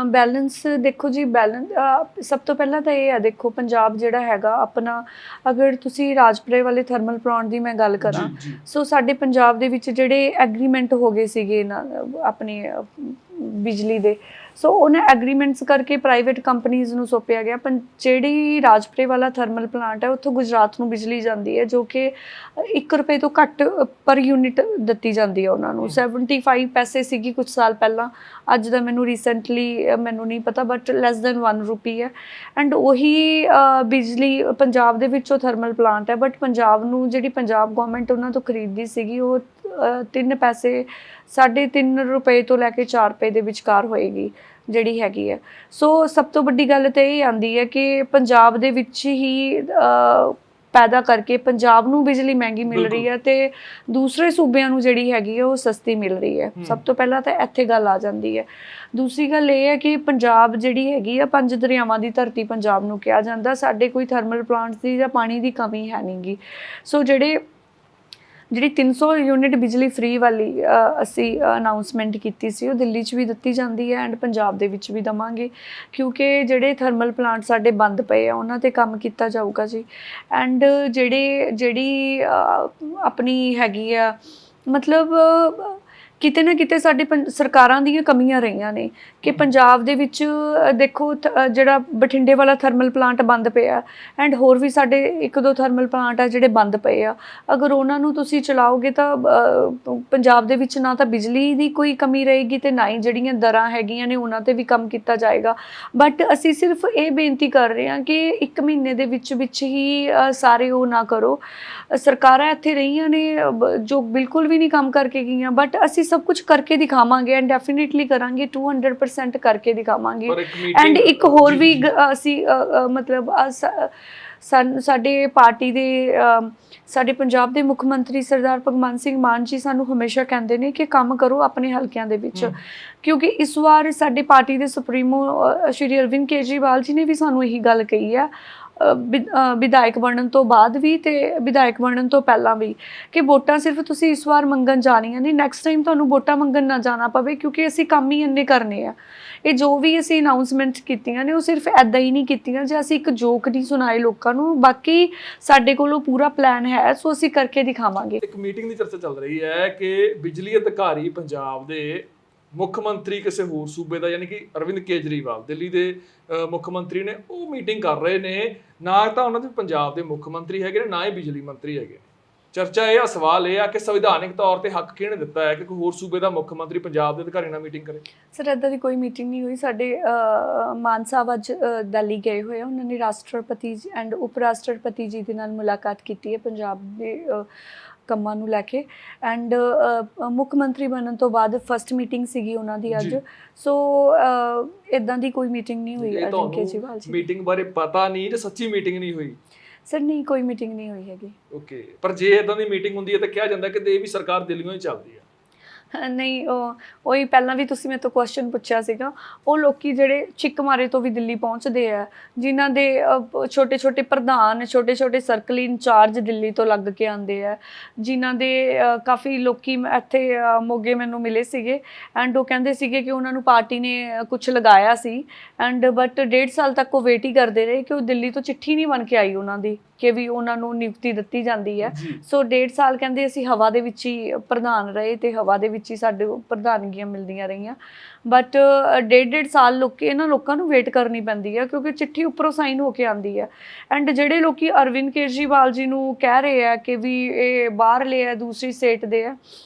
ਬੈਲੈਂਸ ਦੇਖੋ ਜੀ, ਬੈਲੈਂਸ ਸਭ ਤੋਂ ਪਹਿਲਾਂ ਤਾਂ ਇਹ ਹੈ, ਦੇਖੋ ਪੰਜਾਬ ਜਿਹੜਾ ਹੈਗਾ ਆਪਣਾ, ਅਗਰ ਤੁਸੀਂ ਰਾਜਪੁਰੇ ਵਾਲੇ ਥਰਮਲ ਪਲਾਂਟ ਦੀ ਮੈਂ ਗੱਲ ਕਰਾਂ, ਸੋ ਸਾਡੇ ਪੰਜਾਬ ਦੇ ਵਿੱਚ ਜਿਹੜੇ ਐਗਰੀਮੈਂਟ ਹੋ ਗਏ ਸੀਗੇ ਨਾ ਆਪਣੇ ਬਿਜਲੀ ਦੇ, ਸੋ ਉਹਨਾਂ ਐਗਰੀਮੈਂਟਸ ਕਰਕੇ ਪ੍ਰਾਈਵੇਟ ਕੰਪਨੀਜ਼ ਨੂੰ ਸੌਂਪਿਆ ਗਿਆ। ਜਿਹੜੀ ਰਾਜਪੁਰੇ ਵਾਲਾ ਥਰਮਲ ਪਲਾਂਟ ਹੈ ਉੱਥੋਂ ਗੁਜਰਾਤ ਨੂੰ ਬਿਜਲੀ ਜਾਂਦੀ ਹੈ, ਜੋ ਕਿ 1 ਰੁਪਏ ਤੋਂ ਘੱਟ ਪਰ ਯੂਨਿਟ ਦਿੱਤੀ ਜਾਂਦੀ ਹੈ ਉਹਨਾਂ ਨੂੰ। 75 ਪੈਸੇ ਸੀਗੀ ਕੁਝ ਸਾਲ ਪਹਿਲਾਂ, ਅੱਜ ਦਾ ਮੈਨੂੰ ਰੀਸੈਂਟਲੀ ਮੈਨੂੰ ਨਹੀਂ ਪਤਾ, ਬਟ ਲੈਸ ਦੈਨ 1 ਰੁਪੀ ਹੈ। ਐਂਡ ਉਹੀ ਬਿਜਲੀ ਪੰਜਾਬ ਦੇ ਵਿੱਚੋਂ ਥਰਮਲ ਪਲਾਂਟ ਹੈ, ਬਟ ਪੰਜਾਬ ਨੂੰ ਜਿਹੜੀ ਪੰਜਾਬ ਗਵਰਨਮੈਂਟ ਉਹਨਾਂ ਤੋਂ ਖਰੀਦਦੀ ਸੀਗੀ ਉਹ 3 ਪੈਸੇ 3.5 ਰੁਪਏ ਤੋਂ ਲੈ ਕੇ 4 ਰੁਪਏ ਦੇ ਵਿਚਕਾਰ ਹੋਏਗੀ ਜਿਹੜੀ ਹੈਗੀ ਹੈ। ਸੋ ਸਭ ਤੋਂ ਵੱਡੀ ਗੱਲ ਤਾਂ ਇਹ ਆਉਂਦੀ ਹੈ ਕਿ ਪੰਜਾਬ ਦੇ ਵਿੱਚ ਹੀ ਪੈਦਾ ਕਰਕੇ ਪੰਜਾਬ ਨੂੰ ਬਿਜਲੀ ਮਹਿੰਗੀ ਮਿਲ ਰਹੀ ਹੈ ਤੇ ਦੂਸਰੇ ਸੂਬਿਆਂ ਨੂੰ ਜਿਹੜੀ ਹੈਗੀ ਹੈ ਉਹ ਸਸਤੀ ਮਿਲ ਰਹੀ ਹੈ। ਸਭ ਤੋਂ ਪਹਿਲਾਂ ਤਾਂ ਇੱਥੇ ਗੱਲ ਆ ਜਾਂਦੀ ਹੈ। ਦੂਸਰੀ ਗੱਲ ਇਹ ਹੈ ਕਿ ਪੰਜਾਬ ਜਿਹੜੀ ਹੈਗੀ ਆ 5 ਦਰਿਆਵਾਂ ਦੀ ਧਰਤੀ ਪੰਜਾਬ ਨੂੰ ਕਿਹਾ ਜਾਂਦਾ। ਸਾਡੇ ਕੋਈ ਥਰਮਲ ਪਲਾਂਟਸ ਦੀ ਜਾਂ ਪਾਣੀ ਦੀ ਕਮੀ ਹੈ ਨਹੀਂ ਗੀ। ਸੋ ਜਿਹੜੀ 300 ਯੂਨਿਟ ਬਿਜਲੀ ਫ੍ਰੀ ਵਾਲੀ ਅਸੀਂ ਅਨਾਊਂਸਮੈਂਟ ਕੀਤੀ ਸੀ, ਉਹ ਦਿੱਲੀ 'ਚ ਵੀ ਦਿੱਤੀ ਜਾਂਦੀ ਹੈ ਐਂਡ ਪੰਜਾਬ ਦੇ ਵਿੱਚ ਵੀ ਦੇਵਾਂਗੇ, ਕਿਉਂਕਿ ਜਿਹੜੇ ਥਰਮਲ ਪਲਾਂਟ ਸਾਡੇ ਬੰਦ ਪਏ ਆ ਉਹਨਾਂ 'ਤੇ ਕੰਮ ਕੀਤਾ ਜਾਊਗਾ ਜੀ। ਐਂਡ ਜਿਹੜੀ ਆਪਣੀ ਹੈਗੀ ਆ ਮਤਲਬ ਕਿਤੇ ਨਾ ਕਿਤੇ ਸਾਡੇ ਸਰਕਾਰਾਂ ਦੀਆਂ ਕਮੀਆਂ ਰਹੀਆਂ ਨੇ ਕਿ ਪੰਜਾਬ ਦੇ ਵਿੱਚ ਦੇਖੋ ਜਿਹੜਾ ਬਠਿੰਡੇ ਵਾਲਾ ਥਰਮਲ ਪਲਾਂਟ ਬੰਦ ਪਿਆ ਐਂਡ ਹੋਰ ਵੀ ਸਾਡੇ 1-2 ਥਰਮਲ ਪਲਾਂਟ ਆ ਜਿਹੜੇ ਬੰਦ ਪਏ ਆ। ਅਗਰ ਉਹਨਾਂ ਨੂੰ ਤੁਸੀਂ ਚਲਾਓਗੇ ਤਾਂ ਪੰਜਾਬ ਦੇ ਵਿੱਚ ਨਾ ਤਾਂ ਬਿਜਲੀ ਦੀ ਕੋਈ ਕਮੀ ਰਹੇਗੀ ਤੇ ਨਾ ਹੀ ਜਿਹੜੀਆਂ ਦਰਾਂ ਹੈਗੀਆਂ ਨੇ ਉਹਨਾਂ 'ਤੇ ਵੀ ਕੰਮ ਕੀਤਾ ਜਾਏਗਾ। ਬਟ ਅਸੀਂ ਸਿਰਫ ਇਹ ਬੇਨਤੀ ਕਰ ਰਹੇ ਹਾਂ ਕਿ 1 ਮਹੀਨੇ ਦੇ ਵਿੱਚ ਹੀ ਸਾਰੇ ਉਹ ਨਾ ਕਰੋ। ਸਰਕਾਰਾਂ ਇੱਥੇ ਰਹੀਆਂ ਨੇ ਜੋ ਬਿਲਕੁਲ ਵੀ ਨਹੀਂ ਕੰਮ ਕਰਕੇ ਗਈਆਂ, ਬਟ ਅਸੀਂ ਸਭ ਕੁਝ ਕਰਕੇ ਦਿਖਾਵਾਂਗੇ ਐਂਡ ਡੈਫੀਨੇਟਲੀ ਕਰਾਂਗੇ, 200% ਕਰਕੇ ਦਿਖਾਵਾਂਗੇ। ਐਂਡ ਇੱਕ ਹੋਰ ਵੀ ਅਸੀਂ ਮਤਲਬ ਸਾਡੇ ਪਾਰਟੀ ਦੇ ਸਾਡੇ ਪੰਜਾਬ ਦੇ ਮੁੱਖ ਮੰਤਰੀ ਸਰਦਾਰ ਭਗਵੰਤ ਸਿੰਘ ਮਾਨ ਜੀ ਸਾਨੂੰ ਹਮੇਸ਼ਾ ਕਹਿੰਦੇ ਨੇ ਕਿ ਕੰਮ ਕਰੋ ਆਪਣੇ ਹਲਕਿਆਂ ਦੇ ਵਿੱਚ, ਕਿਉਂਕਿ ਇਸ ਵਾਰ ਸਾਡੇ ਪਾਰਟੀ ਦੇ ਸੁਪਰੀਮੋ ਸ਼੍ਰੀ ਅਰਵਿੰਦ ਕੇਜਰੀਵਾਲ ਜੀ ਨੇ ਵੀ ਸਾਨੂੰ ਇਹੀ ਗੱਲ ਕਹੀ ਹੈ ਵਿਧਾਇਕ ਬਣਨ ਤੋਂ ਬਾਅਦ ਵੀ ਤੇ ਵਿਧਾਇਕ ਬਣਨ ਤੋਂ ਪਹਿਲਾਂ ਵੀ, ਕਿ ਵੋਟਾਂ ਸਿਰਫ ਤੁਸੀਂ ਇਸ ਵਾਰ ਮੰਗਣ ਜਾਣੀਆਂ ਨੇ, ਨੈਕਸਟ ਟਾਈਮ ਤੁਹਾਨੂੰ ਵੋਟਾਂ ਮੰਗਣ ਨਾ ਜਾਣਾ ਪਵੇ, ਕਿਉਂਕਿ ਅਸੀਂ ਕੰਮ ਹੀ ਇੰਨੇ ਕਰਨੇ ਆ। ਇਹ ਜੋ ਵੀ ਅਸੀਂ ਅਨਾਊਂਸਮੈਂਟ ਕੀਤੀਆਂ ਨੇ ਉਹ ਸਿਰਫ ਇੱਦਾਂ ਹੀ ਨਹੀਂ ਕੀਤੀਆਂ ਜੇ ਅਸੀਂ ਇੱਕ ਜੋਕ ਨਹੀਂ ਸੁਣਾਏ ਲੋਕਾਂ ਨੂੰ, ਬਾਕੀ ਸਾਡੇ ਕੋਲੋਂ ਪੂਰਾ ਪਲਾਨ ਹੈ, ਸੋ ਅਸੀਂ ਕਰਕੇ ਦਿਖਾਵਾਂਗੇ। ਇੱਕ ਮੀਟਿੰਗ ਦੀ ਚਰਚਾ ਚੱਲ ਰਹੀ ਹੈ ਕਿ ਬਿਜਲੀ ਅਧਿਕਾਰੀ ਪੰਜਾਬ ਦੇ ਮੁੱਖ ਮੰਤਰੀ ਕਿਸੇ ਹੋਰ ਸੂਬੇ ਦਾ, ਯਾਨੀ ਕਿ ਅਰਵਿੰਦ ਕੇਜਰੀਵਾਲ ਦਿੱਲੀ ਦੇ ਮੁੱਖ ਮੰਤਰੀ ਨੇ, ਉਹ ਮੀਟਿੰਗ ਕਰ ਰਹੇ ਨੇ। ਨਾ ਤਾਂ ਉਹਨਾਂ ਦੇ ਪੰਜਾਬ ਦੇ ਮੁੱਖ ਮੰਤਰੀ ਹੈਗੇ ਨੇ, ਨਾ ਹੀ ਬਿਜਲੀ ਮੰਤਰੀ ਹੈਗੇ ਨੇ। ਚਰਚਾ ਇਹ ਆ, ਸਵਾਲ ਇਹ ਆ ਕਿ ਸੰਵਿਧਾਨਿਕ ਤੌਰ ਤੇ ਹੱਕ ਕਿਹਨੇ ਦਿੱਤਾ ਹੈ ਕਿ ਕੋਈ ਹੋਰ ਸੂਬੇ ਦਾ ਮੁੱਖ ਮੰਤਰੀ ਪੰਜਾਬ ਦੇ ਅਧਿਕਾਰੀ ਨਾਲ ਮੀਟਿੰਗ ਕਰੇ? ਸਰ ਇੱਦਾਂ ਦੀ ਕੋਈ ਮੀਟਿੰਗ ਨਹੀਂ ਹੋਈ। ਸਾਡੇ ਮਾਨ ਸਾਹਿਬ ਅੱਜ ਦਿੱਲੀ ਗਏ ਹੋਏ ਆ, ਉਹਨਾਂ ਨੇ ਰਾਸ਼ਟਰਪਤੀ ਜੀ ਐਂਡ ਉਪ ਰਾਸ਼ਟਰਪਤੀ ਜੀ ਦੇ ਨਾਲ ਮੁਲਾਕਾਤ ਕੀਤੀ ਹੈ ਪੰਜਾਬ ਦੇ ਕੰਮਾਂ ਨੂੰ ਲੈ ਕੇ। ਐਂਡ ਮੁੱਖ ਮੰਤਰੀ ਬਣਨ ਤੋਂ ਬਾਅਦ ਫਸਟ ਮੀਟਿੰਗ ਸੀਗੀ ਉਹਨਾਂ ਦੀ ਅੱਜ। ਸੋ ਇਦਾਂ ਦੀ ਕੋਈ ਮੀਟਿੰਗ ਨਹੀਂ ਹੋਈ ਅਰਵਿੰਦ ਕੇਜਰੀਵਾਲ ਜੀ। ਮੀਟਿੰਗ ਬਾਰੇ ਪਤਾ ਨਹੀਂ ਜਾਂ ਸੱਚੀ ਮੀਟਿੰਗ ਨਹੀਂ ਹੋਈ? ਸਰ ਨਹੀਂ, ਕੋਈ ਮੀਟਿੰਗ ਨਹੀਂ ਹੋਈ ਹੈਗੀ। ਓਕੇ, ਪਰ ਜੇ ਇਦਾਂ ਦੀ ਮੀਟਿੰਗ ਹੁੰਦੀ ਹੈ ਤਾਂ ਕਿਹਾ ਜਾਂਦਾ ਕਿ ਇਹ ਵੀ ਸਰਕਾਰ ਦਿੱਲੀੋਂ ਹੀ ਚੱਲਦੀ ਹੈ। ਨਹੀਂ, ਉਹੀ ਪਹਿਲਾਂ ਵੀ ਤੁਸੀਂ ਮੇਰੇ ਤੋਂ ਕੁਐਸਚਨ ਪੁੱਛਿਆ ਸੀਗਾ, ਉਹ ਲੋਕੀ ਜਿਹੜੇ ਚਿੱਕ ਮਾਰੇ ਤੋਂ ਵੀ ਦਿੱਲੀ ਪਹੁੰਚਦੇ ਆ, ਜਿਨ੍ਹਾਂ ਦੇ ਛੋਟੇ ਛੋਟੇ ਪ੍ਰਧਾਨ, ਛੋਟੇ ਛੋਟੇ ਸਰਕਲ ਇੰਚਾਰਜ ਦਿੱਲੀ ਤੋਂ ਲੱਗ ਕੇ ਆਉਂਦੇ ਆ, ਜਿਨ੍ਹਾਂ ਦੇ ਕਾਫੀ ਲੋਕੀ ਇੱਥੇ ਮੋਗੇ ਮੈਨੂੰ ਮਿਲੇ ਸੀਗੇ ਐਂਡ ਉਹ ਕਹਿੰਦੇ ਸੀਗੇ ਕਿ ਉਹਨਾਂ ਨੂੰ ਪਾਰਟੀ ਨੇ ਕੁਝ ਲਗਾਇਆ ਸੀ ਐਂਡ ਬਟ 1.5 ਸਾਲ ਤੱਕ ਉਹ ਵੇਟ ਹੀ ਕਰਦੇ ਰਹੇ ਕਿ ਉਹ ਦਿੱਲੀ ਤੋਂ ਚਿੱਠੀ ਨਹੀਂ ਬਣ ਕੇ ਆਈ ਉਹਨਾਂ ਦੀ ਕਿ ਵੀ ਉਹਨਾਂ ਨੂੰ ਨਿਯੁਕਤੀ ਦਿੱਤੀ ਜਾਂਦੀ ਹੈ। ਸੋ 1.5 ਸਾਲ ਕਹਿੰਦੇ ਅਸੀਂ ਹਵਾ ਦੇ ਵਿੱਚ ਹੀ ਪ੍ਰਧਾਨ ਰਹੇ ਤੇ ਹਵਾ ਦੇ ਵਿੱਚ ਹੀ ਸਾਡੇ ਪ੍ਰਧਾਨਗੀਆਂ ਮਿਲਦੀਆਂ ਰਹੀਆਂ, ਬਟ 1.5 ਸਾਲ ਇਹਨਾਂ ਲੋਕਾਂ ਨੂੰ ਵੇਟ ਕਰਨੀ ਪੈਂਦੀ ਹੈ ਕਿਉਂਕਿ ਚਿੱਠੀ ਉੱਪਰੋਂ ਸਾਈਨ ਹੋ ਕੇ ਆਉਂਦੀ ਹੈ। ਐਂਡ ਜਿਹੜੇ ਲੋਕੀ ਅਰਵਿੰਦ ਕੇਜਰੀਵਾਲ ਜੀ ਨੂੰ ਕਹਿ ਰਹੇ ਆ ਕਿ ਵੀ ਇਹ ਬਾਹਰਲੇ ਆ, ਦੂਸਰੀ ਸਟੇਟ ਦੇ ਆ,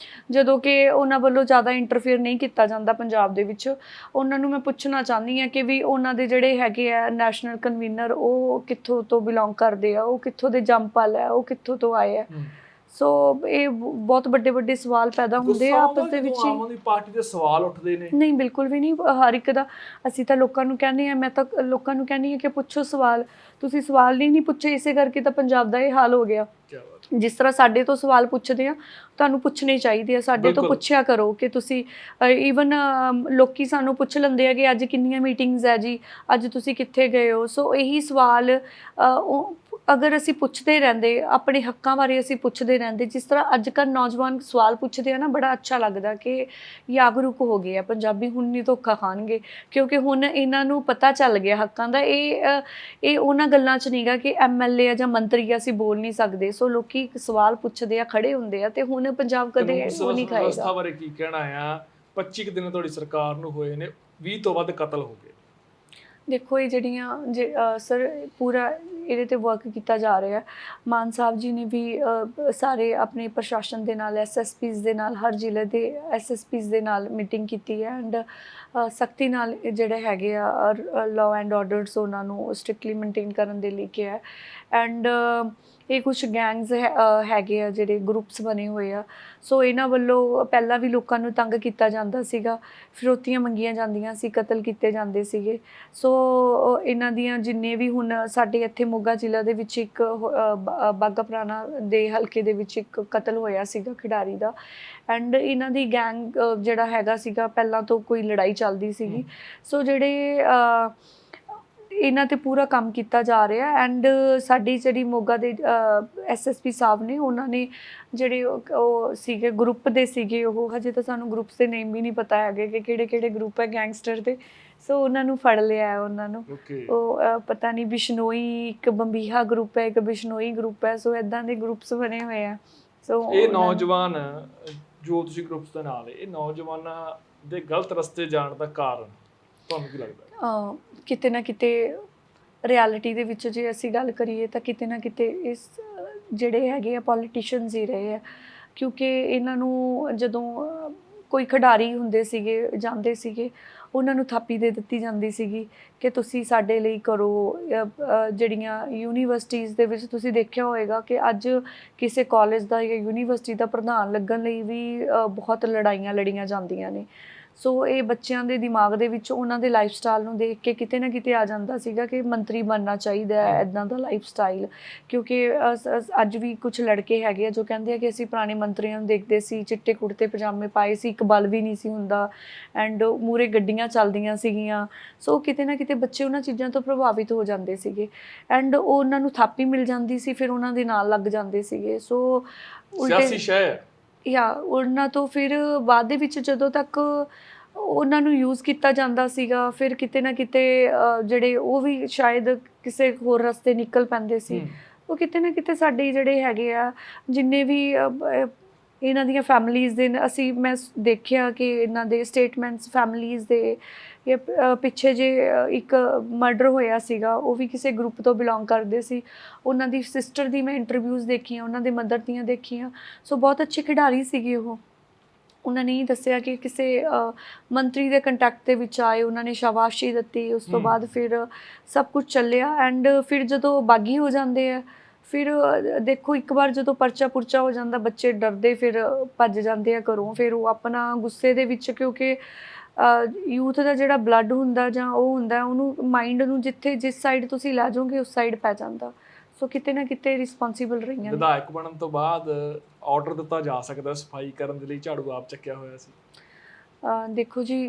ਜਦੋਂ ਕਿ ਉਹਨਾਂ ਵੱਲੋਂ ਜ਼ਿਆਦਾ ਇੰਟਰਫੇਅਰ ਨਹੀਂ ਕੀਤਾ ਜਾਂਦਾ ਪੰਜਾਬ ਦੇ ਵਿੱਚ, ਉਹਨਾਂ ਨੂੰ ਮੈਂ ਪੁੱਛਣਾ ਚਾਹੁੰਦੀ ਹਾਂ ਕਿ ਵੀ ਉਹਨਾਂ ਦੇ ਜਿਹੜੇ ਹੈਗੇ ਆ ਨੈਸ਼ਨਲ ਕਨਵੀਨਰ, ਉਹ ਕਿੱਥੋਂ ਤੋਂ ਬਿਲੋਂਗ ਕਰਦੇ ਆ, ਉਹ ਕਿੱਥੋਂ ਦੇ ਜੰਮਪਲ ਹੈ, ਉਹ ਕਿੱਥੋਂ ਤੋਂ ਆਏ ਆ। ਸੋ ਇਹ ਬਹੁਤ ਵੱਡੇ ਵੱਡੇ ਸਵਾਲ ਪੈਦਾ ਹੁੰਦੇ ਆ ਆਪਸ ਦੇ ਵਿੱਚ ਹੀ। ਆਮ ਆਦਮੀ ਪਾਰਟੀ ਦੇ ਸਵਾਲ ਉੱਠਦੇ ਨੇ? ਨਹੀਂ, ਬਿਲਕੁਲ ਵੀ ਨਹੀਂ। ਹਰ ਇੱਕ ਦਾ ਅਸੀਂ ਤਾਂ ਲੋਕਾਂ ਨੂੰ ਕਹਿੰਦੇ ਆ, ਮੈਂ ਤਾਂ ਲੋਕਾਂ ਨੂੰ ਕਹਿੰਦੀ ਹਾਂ ਕਿ ਪੁੱਛੋ ਸਵਾਲ। ਤੁਸੀਂ ਸਵਾਲ ਹੀ ਨਹੀਂ ਪੁੱਛੇ, ਇਸੇ ਕਰਕੇ ਤਾਂ ਪੰਜਾਬ ਦਾ ਇਹ ਹਾਲ ਹੋ ਗਿਆ। ਜਿਸ ਤਰ੍ਹਾਂ ਸਾਡੇ ਤੋਂ ਸਵਾਲ ਪੁੱਛਦੇ ਆ, ਤੁਹਾਨੂੰ ਪੁੱਛਣੇ ਚਾਹੀਦੇ ਆ, ਸਾਡੇ ਤੋਂ ਪੁੱਛਿਆ ਕਰੋ ਕਿ ਤੁਸੀਂ ਈਵਨ ਲੋਕੀ ਸਾਨੂੰ ਪੁੱਛ ਲੈਂਦੇ ਆ ਕਿ ਅੱਜ ਕਿੰਨੀਆਂ ਮੀਟਿੰਗਸ ਹੈ ਜੀ, ਅੱਜ ਤੁਸੀਂ ਕਿੱਥੇ ਗਏ ਹੋ। ਸੋ ਇਹੀ ਸਵਾਲ ਅਗਰ ਅਸੀਂ ਪੁੱਛਦੇ ਰਹਿੰਦੇ, ਆਪਣੇ ਹੱਕਾਂ ਬਾਰੇ ਅਸੀਂ ਪੁੱਛਦੇ ਰਹਿੰਦੇ, ਜਿਸ ਤਰ੍ਹਾਂ ਅੱਜ ਕੱਲ੍ਹ ਨੌਜਵਾਨ ਸਵਾਲ ਪੁੱਛਦੇ ਆ ਨਾ, ਬੜਾ ਅੱਛਾ ਲੱਗਦਾ ਕਿ ਜਾਗਰੂਕ ਹੋ ਗਏ ਆ ਪੰਜਾਬੀ, ਹੁਣ ਨਹੀਂ ਧੋਖਾ ਖਾਣਗੇ, ਕਿਉਂਕਿ ਹੁਣ ਇਹਨਾਂ ਨੂੰ ਪਤਾ ਚੱਲ ਗਿਆ ਹੱਕਾਂ ਦਾ। ਇਹ ਉਹਨਾਂ ਗੱਲਾਂ 'ਚ ਨਹੀਂਗਾ ਕਿ MLA ਆ ਜਾਂ ਮੰਤਰੀ ਆ ਅਸੀਂ ਬੋਲ ਨਹੀਂ ਸਕਦੇ। ਸੋ ਲੋਕੀ ਸਵਾਲ ਪੁੱਛਦੇ ਆ, ਖੜੇ ਹੁੰਦੇ ਆ, ਤੇ ਹੁਣ ਪੰਜਾਬ ਕਦੇ ਉਹ ਨਹੀਂ ਖਾਏਗਾ। ਵਿਵਸਥਾ ਬਾਰੇ ਕੀ ਕਹਿਣਾ ਆ? 25 ਕੁ ਦਿਨ ਤੁਹਾਡੀ ਸਰਕਾਰ ਨੂੰ ਹੋਏ ਨੇ, 20 ਤੋਂ ਵੱਧ ਕਤਲ ਹੋ ਗਏ। ਦੇਖੋ ਇਹ ਜਿਹੜੀਆਂ ਸਰ ਪੂਰਾ ਇਹਦੇ ਤੇ ਵਰਕ ਕੀਤਾ ਜਾ ਰਿਹਾ। ਮਾਨ ਸਾਹਿਬ ਜੀ ਨੇ ਵੀ ਸਾਰੇ ਆਪਣੇ ਪ੍ਰਸ਼ਾਸਨ ਦੇ ਨਾਲ, ਐਸਐਸਪੀਜ਼ ਦੇ ਨਾਲ, ਹਰ ਜ਼ਿਲ੍ਹੇ ਦੇ ਐਸਐਸਪੀਜ਼ ਦੇ ਨਾਲ ਮੀਟਿੰਗ ਕੀਤੀ ਹੈ ਐਂਡ ਸਖਤੀ ਨਾਲ ਜਿਹੜੇ ਹੈਗੇ ਆ ਲਾਅ ਐਂਡ ਆਰਡਰਸ ਉਹਨਾਂ ਨੂੰ ਸਟ੍ਰਿਕਟਲੀ ਮੇਨਟੇਨ ਕਰਨ ਦੇ ਲਈ ਕਿਹਾ ਐਂਡ ਇਹ ਕੁਝ ਗੈਂਗਸ ਹੈਗੇ ਆ ਜਿਹੜੇ ਗਰੁੱਪਸ ਬਣੇ ਹੋਏ ਆ। ਸੋ ਇਹਨਾਂ ਵੱਲੋਂ ਪਹਿਲਾਂ ਵੀ ਲੋਕਾਂ ਨੂੰ ਤੰਗ ਕੀਤਾ ਜਾਂਦਾ ਸੀਗਾ, ਫਿਰੌਤੀਆਂ ਮੰਗੀਆਂ ਜਾਂਦੀਆਂ ਸੀ, ਕਤਲ ਕੀਤੇ ਜਾਂਦੇ ਸੀਗੇ। ਸੋ ਇਹਨਾਂ ਦੀਆਂ ਜਿੰਨੇ ਵੀ ਹੁਣ ਸਾਡੇ ਇੱਥੇ ਮੋਗਾ ਜ਼ਿਲ੍ਹਾ ਦੇ ਵਿੱਚ ਇੱਕ ਬਾਘਾ ਪੁਰਾਣਾ ਦੇ ਹਲਕੇ ਦੇ ਵਿੱਚ ਇੱਕ ਕਤਲ ਹੋਇਆ ਸੀਗਾ ਖਿਡਾਰੀ ਦਾ ਐਂਡ ਇਹਨਾਂ ਦੀ ਗੈਂਗ ਜਿਹੜਾ ਹੈਗਾ ਸੀਗਾ ਪਹਿਲਾਂ ਤੋਂ ਕੋਈ ਲੜਾਈ ਚੱਲਦੀ ਸੀਗੀ। ਸੋ ਜਿਹੜੇ ਇਹਨਾਂ ਤੇ ਪੂਰਾ ਕੰਮ ਕੀਤਾ ਜਾ ਰਿਹਾ ਐਂਡ ਸਾਡੀ ਜਿਹੜੀ ਮੋਗਾ ਦੇ ਐਸਐਸਪੀ ਸਾਹਿਬ ਨੇ ਉਹਨਾਂ ਨੇ ਜਿਹੜੇ ਉਹ ਸੀਗੇ ਗਰੁੱਪ ਦੇ ਸੀਗੇ, ਉਹ ਹਜੇ ਤਾਂ ਸਾਨੂੰ ਗਰੁੱਪਸ ਦੇ ਨੇਮ ਵੀ ਨਹੀਂ ਪਤਾ ਹੈਗੇ ਕਿ ਕਿਹੜੇ ਕਿਹੜੇ ਗਰੁੱਪ ਹੈ ਗੈਂਗਸਟਰ ਦੇ। ਸੋ ਉਹਨਾਂ ਨੂੰ ਫੜ ਲਿਆ ਹੈ ਉਹਨਾਂ ਨੂੰ। ਉਹ ਪਤਾ ਨਹੀਂ ਬਿਸ਼ਨੋਈ ਇੱਕ ਬੰਬੀਹਾ ਗਰੁੱਪ ਹੈ, ਇੱਕ ਬਿਸ਼ਨੋਈ ਗਰੁੱਪ ਹੈ। ਸੋ ਇਦਾਂ ਦੇ ਗਰੁੱਪਸ ਬਣੇ ਹੋਏ ਆ। ਸੋ ਇਹ ਨੌਜਵਾਨ ਜੋ ਤੁਸੀਂ ਗਰੁੱਪਸ ਦੇ ਨਾਲ ਇਹ ਨੌਜਵਾਨਾਂ ਦੇ ਗਲਤ ਰਸਤੇ ਜਾਣ ਦਾ ਕਾਰਨ ਤੁਹਾਨੂੰ ਕੀ ਲੱਗਦਾ? ਕਿਤੇ ਨਾ ਕਿਤੇ ਰਿਐਲਿਟੀ ਦੇ ਵਿੱਚ ਜੇ ਅਸੀਂ ਗੱਲ ਕਰੀਏ ਤਾਂ ਕਿਤੇ ਨਾ ਕਿਤੇ ਇਸ ਜਿਹੜੇ ਹੈਗੇ ਆ ਪੋਲੀਟੀਸ਼ੀਅਨਸ ਹੀ ਰਹੇ ਆ, ਕਿਉਂਕਿ ਇਹਨਾਂ ਨੂੰ ਜਦੋਂ ਕੋਈ ਖਿਡਾਰੀ ਹੁੰਦੇ ਸੀਗੇ ਜਾਂਦੇ ਸੀਗੇ ਉਹਨਾਂ ਨੂੰ ਥਾਪੀ ਦੇ ਦਿੱਤੀ ਜਾਂਦੀ ਸੀਗੀ ਕਿ ਤੁਸੀਂ ਸਾਡੇ ਲਈ ਕਰੋ। ਜਿਹੜੀਆਂ ਯੂਨੀਵਰਸਿਟੀਜ਼ ਦੇ ਵਿੱਚ ਤੁਸੀਂ ਦੇਖਿਆ ਹੋਏਗਾ ਕਿ ਅੱਜ ਕਿਸੇ ਕਾਲਜ ਦਾ ਜਾਂ ਯੂਨੀਵਰਸਿਟੀ ਦਾ ਪ੍ਰਧਾਨ ਲੱਗਣ ਲਈ ਵੀ ਬਹੁਤ ਲੜਾਈਆਂ ਲੜੀਆਂ ਜਾਂਦੀਆਂ ਨੇ। ਸੋ ਇਹ ਬੱਚਿਆਂ ਦੇ ਦਿਮਾਗ ਦੇ ਵਿੱਚ ਉਹਨਾਂ ਦੇ ਲਾਈਫ ਸਟਾਈਲ ਨੂੰ ਦੇਖ ਕੇ ਕਿਤੇ ਨਾ ਕਿਤੇ ਆ ਜਾਂਦਾ ਸੀਗਾ ਕਿ ਮੰਤਰੀ ਬਣਨਾ ਚਾਹੀਦਾ ਹੈ, ਇੱਦਾਂ ਦਾ ਲਾਈਫ ਸਟਾਈਲ। ਕਿਉਂਕਿ ਅੱਜ ਵੀ ਕੁਝ ਲੜਕੇ ਹੈਗੇ ਆ ਜੋ ਕਹਿੰਦੇ ਆ ਕਿ ਅਸੀਂ ਪੁਰਾਣੇ ਮੰਤਰੀਆਂ ਨੂੰ ਦੇਖਦੇ ਸੀ, ਚਿੱਟੇ ਕੁੜਤੇ ਪਜਾਮੇ ਪਾਏ ਸੀ, ਇੱਕ ਬਲ ਵੀ ਨਹੀਂ ਸੀ ਹੁੰਦਾ ਐਂਡ ਮੂਹਰੇ ਗੱਡੀਆਂ ਚੱਲਦੀਆਂ ਸੀਗੀਆਂ। ਸੋ ਕਿਤੇ ਨਾ ਕਿਤੇ ਬੱਚੇ ਉਹਨਾਂ ਚੀਜ਼ਾਂ ਤੋਂ ਪ੍ਰਭਾਵਿਤ ਹੋ ਜਾਂਦੇ ਸੀਗੇ ਐਂਡ ਉਹਨਾਂ ਨੂੰ ਥਾਪੀ ਮਿਲ ਜਾਂਦੀ ਸੀ, ਫਿਰ ਉਹਨਾਂ ਦੇ ਨਾਲ ਲੱਗ ਜਾਂਦੇ ਸੀਗੇ। ਸੋ ਸਿਆਸੀ ਸ਼ੈ ਜਾਂ ਉਹਨਾਂ ਤੋਂ ਫਿਰ ਬਾਅਦ ਦੇ ਵਿੱਚ ਜਦੋਂ ਤੱਕ ਉਹਨਾਂ ਨੂੰ ਯੂਜ਼ ਕੀਤਾ ਜਾਂਦਾ ਸੀਗਾ, ਫਿਰ ਕਿਤੇ ਨਾ ਕਿਤੇ ਜਿਹੜੇ ਉਹ ਵੀ ਸ਼ਾਇਦ ਕਿਸੇ ਹੋਰ ਰਸਤੇ ਨਿਕਲ ਪੈਂਦੇ ਸੀ। ਉਹ ਕਿਤੇ ਨਾ ਕਿਤੇ ਸਾਡੇ ਜਿਹੜੇ ਹੈਗੇ ਆ ਜਿੰਨੇ ਵੀ ਇਹਨਾਂ ਦੀਆਂ ਫੈਮਲੀਜ਼ ਦੇ ਮੈਂ ਦੇਖਿਆ ਕਿ ਇਹਨਾਂ ਦੇ ਸਟੇਟਮੈਂਟਸ ਫੈਮਲੀਜ਼ ਦੇ ਪਿੱਛੇ ਜੇ ਇੱਕ ਮਰਡਰ ਹੋਇਆ ਸੀਗਾ, ਉਹ ਵੀ ਕਿਸੇ ਗਰੁੱਪ ਤੋਂ ਬਿਲੋਂਗ ਕਰਦੇ ਸੀ। ਉਹਨਾਂ ਦੀ ਸਿਸਟਰ ਦੀ ਮੈਂ ਇੰਟਰਵਿਊਜ਼ ਦੇਖੀਆਂ, ਉਹਨਾਂ ਦੇ ਮਦਰ ਦੀਆਂ ਦੇਖੀਆਂ। ਸੋ ਬਹੁਤ ਅੱਛੇ ਖਿਡਾਰੀ ਸੀਗੇ ਉਹ। ਉਹਨਾਂ ਨੇ ਦੱਸਿਆ ਕਿ ਕਿਸੇ ਮੰਤਰੀ ਦੇ ਕੰਟੈਕਟ ਦੇ ਵਿੱਚ ਆਏ, ਉਹਨਾਂ ਨੇ ਸ਼ਾਬਾਸ਼ੀ ਦਿੱਤੀ, ਉਸ ਤੋਂ ਬਾਅਦ ਫਿਰ ਸਭ ਕੁਝ ਚੱਲਿਆ ਐਂਡ ਫਿਰ ਜਦੋਂ ਬਾਗੀ ਹੋ ਜਾਂਦੇ ਆ ਫਿਰ ਦੇਖੋ ਇੱਕ ਵਾਰ ਜਦੋਂ ਪਰਚਾ ਪੁਰਚਾ ਹੋ ਜਾਂਦਾ ਬੱਚੇ ਡਰਦੇ ਫਿਰ ਭੱਜ ਜਾਂਦੇ ਆ ਘਰੋਂ। ਫਿਰ ਉਹ ਆਪਣਾ ਗੁੱਸੇ ਦੇ ਵਿੱਚ, ਕਿਉਂਕਿ ਯੂਥ ਦਾ ਜਿਹੜਾ ਬਲੱਡ ਹੁੰਦਾ ਜਾਂ ਉਹ ਹੁੰਦਾ ਉਹਨੂੰ ਮਾਈਂਡ ਨੂੰ ਜਿਸ ਸਾਈਡ ਤੁਸੀਂ ਲੈ ਜਾਓਗੇ ਉਸ ਸਾਈਡ ਪੈ ਜਾਂਦਾ। ਸੋ ਕਿਤੇ ਨਾ ਕਿਤੇ ਰਿਸਪੌਂਸੀਬਲ ਰਹੀਆਂ। ਵਿਧਾਇਕ ਬਣਨ ਤੋਂ ਬਾਅਦ ਆਰਡਰ ਦਿੱਤਾ ਜਾ ਸਕਦਾ ਸਫਾਈ ਕਰਨ ਦੇ ਲਈ, ਝਾੜੂ ਆਪ ਚੱਕਿਆ ਹੋਇਆ ਸੀ। ਦੇਖੋ ਜੀ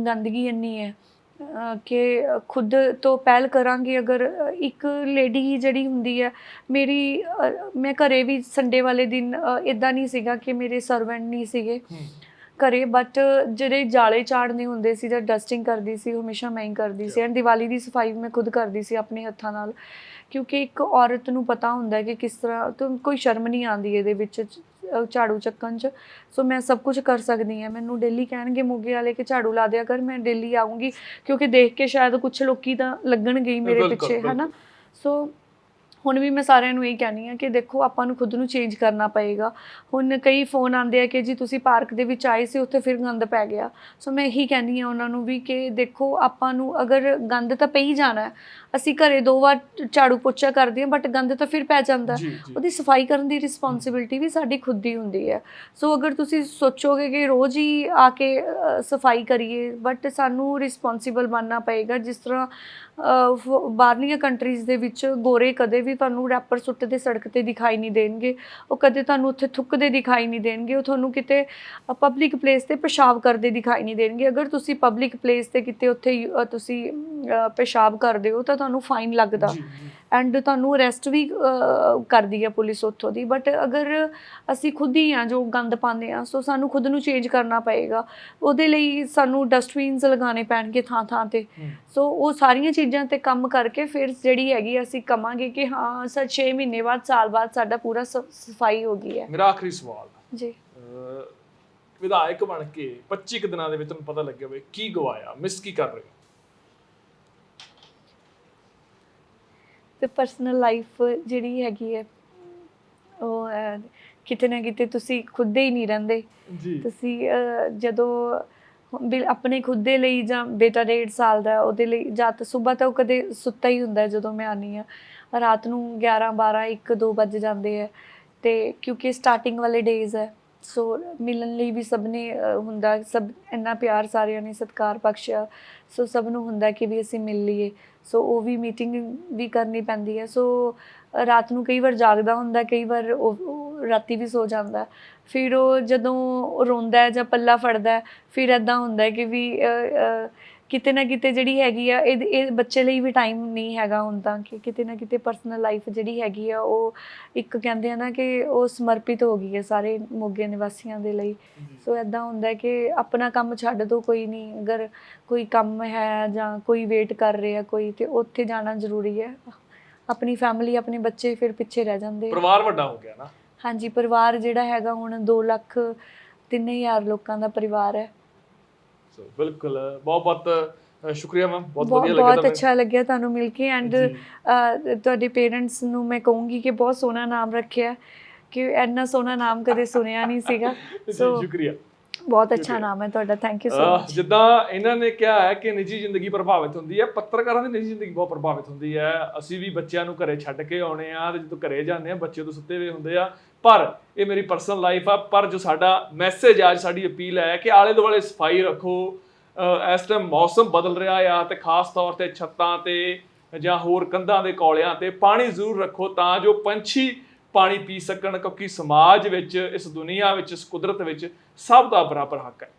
ਗੰਦਗੀ ਇੰਨੀ ਹੈ ਕਿ ਖੁਦ ਤੋਂ ਪਹਿਲ ਕਰਾਂਗੇ। ਅਗਰ ਇੱਕ ਲੇਡੀ ਜਿਹੜੀ ਹੁੰਦੀ ਹੈ ਮੈਂ ਘਰੇ ਵੀ ਸੰਡੇ ਵਾਲੇ ਦਿਨ ਇੱਦਾਂ ਨਹੀਂ ਸੀਗਾ ਕਿ ਮੇਰੇ ਸਰਵੈਂਟ ਨਹੀਂ ਸੀਗੇ ਘਰੇ, ਬਟ ਜਿਹੜੇ ਜਾਲੇ ਝਾੜਨੇ ਹੁੰਦੇ ਸੀ ਜਾਂ ਡਸਟਿੰਗ ਕਰਦੀ ਸੀ ਉਹ ਹਮੇਸ਼ਾ ਮੈਂ ਹੀ ਕਰਦੀ ਸੀ ਐਂਡ ਦੀਵਾਲੀ ਦੀ ਸਫਾਈ ਮੈਂ ਖੁਦ ਕਰਦੀ ਸੀ ਆਪਣੇ ਹੱਥਾਂ ਨਾਲ। ਕਿਉਂਕਿ ਇੱਕ ਔਰਤ ਨੂੰ ਪਤਾ ਹੁੰਦਾ ਕਿ ਕਿਸ ਤਰ੍ਹਾਂ ਤੋਂ ਕੋਈ ਸ਼ਰਮ ਨਹੀਂ ਆਉਂਦੀ ਇਹਦੇ ਵਿੱਚ ਝਾੜੂ ਚੱਕਣ 'ਚ। ਸੋ ਮੈਂ ਸਭ ਕੁਝ ਕਰ ਸਕਦੀ ਹਾਂ। ਮੈਨੂੰ ਡੇਲੀ ਕਹਿਣਗੇ ਮੋਗੇ ਵਾਲੇ ਕਿ ਝਾੜੂ ਲਾ ਦਿਆ ਕਰ, ਮੈਂ ਡੇਲੀ ਆਊਂਗੀ ਕਿਉਂਕਿ ਦੇਖ ਕੇ ਸ਼ਾਇਦ ਕੁਛ ਲੋਕੀ ਤਾਂ ਲੱਗਣਗੇ ਹੀ ਮੇਰੇ ਪਿੱਛੇ, ਹੈ ਨਾ। ਸੋ ਹੁਣ ਵੀ ਮੈਂ ਸਾਰਿਆਂ ਨੂੰ ਇਹੀ ਕਹਿੰਦੀ ਹਾਂ ਕਿ ਦੇਖੋ ਆਪਾਂ ਨੂੰ ਖੁਦ ਨੂੰ ਚੇਂਜ ਕਰਨਾ ਪਏਗਾ। ਹੁਣ ਕਈ ਫੋਨ ਆਉਂਦੇ ਆ ਕਿ ਜੀ ਤੁਸੀਂ ਪਾਰਕ ਦੇ ਵਿੱਚ ਆਏ ਸੀ ਉੱਥੇ ਫਿਰ ਗੰਦ ਪੈ ਗਿਆ। ਸੋ ਮੈਂ ਇਹੀ ਕਹਿੰਦੀ ਹਾਂ ਉਹਨਾਂ ਨੂੰ ਵੀ ਕਿ ਦੇਖੋ ਆਪਾਂ ਨੂੰ ਅਗਰ ਗੰਦ ਤਾਂ ਪਈ ਜਾਣਾ, ਅਸੀਂ ਘਰੇ 2 ਵਾਰ ਝਾੜੂ ਪੋਚਾ ਕਰਦੇ ਹਾਂ ਬਟ ਗੰਦ ਤਾਂ ਫਿਰ ਪੈ ਜਾਂਦਾ। ਉਹਦੀ ਸਫਾਈ ਕਰਨ ਦੀ ਰਿਸਪੌਂਸਿਬਿਲਿਟੀ ਵੀ ਸਾਡੀ ਖੁਦ ਦੀ ਹੁੰਦੀ ਹੈ। ਸੋ ਅਗਰ ਤੁਸੀਂ ਸੋਚੋਗੇ ਕਿ ਰੋਜ਼ ਹੀ ਆ ਕੇ ਸਫਾਈ ਕਰੀਏ, ਬਟ ਸਾਨੂੰ ਰਿਸਪੌਂਸਿਬਲ ਬਣਨਾ ਪਏਗਾ। ਜਿਸ ਤਰ੍ਹਾਂ ਬਾਹਰਲੀਆਂ ਕੰਟਰੀਜ਼ ਦੇ ਵਿੱਚ ਗੋਰੇ ਕਦੇ ਵੀ ਤੁਹਾਨੂੰ ਰੈਪਰ ਸੁੱਟਦੇ ਸੜਕ 'ਤੇ ਦਿਖਾਈ ਨਹੀਂ ਦੇਣਗੇ, ਉਹ ਕਦੇ ਤੁਹਾਨੂੰ ਉੱਥੇ ਥੁੱਕਦੇ ਦਿਖਾਈ ਨਹੀਂ ਦੇਣਗੇ, ਉਹ ਤੁਹਾਨੂੰ ਕਿਤੇ ਪਬਲਿਕ ਪਲੇਸ 'ਤੇ ਪਿਸ਼ਾਬ ਕਰਦੇ ਦਿਖਾਈ ਨਹੀਂ ਦੇਣਗੇ। ਅਗਰ ਤੁਸੀਂ ਪਬਲਿਕ ਪਲੇਸ 'ਤੇ ਕਿਤੇ ਉੱਥੇ ਤੁਸੀਂ ਪਿਸ਼ਾਬ ਕਰਦੇ ਹੋ ਤਾਂ ਤੁਹਾਨੂੰ ਫਾਈਨ ਲੱਗਦਾ ਐਂਡ ਤੁਹਾਨੂੰ ਅਰੈਸਟ ਵੀ ਕਰਦੀ ਹੈ ਪੁਲਿਸ ਉੱਥੋਂ ਦੀ। ਬਟ ਅਗਰ ਅਸੀਂ ਖੁਦ ਹੀ ਹਾਂ ਜੋ ਗੰਦ ਪਾਉਂਦੇ ਹਾਂ, ਸੋ ਸਾਨੂੰ ਖੁਦ ਨੂੰ ਚੇਂਜ ਕਰਨਾ ਪਏਗਾ। ਉਹਦੇ ਲਈ ਸਾਨੂੰ ਡਸਟਬਿਨਸ ਲਗਾਉਣੇ ਪੈਣਗੇ ਥਾਂ ਥਾਂ 'ਤੇ। ਸੋ ਉਹ ਸਾਰੀਆਂ ਚੀਜ਼ਾਂ 'ਤੇ ਕੰਮ ਕਰਕੇ ਫਿਰ ਜਿਹੜੀ ਹੈਗੀ ਅਸੀਂ ਕਵਾਂਗੇ ਕਿ ਹਾਂ ਸਰ 6 ਮਹੀਨੇ ਬਾਅਦ ਸਾਲ ਬਾਅਦ ਸਾਡਾ ਪੂਰਾ ਸਫਾਈ ਹੋ ਗਈ ਹੈ। ਮੇਰਾ ਆਖਰੀ ਸਵਾਲ ਜੀ, ਵਿਧਾਇਕ ਬਣ ਕੇ 25 ਕੁ ਦਿਨਾਂ ਦੇ ਵਿੱਚ ਤੁਹਾਨੂੰ ਪਤਾ ਲੱਗਿਆ ਹੋਵੇ ਕੀ ਗਵਾਇਆ, ਮਿਸ ਕੀ ਕਰ ਰਹੇ ਹੋ? ਤੇ ਪਰਸਨਲ ਲਾਈਫ ਜਿਹੜੀ ਹੈਗੀ ਹੈ ਉਹ ਕਿਤੇ ਨਾ ਕਿਤੇ ਤੁਸੀਂ ਖੁਦ ਦੇ ਹੀ ਨਹੀਂ ਰਹਿੰਦੇ। ਜੀ ਤੁਸੀਂ ਜਦੋਂ ਆਪਣੇ ਖੁਦ ਦੇ ਲਈ, ਜਾਂ ਬੇਟਾ 1.5 ਸਾਲ ਦਾ ਉਹਦੇ ਲਈ, ਜਾਂ ਤਾਂ ਸਵੇਰ ਤਾਂ ਉਹ ਕਦੇ ਸੁੱਤਾ ਹੀ ਹੁੰਦਾ ਜਦੋਂ ਮੈਂ ਆਉਂਦੀ ਹਾਂ, ਰਾਤ ਨੂੰ 11 12 1 2 ਵੱਜ ਜਾਂਦੇ ਹੈ। ਤੇ ਕਿਉਂਕਿ ਸਟਾਰਟਿੰਗ ਵਾਲੇ ਡੇਜ਼ ਹੈ, ਸੋ ਮਿਲਣ ਲਈ ਵੀ ਸਭ ਨੇ ਹੁੰਦਾ, ਸਭ ਇੰਨਾ ਪਿਆਰ ਸਾਰਿਆਂ ਨੇ ਸਤਿਕਾਰ ਬਖਸ਼ਿਆ, ਸੋ ਸਭ ਨੂੰ ਹੁੰਦਾ ਕਿ ਵੀ ਅਸੀਂ ਮਿਲ ਲਈਏ। ਸੋ ਉਹ ਵੀ ਮੀਟਿੰਗ ਵੀ ਕਰਨੀ ਪੈਂਦੀ ਹੈ। ਸੋ ਰਾਤ ਨੂੰ ਕਈ ਵਾਰ ਜਾਗਦਾ ਹੁੰਦਾ, ਕਈ ਵਾਰ ਉਹ ਰਾਤੀ ਵੀ ਸੋ ਜਾਂਦਾ। ਫਿਰ ਉਹ ਜਦੋਂ ਰੋਂਦਾ ਹੈ ਜਾਂ ਪੱਲਾ ਫੜਦਾ ਹੈ, ਫਿਰ ਇੱਦਾਂ ਹੁੰਦਾ ਕਿ ਵੀ ਕਿਤੇ ਨਾ ਕਿਤੇ ਜਿਹੜੀ ਹੈਗੀ ਆ ਇਹ ਬੱਚੇ ਲਈ ਵੀ ਟਾਈਮ ਨਹੀਂ ਹੈਗਾ ਹੁਣ ਤਾਂ, ਕਿ ਕਿਤੇ ਨਾ ਕਿਤੇ ਪਰਸਨਲ ਲਾਈਫ ਜਿਹੜੀ ਹੈਗੀ ਆ ਉਹ ਇੱਕ ਕਹਿੰਦੇ ਆ ਨਾ ਕਿ ਉਹ ਸਮਰਪਿਤ ਹੋ ਗਈ ਹੈ ਸਾਰੇ ਮੋਗੇ ਨਿਵਾਸੀਆਂ ਦੇ ਲਈ। ਸੋ ਇੱਦਾਂ ਹੁੰਦਾ ਕਿ ਆਪਣਾ ਕੰਮ ਛੱਡ ਦਿਓ, ਕੋਈ ਨਹੀਂ, ਅਗਰ ਕੋਈ ਕੰਮ ਹੈ ਜਾਂ ਕੋਈ ਵੇਟ ਕਰ ਰਿਹਾ ਕੋਈ, ਤੇ ਉੱਥੇ ਜਾਣਾ ਜ਼ਰੂਰੀ ਹੈ। ਆਪਣੀ ਫੈਮਿਲੀ, ਆਪਣੇ ਬੱਚੇ ਫਿਰ ਪਿੱਛੇ ਰਹਿ ਜਾਂਦੇ। ਪਰਿਵਾਰ ਵੱਡਾ ਹੋ ਗਿਆ ਨਾ। ਹਾਂਜੀ, ਪਰਿਵਾਰ ਜਿਹੜਾ ਹੈਗਾ ਹੁਣ 2,03,000 ਲੋਕਾਂ ਦਾ ਪਰਿਵਾਰ ਹੈ। ਸੋ ਬਿਲਕੁਲ, ਬਹੁਤ ਬਹੁਤ ਸ਼ੁਕਰੀਆ ਮੈਮ, ਬਹੁਤ ਵਧੀਆ ਬਹੁਤ ਲੱਗਿਆ ਅੱਛਾ ਲੱਗਿਆ ਤੁਹਾਨੂੰ ਮਿਲ ਕੇ। ਐਂਡ ਤੁਹਾਡੇ ਪੇਰੈਂਟਸ ਨੂੰ ਮੈਂ ਕਹੂੰਗੀ ਕਿ ਬਹੁਤ ਸੋਹਣਾ ਨਾਮ ਰੱਖਿਆ, ਕਿ ਇੰਨਾ ਸੋਹਣਾ ਨਾਮ ਕਦੇ ਸੁਣਿਆ ਨਹੀਂ ਸੀਗਾ। ਸੋ ਸ਼ੁਕਰੀਆ, ਬਹੁਤ ਅੱਛਾ ਨਾਮ ਹੈ ਤੁਹਾਡਾ, ਥੈਂਕ ਯੂ ਸੋ ਮਚ। ਜਿੱਦਾਂ ਇਹਨਾਂ ਨੇ ਕਿਹਾ ਹੈ ਕਿ ਨਿੱਜੀ ਜ਼ਿੰਦਗੀ ਪ੍ਰਭਾਵਿਤ ਹੁੰਦੀ ਹੈ, ਪੱਤਰਕਾਰਾਂ ਦੀ ਨਿੱਜੀ ਜ਼ਿੰਦਗੀ ਬਹੁਤ ਪ੍ਰਭਾਵਿਤ ਹੁੰਦੀ ਹੈ। ਅਸੀਂ ਵੀ ਬੱਚਿਆਂ ਨੂੰ ਘਰੇ ਛੱਡ ਕੇ ਆਉਣੇ ਆ, ਤੇ ਜਦੋਂ ਘਰੇ ਜਾਂਦੇ ਆ ਬੱਚੇ ਉਦੋਂ ਸੁੱਤੇ ਹੋਏ ਹੁੰਦੇ ਆ, ਪਰ ਇਹ ਮੇਰੀ ਪਰਸਨਲ ਲਾਈਫ ਆ। ਪਰ ਜੋ ਸਾਡਾ ਮੈਸੇਜ ਆ, ਸਾਡੀ ਅਪੀਲ ਹੈ ਕਿ ਆਲੇ ਦੁਆਲੇ ਸਫਾਈ ਰੱਖੋ। ਇਸ ਟਾਈਮ ਮੌਸਮ ਬਦਲ ਰਿਹਾ ਆ, ਤੇ ਖਾਸ ਤੌਰ ਤੇ ਛੱਤਾਂ ਤੇ ਜਾਂ ਹੋਰ ਕੰਧਾਂ ਦੇ ਕੌਲਿਆਂ ਤੇ ਪਾਣੀ ਜ਼ਰੂਰ ਰੱਖੋ, ਤਾਂ ਜੋ ਪੰਛੀ ਪਾਣੀ ਪੀ ਸਕਣ, ਕਿਉਂਕਿ ਸਮਾਜ ਵਿੱਚ, ਇਸ ਦੁਨੀਆ ਵਿੱਚ, ਇਸ ਕੁਦਰਤ ਵਿੱਚ ਸਭ ਦਾ ਬਰਾਬਰ ਹੱਕ ਹੈ।